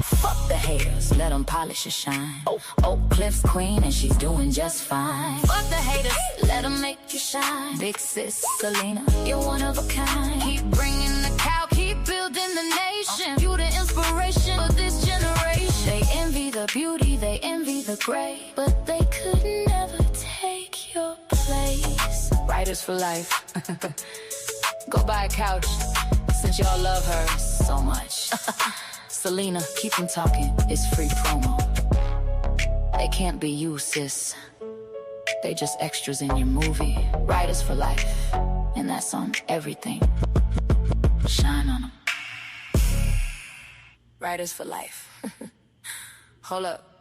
Fuck the haters, let them polish and shine. Oak Cliff's queen and she's doing just fine. Fuck the haters, let them make you shine. Big sis Selena, you're one of a kind. Keep bringing the cow, keep building the nation. You the inspiration for this generation. They envy the beauty, they envy the great, but they could never take your place. Writers for life. Go buy a couch since y'all love her so much. Selena, keep them talking, it's free promo. They can't be you, sis. They just extras in your movie. Writers for life, and that's on everything. Shine on them. Writers for life. Hold up.